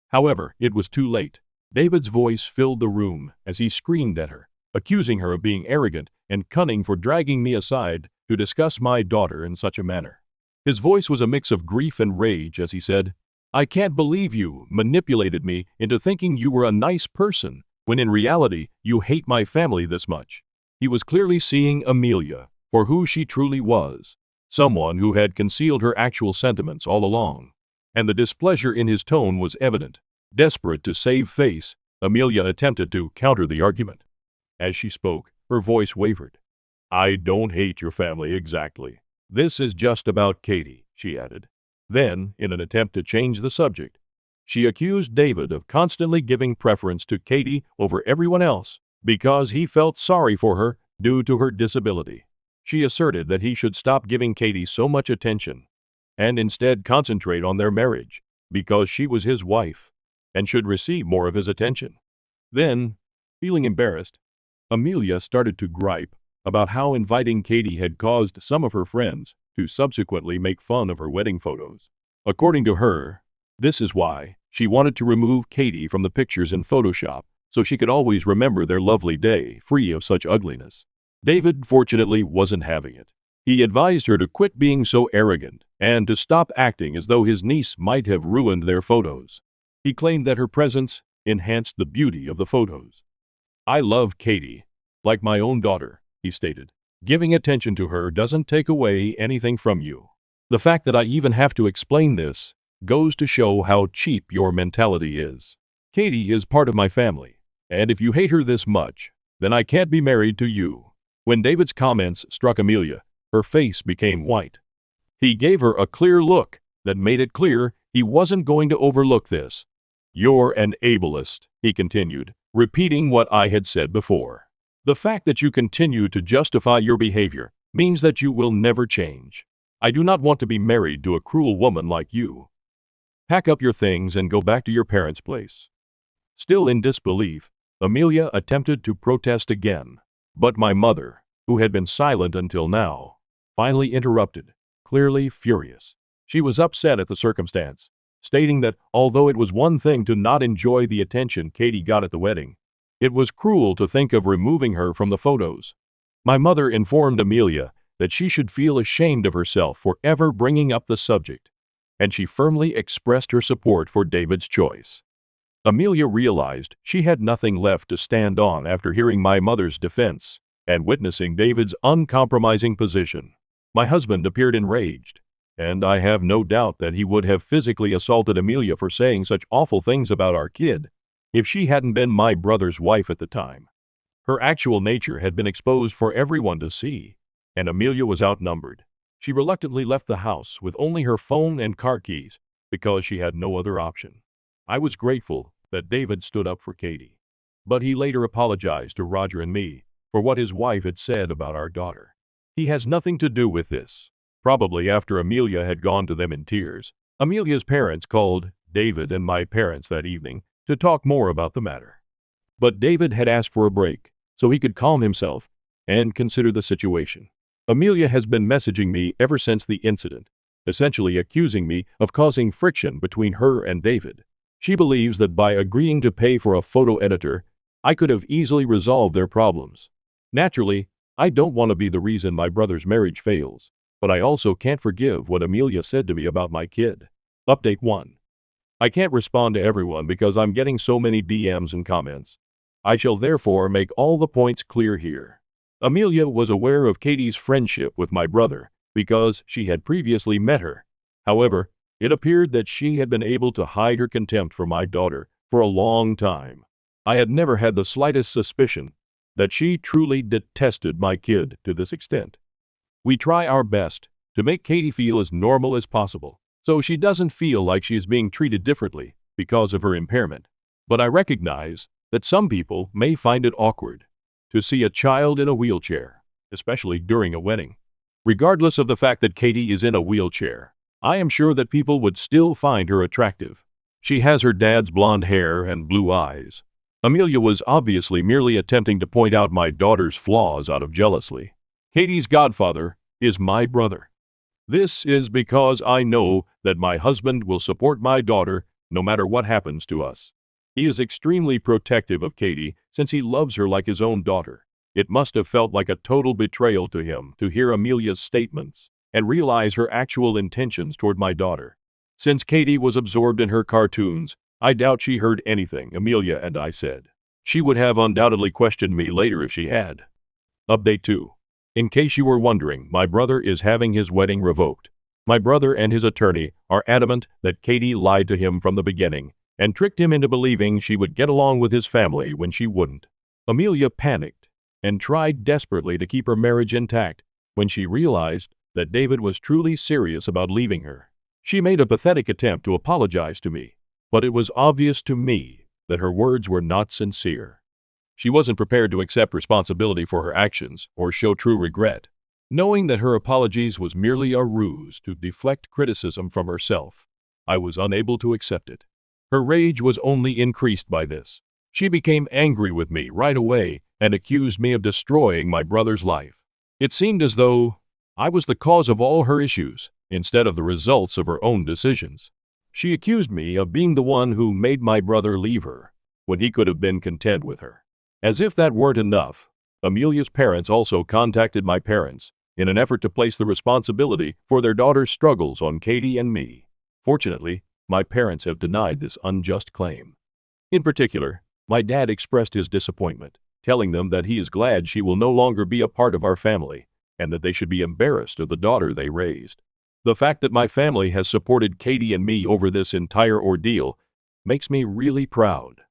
However, it was too late. David's voice filled the room as he screamed at her, accusing her of being arrogant and cunning for dragging me aside to discuss my daughter in such a manner. His voice was a mix of grief and rage as he said, "I can't believe you manipulated me into thinking you were a nice person, when in reality you hate my family this much." He was clearly seeing Amelia for who she truly was, someone who had concealed her actual sentiments all along, and the displeasure in his tone was evident. Desperate to save face, Amelia attempted to counter the argument. As she spoke, her voice wavered. "I don't hate your family exactly. This is just about Katie," she added. Then, in an attempt to change the subject, she accused David of constantly giving preference to Katie over everyone else because he felt sorry for her due to her disability. She asserted that he should stop giving Katie so much attention and instead concentrate on their marriage because she was his wife and should receive more of his attention. Then, feeling embarrassed, Amelia started to gripe about how inviting Katie had caused some of her friends to subsequently make fun of her wedding photos. According to her, this is why she wanted to remove Katie from the pictures in Photoshop so she could always remember their lovely day free of such ugliness. David, fortunately, wasn't having it. He advised her to quit being so arrogant and to stop acting as though his niece might have ruined their photos. He claimed that her presence enhanced the beauty of the photos. "I love Katie like my own daughter," he stated. "Giving attention to her doesn't take away anything from you. The fact that I even have to explain this goes to show how cheap your mentality is. Katie is part of my family, And if you hate her this much, then I can't be married to you." When David's comments struck Amelia, her face became white. He gave her a clear look that made it clear he wasn't going to overlook this. "You're an ableist," he continued, repeating what I had said before. "The fact that you continue to justify your behavior means that you will never change. I do not want to be married to a cruel woman like you. Pack up your things and go back to your parents' place." Still in disbelief, Amelia attempted to protest again. But my mother, who had been silent until now, finally interrupted, clearly furious. She was upset at the circumstance, stating that although it was one thing to not enjoy the attention Katie got at the wedding, it was cruel to think of removing her from the photos. My mother informed Amelia that she should feel ashamed of herself for ever bringing up the subject, and she firmly expressed her support for David's choice. Amelia realized she had nothing left to stand on after hearing my mother's defense and witnessing David's uncompromising position. My husband appeared enraged, and I have no doubt that he would have physically assaulted Amelia for saying such awful things about our kid if she hadn't been my brother's wife at the time. Her actual nature had been exposed for everyone to see, and Amelia was outnumbered. She reluctantly left the house with only her phone and car keys because she had no other option. I was grateful that David stood up for Katie, but he later apologized to Roger and me for what his wife had said about our daughter. He has nothing to do with this. Probably after Amelia had gone to them in tears, Amelia's parents called David and my parents that evening to talk more about the matter. But David had asked for a break so he could calm himself and consider the situation. Amelia has been messaging me ever since the incident, essentially accusing me of causing friction between her and David. She believes that by agreeing to pay for a photo editor, I could have easily resolved their problems. Naturally, I don't want to be the reason my brother's marriage fails, but I also can't forgive what Amelia said to me about my kid. Update 1. I can't respond to everyone because I'm getting so many DMs and comments. I shall therefore make all the points clear here. Amelia was aware of Katie's friendship with my brother because she had previously met her. However, it appeared that she had been able to hide her contempt for my daughter for a long time. I had never had the slightest suspicion that she truly detested my kid to this extent. We try our best to make Katie feel as normal as possible, so she doesn't feel like she is being treated differently because of her impairment. But I recognize that some people may find it awkward to see a child in a wheelchair, especially during a wedding. Regardless of the fact that Katie is in a wheelchair, I am sure that people would still find her attractive. She has her dad's blonde hair and blue eyes. Amelia was obviously merely attempting to point out my daughter's flaws out of jealousy. Katie's godfather is my brother. This is because I know that my husband will support my daughter no matter what happens to us. He is extremely protective of Katie since he loves her like his own daughter. It must have felt like a total betrayal to him to hear Amelia's statements and realize her actual intentions toward my daughter. Since Katie was absorbed in her cartoons, I doubt she heard anything Amelia and I said. She would have undoubtedly questioned me later if she had. Update 2. In case you were wondering, my brother is having his wedding revoked. My brother and his attorney are adamant that Katie lied to him from the beginning and tricked him into believing she would get along with his family when she wouldn't. Amelia panicked and tried desperately to keep her marriage intact when she realized that David was truly serious about leaving her. She made a pathetic attempt to apologize to me, but it was obvious to me that her words were not sincere. She wasn't prepared to accept responsibility for her actions or show true regret, knowing that her apologies was merely a ruse to deflect criticism from herself. I was unable to accept it. Her rage was only increased by this. She became angry with me right away and accused me of destroying my brother's life. It seemed as though I was the cause of all her issues, instead of the results of her own decisions. She accused me of being the one who made my brother leave her, when he could have been content with her. As if that weren't enough, Amelia's parents also contacted my parents in an effort to place the responsibility for their daughter's struggles on Katie and me. Fortunately, my parents have denied this unjust claim. In particular, my dad expressed his disappointment, telling them that he is glad she will no longer be a part of our family and that they should be embarrassed of the daughter they raised. The fact that my family has supported Katie and me over this entire ordeal makes me really proud.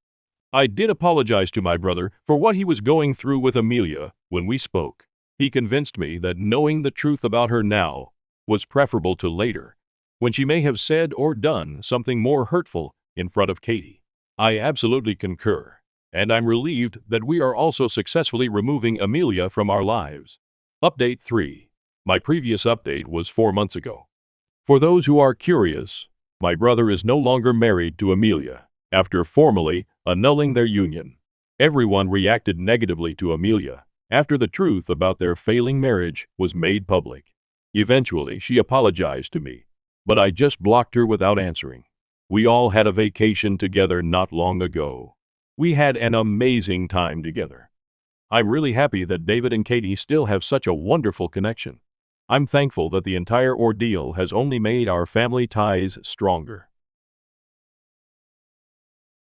I did apologize to my brother for what he was going through with Amelia when we spoke. He convinced me that knowing the truth about her now was preferable to later, when she may have said or done something more hurtful in front of Katie. I absolutely concur, and I'm relieved that we are also successfully removing Amelia from our lives. Update 3. My previous update was 4 months ago. For those who are curious, my brother is no longer married to Amelia, after formally annulling their union. Everyone reacted negatively to Amelia after the truth about their failing marriage was made public. Eventually, she apologized to me, but I just blocked her without answering. We all had a vacation together not long ago. We had an amazing time together. I'm really happy that David and Katie still have such a wonderful connection. I'm thankful that the entire ordeal has only made our family ties stronger.